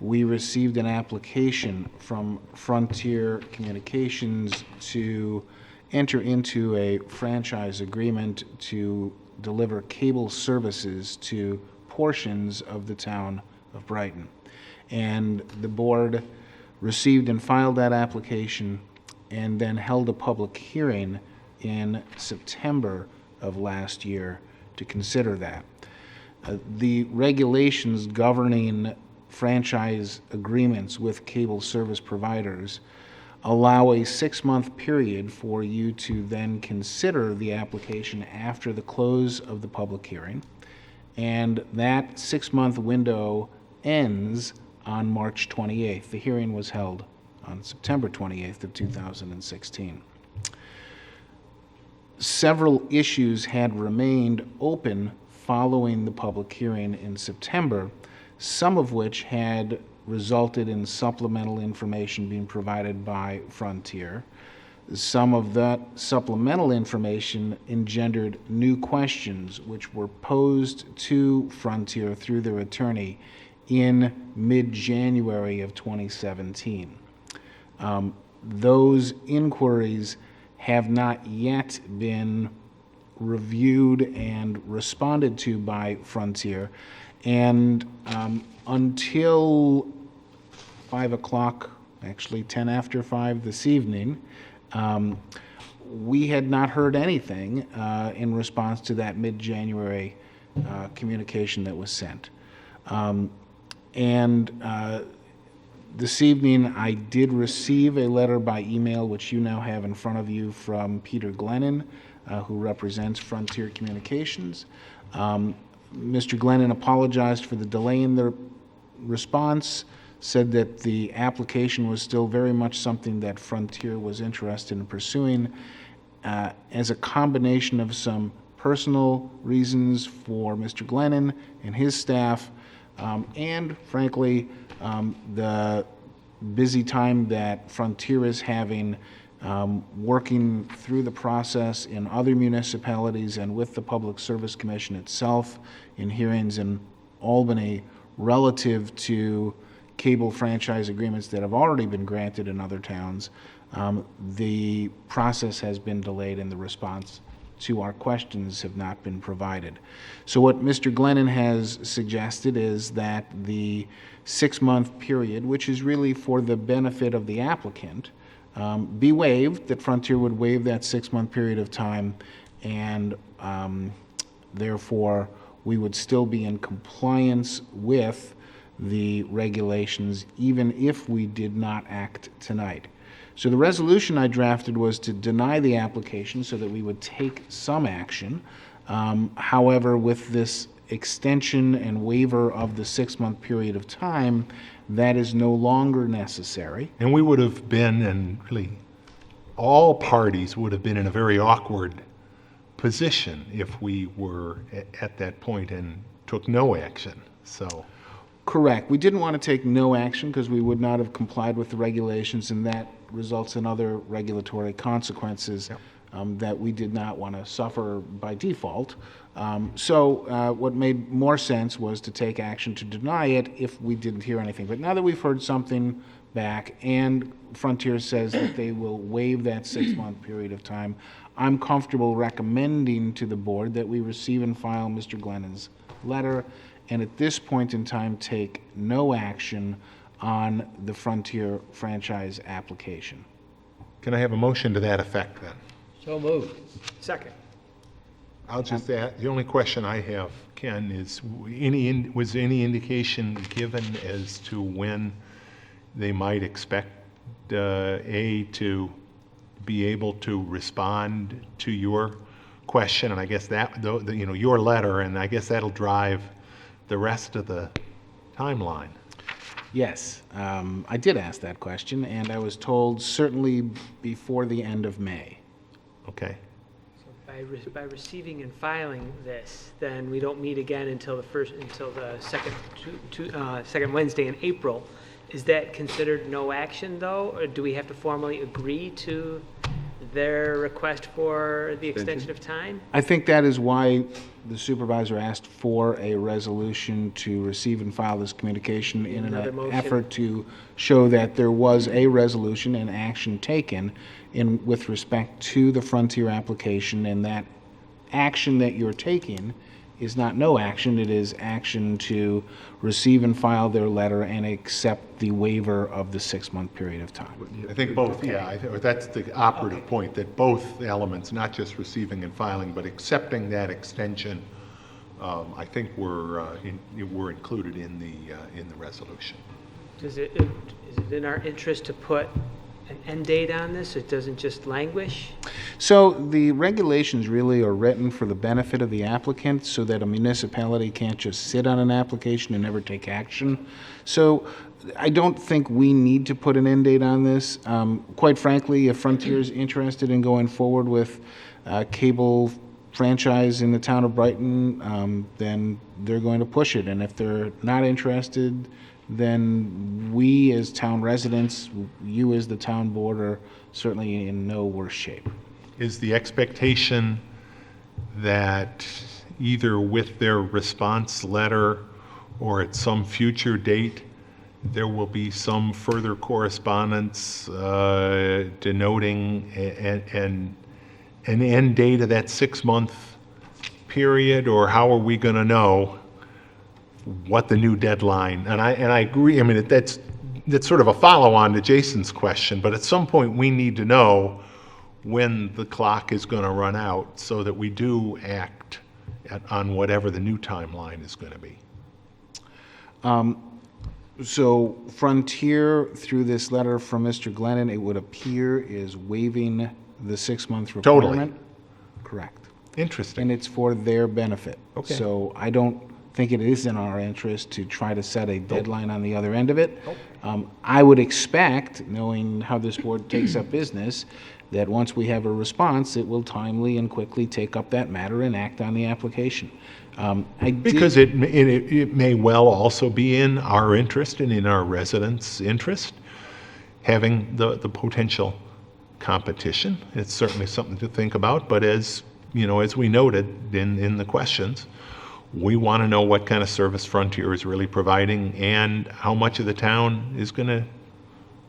we received an application from Frontier Communications to enter into a franchise agreement to deliver cable services to portions of the town of Brighton. And the board received and filed that application and then held a public hearing in September of last year to consider that. The regulations governing franchise agreements with cable service providers allow a 6-month period for you to then consider the application after the close of the public hearing, and that 6-month window ends on March 28th. The hearing was held on September 28th of 2016. Several issues had remained open following the public hearing in September, some of which had resulted in supplemental information being provided by Frontier. Some of that supplemental information engendered new questions which were posed to Frontier through their attorney in mid-January of 2017. Those inquiries have not yet been reviewed and responded to by Frontier, and until 5 o'clock, actually 10 after 5 this evening, we had not heard anything in response to that mid-January communication that was sent. This evening, I did receive a letter by email, which you now have in front of you, from Peter Glennon, who represents Frontier Communications. Mr. Glennon apologized for the delay in the response, said that the application was still very much something that Frontier was interested in pursuing, as a combination of some personal reasons for Mr. Glennon and his staff, and frankly, the busy time that Frontier is having working through the process in other municipalities and with the Public Service Commission itself in hearings in Albany relative to cable franchise agreements that have already been granted in other towns. The process has been delayed and the response to our questions have not been provided. So what Mr. Glennon has suggested is that the 6-month period, which is really for the benefit of the applicant, be waived, that Frontier would waive that 6-month period of time, and therefore we would still be in compliance with the regulations even if we did not act tonight. So the resolution I drafted was to deny the application so that we would take some action. However, with this extension and waiver of the 6-month period of time, that is no longer necessary. And we would have been, and really all parties would have been in a very awkward position if we were at that point and took no action. So, correct. We didn't want to take no action because we would not have complied with the regulations, and that results in other regulatory consequences that we did not want to suffer by default. So what made more sense was to take action to deny it if we didn't hear anything. But now that we've heard something back, and Frontier says that they will waive that 6-month period of time, I'm comfortable recommending to the board that we receive and file Mr. Glennon's letter, and at this point in time, take no action on the Frontier franchise application. Can I have a motion to that effect then? So moved. Second. I'll just add, the only question I have, Ken, is was any indication given as to when they might expect to be able to respond to your question? And I guess that, your letter, and I guess that'll drive the rest of the timeline. Yes, I did ask that question, and I was told certainly before the end of May. Okay. So by receiving and filing this, then we don't meet again until the second Wednesday in April. Is that considered no action, though, or do we have to formally agree to their request for the extension of time? I think that is why the supervisor asked for a resolution to receive and file this communication in Another an motion. effort to show that there was a resolution and action taken with respect to the Frontier application, and that action that you're taking is not no action, it is action to receive and file their letter and accept the waiver of the 6-month period of time. I think both, yeah, I think that's the operative point, that both elements, not just receiving and filing, but accepting that extension, I think were included in the resolution. Is it in our interest to put an end date on this? It doesn't just languish? So the regulations really are written for the benefit of the applicant so that a municipality can't just sit on an application and never take action. So I don't think we need to put an end date on this. Quite frankly, if Frontier is interested in going forward with cable franchise in the town of Brighton, then they're going to push it. And if they're not interested, then we as town residents, you as the town board, are certainly in no worse shape. Is the expectation that either with their response letter or at some future date, there will be some further correspondence denoting an end date of that 6-month period, or how are we going to know what the new deadline? And I agree. I mean, that's sort of a follow-on to Jason's question. But at some point, we need to know when the clock is going to run out, so that we do act on whatever the new timeline is going to be. So Frontier, through this letter from Mr. Glennon, it would appear is waiving the 6-month requirement. Totally. Correct. Interesting. And it's for their benefit. Okay. So I don't think it is in our interest to try to set a deadline on the other end of it. I would expect, knowing how this board takes up business, that once we have a response, it will timely and quickly take up that matter and act on the application. Because it may well also be in our interest and in our residents' interest, having the potential competition. It's certainly something to think about, but as we noted in the questions, we want to know what kind of service Frontier is really providing and how much of the town is going to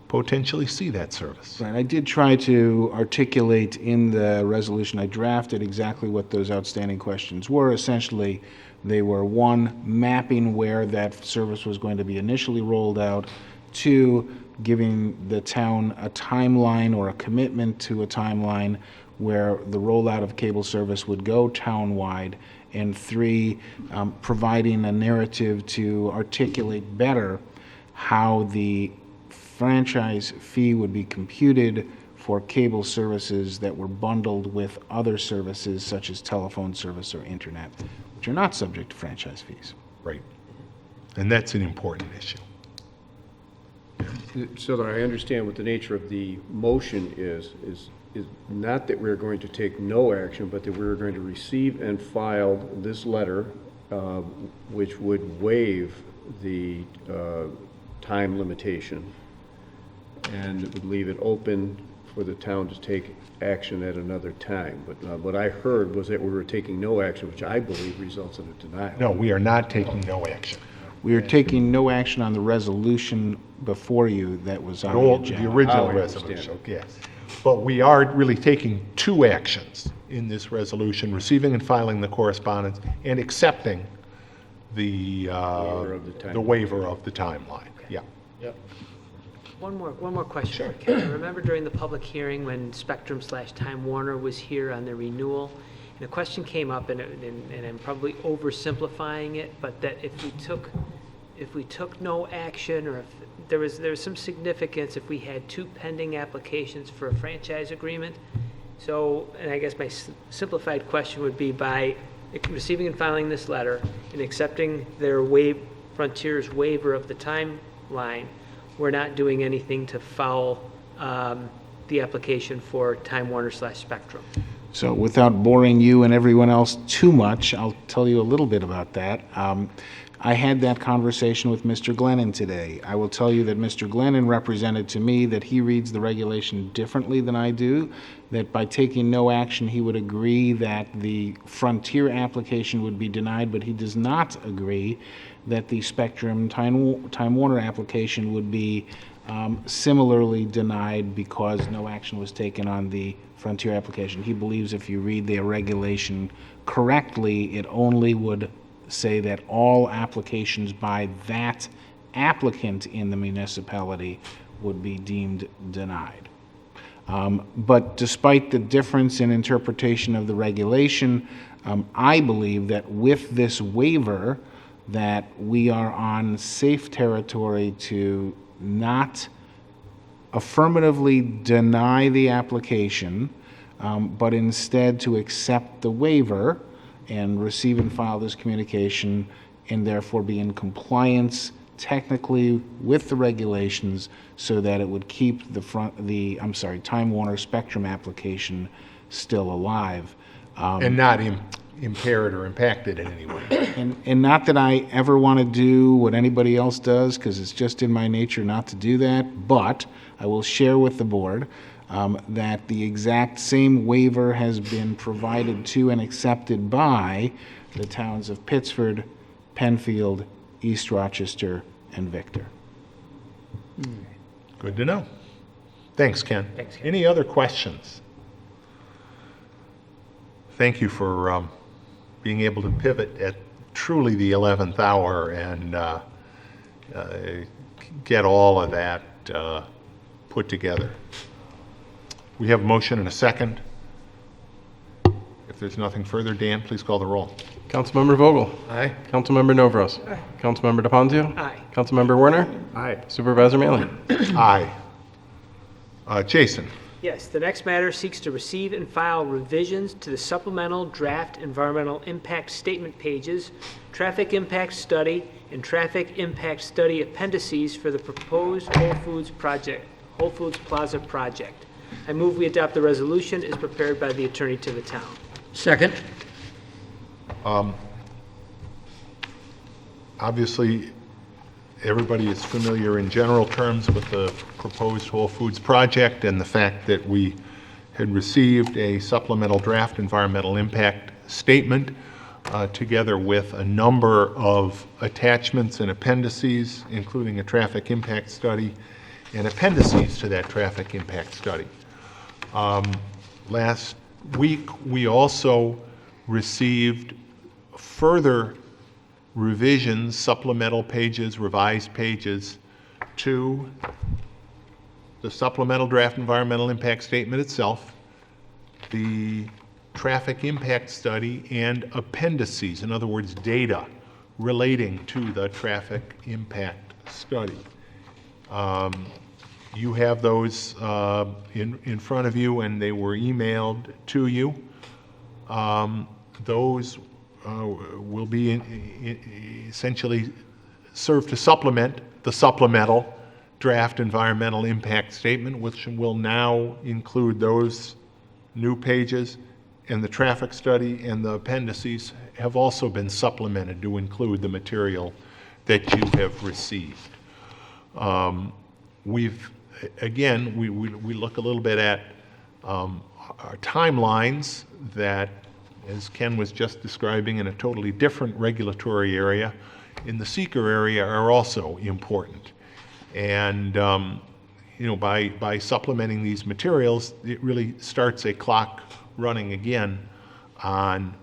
potentially see that service. Right, I did try to articulate in the resolution I drafted exactly what those outstanding questions were. Essentially, they were: 1, mapping where that service was going to be initially rolled out; 2, giving the town a timeline or a commitment to a timeline where the rollout of cable service would go town-wide; and 3, providing a narrative to articulate better how the franchise fee would be computed for cable services that were bundled with other services such as telephone service or internet, which are not subject to franchise fees. Right. And that's an important issue. So that I understand what the nature of the motion is not that we're going to take no action, but that we're going to receive and file this letter, which would waive the time limitation, and it would leave it open for the town to take action at another time. But what I heard was that we were taking no action, which I believe results in a denial. No, we are not taking no action. We are taking no action on the resolution before you that was on the The agenda. original I resolution, yes. But we are really taking two actions in this resolution, receiving and filing the correspondence and accepting the waiver of the timeline. Yeah. One more question. Ken. I remember during the public hearing when Spectrum/Time Warner was here on the renewal, and a question came up, and I'm probably oversimplifying it, but that if we took no action, or if there was some significance if we had two pending applications for a franchise agreement. So, and I guess my simplified question would be, by receiving and filing this letter and accepting their Frontier's waiver of the timeline, we're not doing anything to foul the application for Time Warner/Spectrum. So without boring you and everyone else too much, I'll tell you a little bit about that. I had that conversation with Mr. Glennon today. I will tell you that Mr. Glennon represented to me that he reads the regulation differently than I do, that by taking no action, he would agree that the Frontier application would be denied, but he does not agree that the Spectrum Time Warner application would be similarly denied because no action was taken on the Frontier application. He believes if you read the regulation correctly, it only would say that all applications by that applicant in the municipality would be deemed denied. But despite the difference in interpretation of the regulation, I believe that with this waiver, that we are on safe territory to not affirmatively deny the application, but instead to accept the waiver and receive and file this communication, and therefore be in compliance technically with the regulations, so that it would keep the Time Warner Spectrum application still alive. And not impaired or impacted in any way. And not that I ever want to do what anybody else does, because it's just in my nature not to do that, but I will share with the board that the exact same waiver has been provided to and accepted by the towns of Pittsford, Penfield, East Rochester, and Victor. Good to know. Thanks, Ken. Thanks, Ken. Any other questions? Thank you for being able to pivot at truly the 11th hour and get all of that put together. We have a motion and a second. If there's nothing further, Dan, please call the roll. Councilmember Vogel? Aye. Councilmember Novros? Aye. Councilmember DePonzio? Aye. Councilmember Werner? Aye. Supervisor Mailing? Aye. Jason? Yes, the next matter seeks to receive and file revisions to the supplemental draft environmental impact statement pages, traffic impact study, and traffic impact study appendices for the proposed Whole Foods Plaza project. I move we adopt the resolution as prepared by the attorney to the town. Second? Obviously, everybody is familiar in general terms with the proposed Whole Foods project and the fact that we had received a supplemental draft environmental impact statement together with a number of attachments and appendices, including a traffic impact study and appendices to that traffic impact study. Last week, we also received further revisions, supplemental pages, revised pages to the supplemental draft environmental impact statement itself, the traffic impact study, and appendices, in other words, data relating to the traffic impact study. You have those in front of you, and they were emailed to you. Those will be essentially serve to supplement the supplemental draft environmental impact statement, which will now include those new pages, and the traffic study and the appendices have also been supplemented to include the material that you have received. We look a little bit at our timelines that, as Ken was just describing, in a totally different regulatory area, in the seeker area, are also important. And, by supplementing these materials, it really starts a clock running again on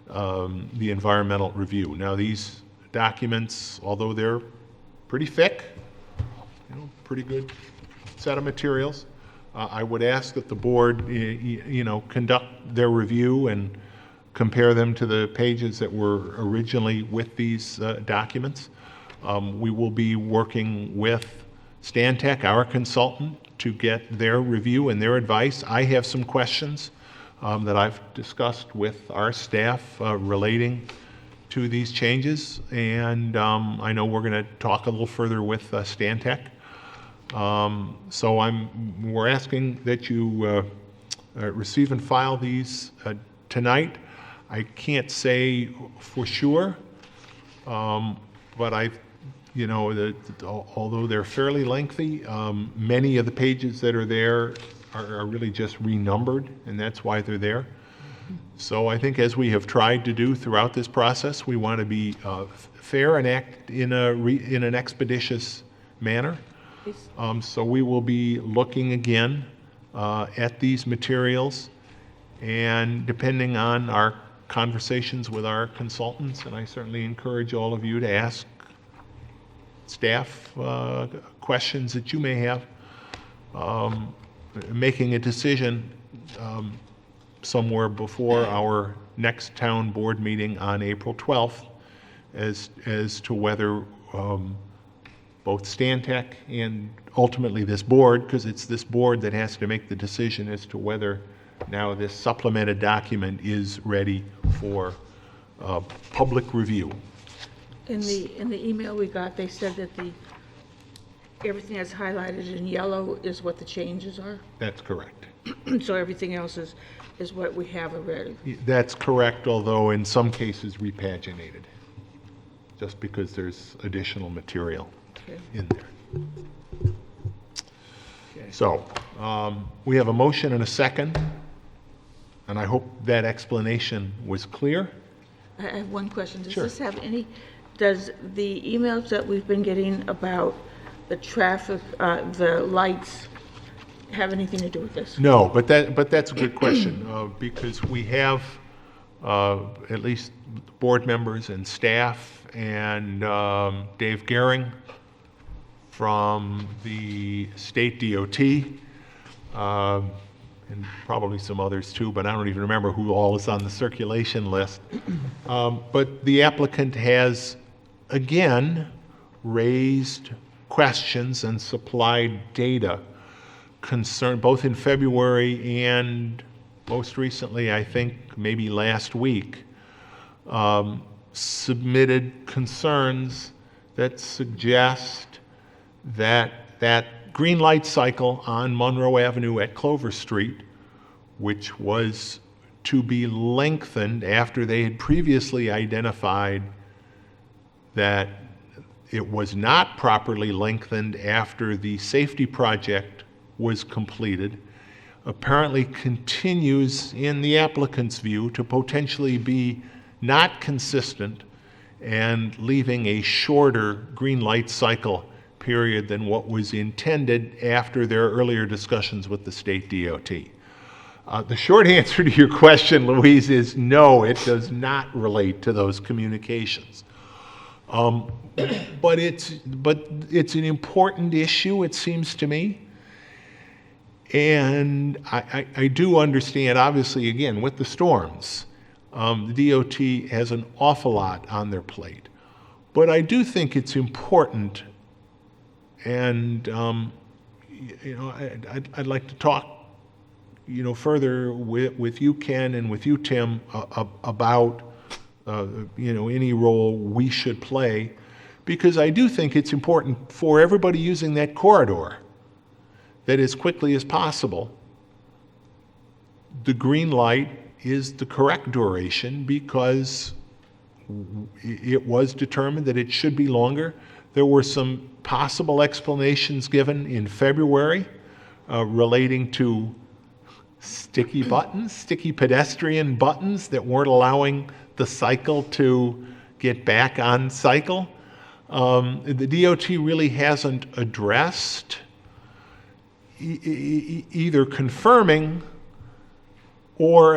the environmental review. Now, these documents, although they're pretty thick, pretty good set of materials, I would ask that the board, conduct their review and compare them to the pages that were originally with these documents. We will be working with Stantec, our consultant, to get their review and their advice. I have some questions that I've discussed with our staff relating to these changes, and I know we're going to talk a little further with Stantec. So we're asking that you receive and file these tonight. I can't say for sure, but although they're fairly lengthy, many of the pages that are there are really just renumbered, and that's why they're there. So I think, as we have tried to do throughout this process, we want to be fair and act in an expeditious manner. So we will be looking again at these materials, and depending on our conversations with our consultants, and I certainly encourage all of you to ask staff questions that you may have, making a decision somewhere before our next town board meeting on April 12th as to whether both Stantec and ultimately this board, because it's this board that has to make the decision as to whether now this supplemented document is ready for public review. In the email we got, they said that everything that's highlighted in yellow is what the changes are. That's correct. So everything else is what we have already. That's correct, although in some cases repaginated, just because there's additional material in there. So, we have a motion and a second, and I hope that explanation was clear. I have one question. Sure. Does the emails that we've been getting about the traffic, the lights, have anything to do with this? No, but that's a good question, because we have at least board members and staff and Dave Gehring from the state DOT, and probably some others too, but I don't even remember who all is on the circulation list. But the applicant has, again, raised questions and supplied data concern, both in February and most recently, I think maybe last week, submitted concerns that suggest that green light cycle on Monroe Avenue at Clover Street, which was to be lengthened after they had previously identified that it was not properly lengthened after the safety project was completed, apparently continues, in the applicant's view, to potentially be not consistent and leaving a shorter green light cycle period than what was intended after their earlier discussions with the state DOT. The short answer to your question, Louise, is no, it does not relate to those communications. But it's an important issue, it seems to me. And I do understand, obviously, again, with the storms, the DOT has an awful lot on their plate. But I do think it's important, and I'd like to talk, further with you, Ken, and with you, Tim, about any role we should play, because I do think it's important for everybody using that corridor that as quickly as possible, the green light is the correct duration, because it was determined that it should be longer. There were some possible explanations given in February relating to sticky pedestrian buttons that weren't allowing the cycle to get back on cycle. The DOT really hasn't addressed either confirming or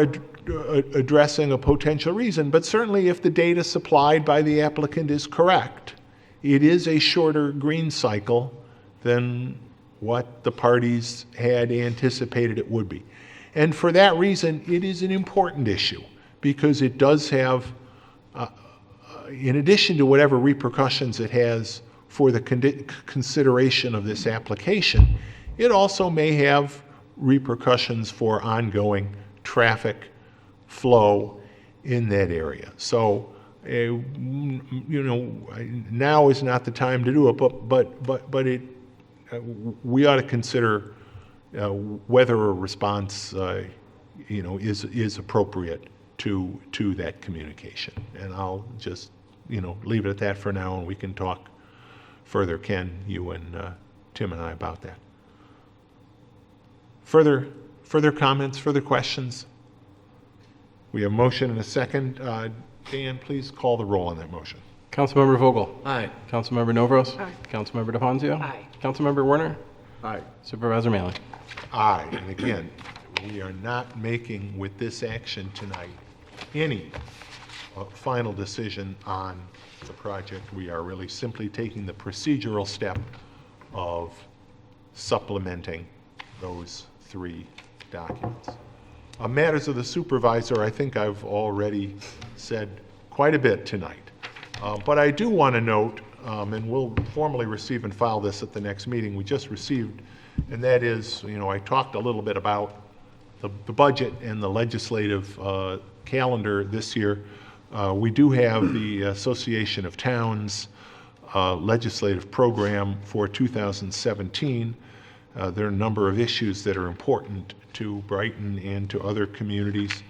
addressing a potential reason, but certainly if the data supplied by the applicant is correct, it is a shorter green cycle than what the parties had anticipated it would be. And for that reason, it is an important issue because it does have, in addition to whatever repercussions it has for the consideration of this application, it also may have repercussions for ongoing traffic flow in that area. So, now is not the time to do it, but we ought to consider whether a response, is appropriate to that communication. And I'll just, leave it at that for now, and we can talk further, Ken, you and Tim and I, about that. Further comments, further questions? We have a motion and a second. Dan, please call the roll on that motion. Councilmember Vogel? Aye. Councilmember Novros? Aye. Councilmember DeFonzio? Aye. Councilmember Werner? Aye. Supervisor Maley? Aye, and again, we are not making with this action tonight any final decision on the project. We are really simply taking the procedural step of supplementing those 3 documents. On matters of the supervisor, I think I've already said quite a bit tonight. But I do want to note, and we'll formally receive and file this at the next meeting we just received, and that is, I talked a little bit about the budget and the legislative calendar this year. We do have the Association of Towns legislative program for 2017. There are a number of issues that are important to Brighton and to other communities,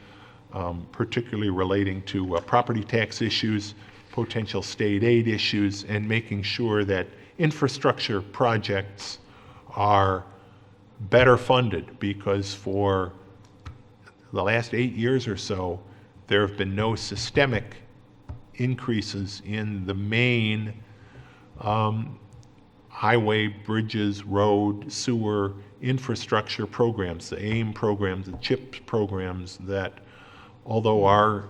particularly relating to property tax issues, potential state aid issues, and making sure that infrastructure projects are better funded, because for the last 8 years or so, there have been no systemic increases in the main highway, bridges, road, sewer, infrastructure programs, the AIM programs, the CHIPS programs, that although our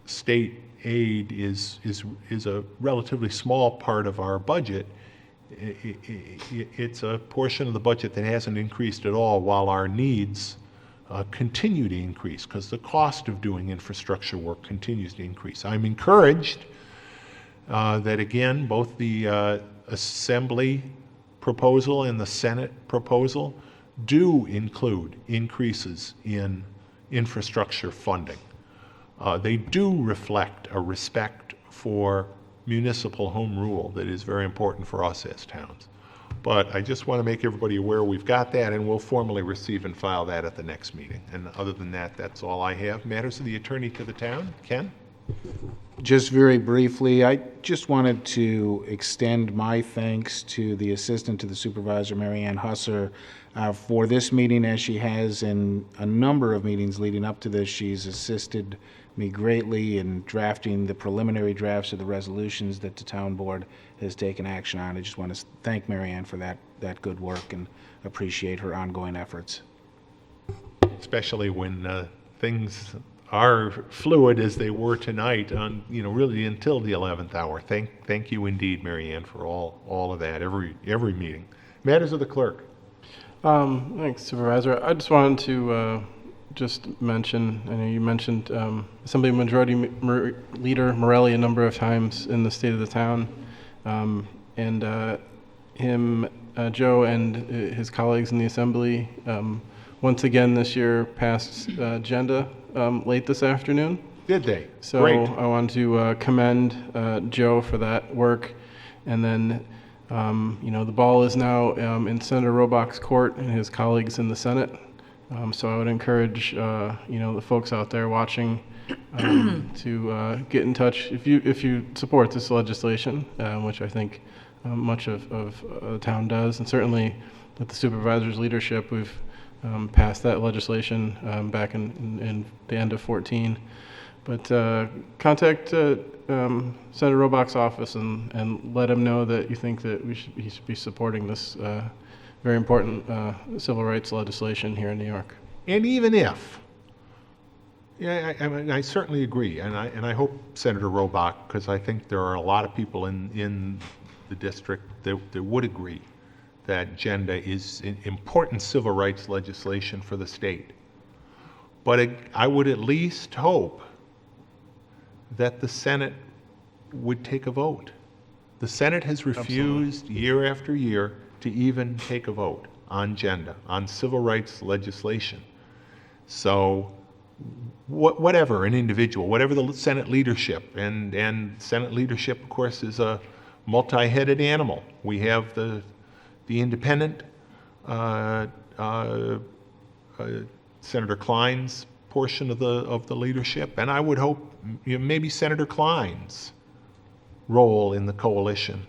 state aid is a relatively small part of our budget, it's a portion of the budget that hasn't increased at all, while our needs continue to increase because the cost of doing infrastructure work continues to increase. I'm encouraged that, again, both the Assembly proposal and the Senate proposal do include increases in infrastructure funding. They do reflect a respect for municipal home rule that is very important for us as towns. But I just want to make everybody aware we've got that, and we'll formally receive and file that at the next meeting. And other than that, that's all I have. Matters of the attorney to the town. Ken? Just very briefly, I just wanted to extend my thanks to the assistant to the supervisor, Mary Ann Husser, for this meeting, as she has in a number of meetings leading up to this. She's assisted me greatly in drafting the preliminary drafts of the resolutions that the town board has taken action on. I just want to thank Mary Ann for that good work and appreciate her ongoing efforts. Especially when things are fluid as they were tonight, on really until the 11th hour. Thank you indeed, Mary Ann, for all of that, every meeting. Matters of the clerk. Thanks, Supervisor. I just wanted to just mention, I know you mentioned Assembly Majority Leader Morelli a number of times in the State of the Town, and him, Joe, and his colleagues in the Assembly once again this year passed agenda late this afternoon. Did they? So Great. I want to commend Joe for that work. And then, the ball is now in Senator Robach's court and his colleagues in the Senate. So I would encourage, the folks out there watching to get in touch if you support this legislation, which I think much of the town does, and certainly with the supervisor's leadership, we've passed that legislation back in the end of 14. But contact Senator Robach's office and let him know that you think that he should be supporting this very important civil rights legislation here in New York. And even if, yeah, I mean, I certainly agree, and I hope Senator Robach, because I think there are a lot of people in the district that would agree that agenda is important civil rights legislation for the state. But I would at least hope that the Senate would take a vote. The Senate has refused year after year to even take a vote on agenda, on civil rights legislation. So whatever an individual, whatever the Senate leadership, and Senate leadership, of course, is a multi-headed animal. We have the independent, Senator Klein's portion of the leadership, and I would hope maybe Senator Klein's role in the coalition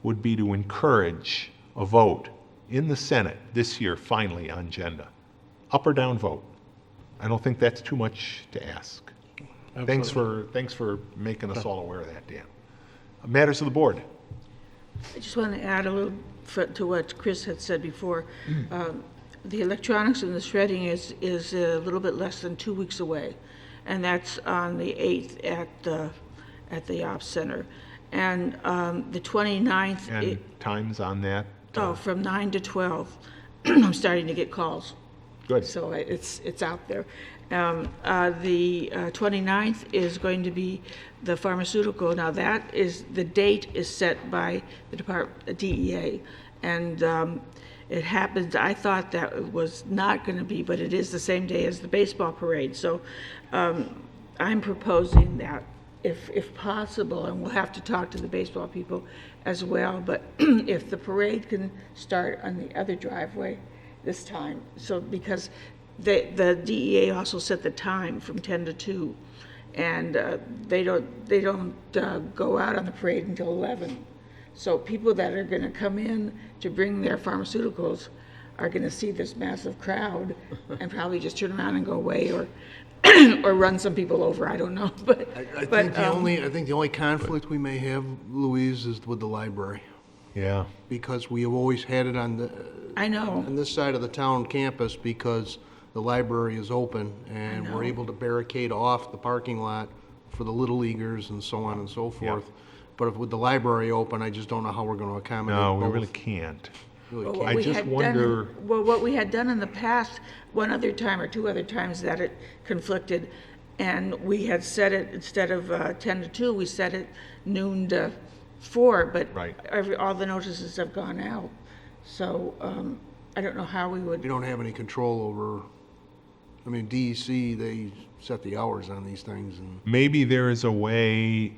would be to encourage a vote in the Senate this year, finally, on agenda. Up or down vote. I don't think that's too much to ask. Thanks for making us all aware of that, Dan. Matters of the board. I just want to add a little to what Chris had said before. The electronics and the shredding is a little bit less than 2 weeks away, and that's on the 8th at the Ops Center. And the 29th... And times on that? From 9 to 12. I'm starting to get calls. Good. So it's out there. The 29th is going to be the pharmaceutical. Now the date is set by the DEA, and it happens. I thought that was not going to be, but it is the same day as the baseball parade. So I'm proposing that if possible, and we'll have to talk to the baseball people as well, but if the parade can start on the other driveway this time. So because the DEA also set the time from 10 to 2, and they don't go out on the parade until 11. So people that are going to come in to bring their pharmaceuticals are going to see this massive crowd and probably just turn around and go away, or or run some people over. I don't know, but I think the only conflict we may have, Louise, is with the library. Yeah. Because we have always had it on this side of the town campus, because the library is open and we're able to barricade off the parking lot for the Little Leaguers and so on and so forth. But with the library open, I just don't know how we're going to accommodate No, both. we really can't. Really can't. I just wonder... What we had done in the past, one other time or two other times that it conflicted, and we had set it, instead of 10 to 2, we set it noon to 4, but all the notices have gone out. So I don't know how we would... We don't have any control over... I mean, DEC, they set the hours on these things. And maybe there is a way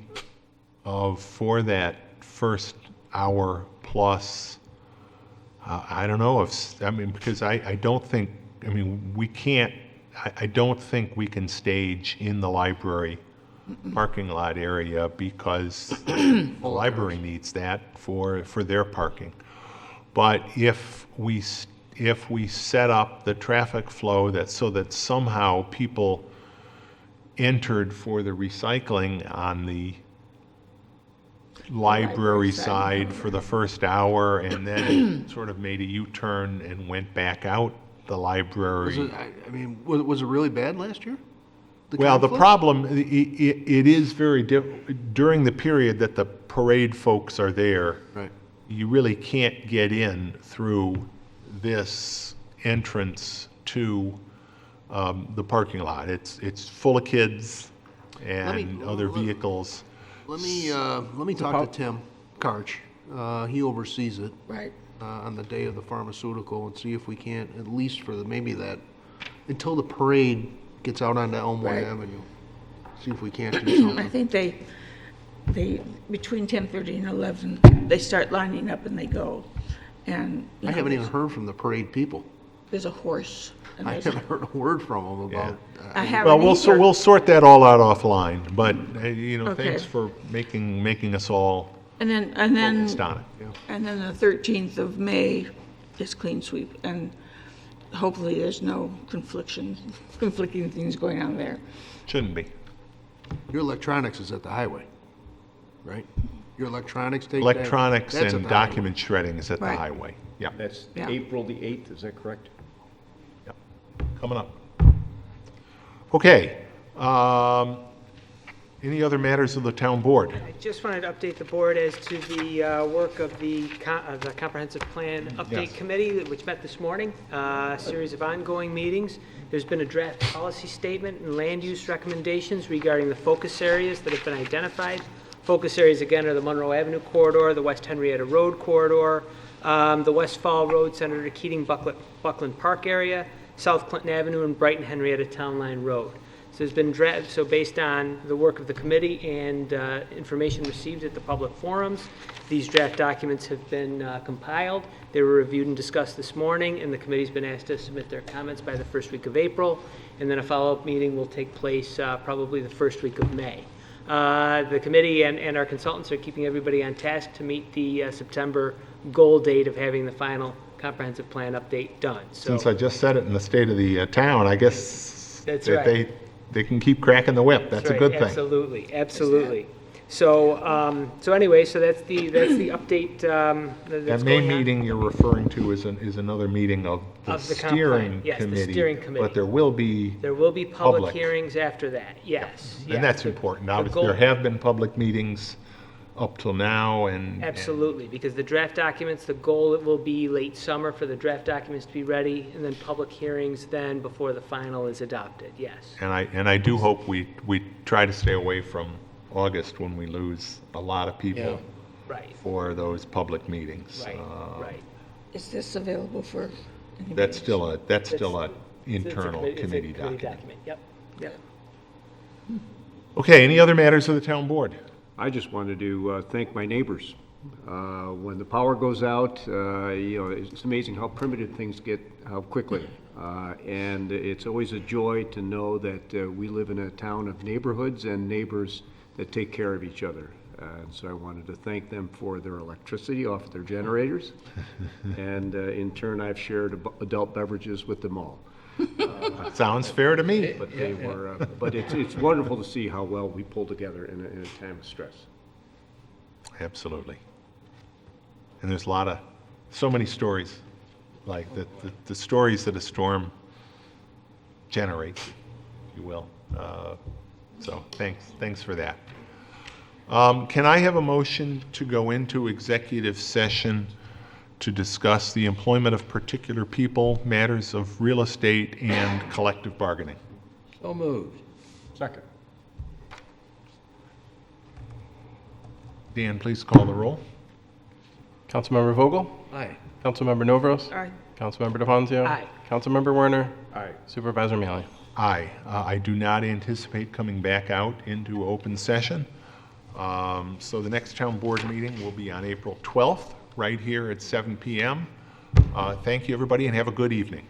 for that first hour plus, I don't know because I don't think, we can't, I don't think we can stage in the library parking lot area, because the library needs that for their parking. But if we set up the traffic flow so that somehow people entered for the recycling on the library side for the first hour, and then sort of made a U-turn and went back out the library. Was it really bad last year? The problem, it is very during the period that the parade folks are there. Right. You really can't get in through this entrance to the parking lot. It's full of kids and other vehicles. Let me talk to Tim Karch. He oversees it. Right. On the day of the pharmaceutical, and see if we can't, at least for until the parade gets out onto Elmwood Avenue, see if we can't do something. I think they between 10:30 and 11, they start lining up and they go. And I haven't even heard from the parade people. There's a horse. And I haven't heard a word from them about. I haven't we'll sort that all out offline. But Okay. thanks for making us all And then focused on it. and then the 13th of May is clean sweep, and hopefully there's no conflicting things going on there. Shouldn't be. Your electronics is at the highway, right? Your electronics take that? Electronics That's at and the highway. document shredding is at the Right. highway. Yeah, That's Yeah. April the 8th, is that correct? coming up. Okay. Any other matters of the town board? I just wanted to update the board as to the work of the Comprehensive Plan Yes. Update Committee, which met this morning, a series of ongoing meetings. There's been a draft policy statement and land use recommendations regarding the focus areas that have been identified. Focus areas, again, are the Monroe Avenue corridor, the West Henrietta Road corridor, the West Fall Road, Senator Keating, Buckland Park area, South Clinton Avenue, and Brighton Henrietta Town Line Road. So there's been so based on the work of the committee and information received at the public forums, these draft documents have been compiled. They were reviewed and discussed this morning, and the committee's been asked to submit their comments by the first week of April, and then a follow-up meeting will take place probably the first week of May. The committee and our consultants are keeping everybody on task to meet the September goal date of having the final comprehensive plan update done. So Since I just said it in the state of the town, I guess That's that right. they can keep cracking the whip. That's a right, good thing. Absolutely, absolutely. So, so anyway, so that's the update That that's May going on. meeting you're referring to is another meeting of the Of the comp steering plan. Yes, the committee. steering committee. But there will be, There will be public Public. hearings after that, yes. and yeah. that's important. the Obviously, there goal- have been public meetings up till now, and Absolutely, because the draft documents, the goal, it will be late summer for the draft documents to be ready, and then public hearings then before the final is adopted, yes. And I do hope we try to stay away from August when we lose a lot of people Right, for those public meetings. right, right. Is this available for? anybody? That's still a It's a internal it's a committee document. Yep, yep. Okay, any other matters of the town board? I just wanted to thank my neighbors. When the power goes out, it's amazing how primitive things get, how quickly. And it's always a joy to know that we live in a town of neighborhoods and neighbors that take care of each other. So I wanted to thank them for their electricity off their generators. And in turn, I've shared adult beverages with them all. Sounds fair to me. But they were, but it's wonderful to see how well we pull together in a time of stress. Absolutely. And there's so many stories, like the stories that a storm generates, if you will. So thanks for that. Can I have a motion to go into executive session to discuss the employment of particular people, matters of real estate, and collective bargaining? So moved. Second. Dan, please call the roll. Councilmember Vogel? Aye. Councilmember Novros? Aye. Councilmember DeFonzio? Aye. Councilmember Werner? Aye. Supervisor Mealy? Aye. I do not anticipate coming back out into open session. So the next town board meeting will be on April 12th, right here at 7 p.m. Thank you, everybody, and have a good evening.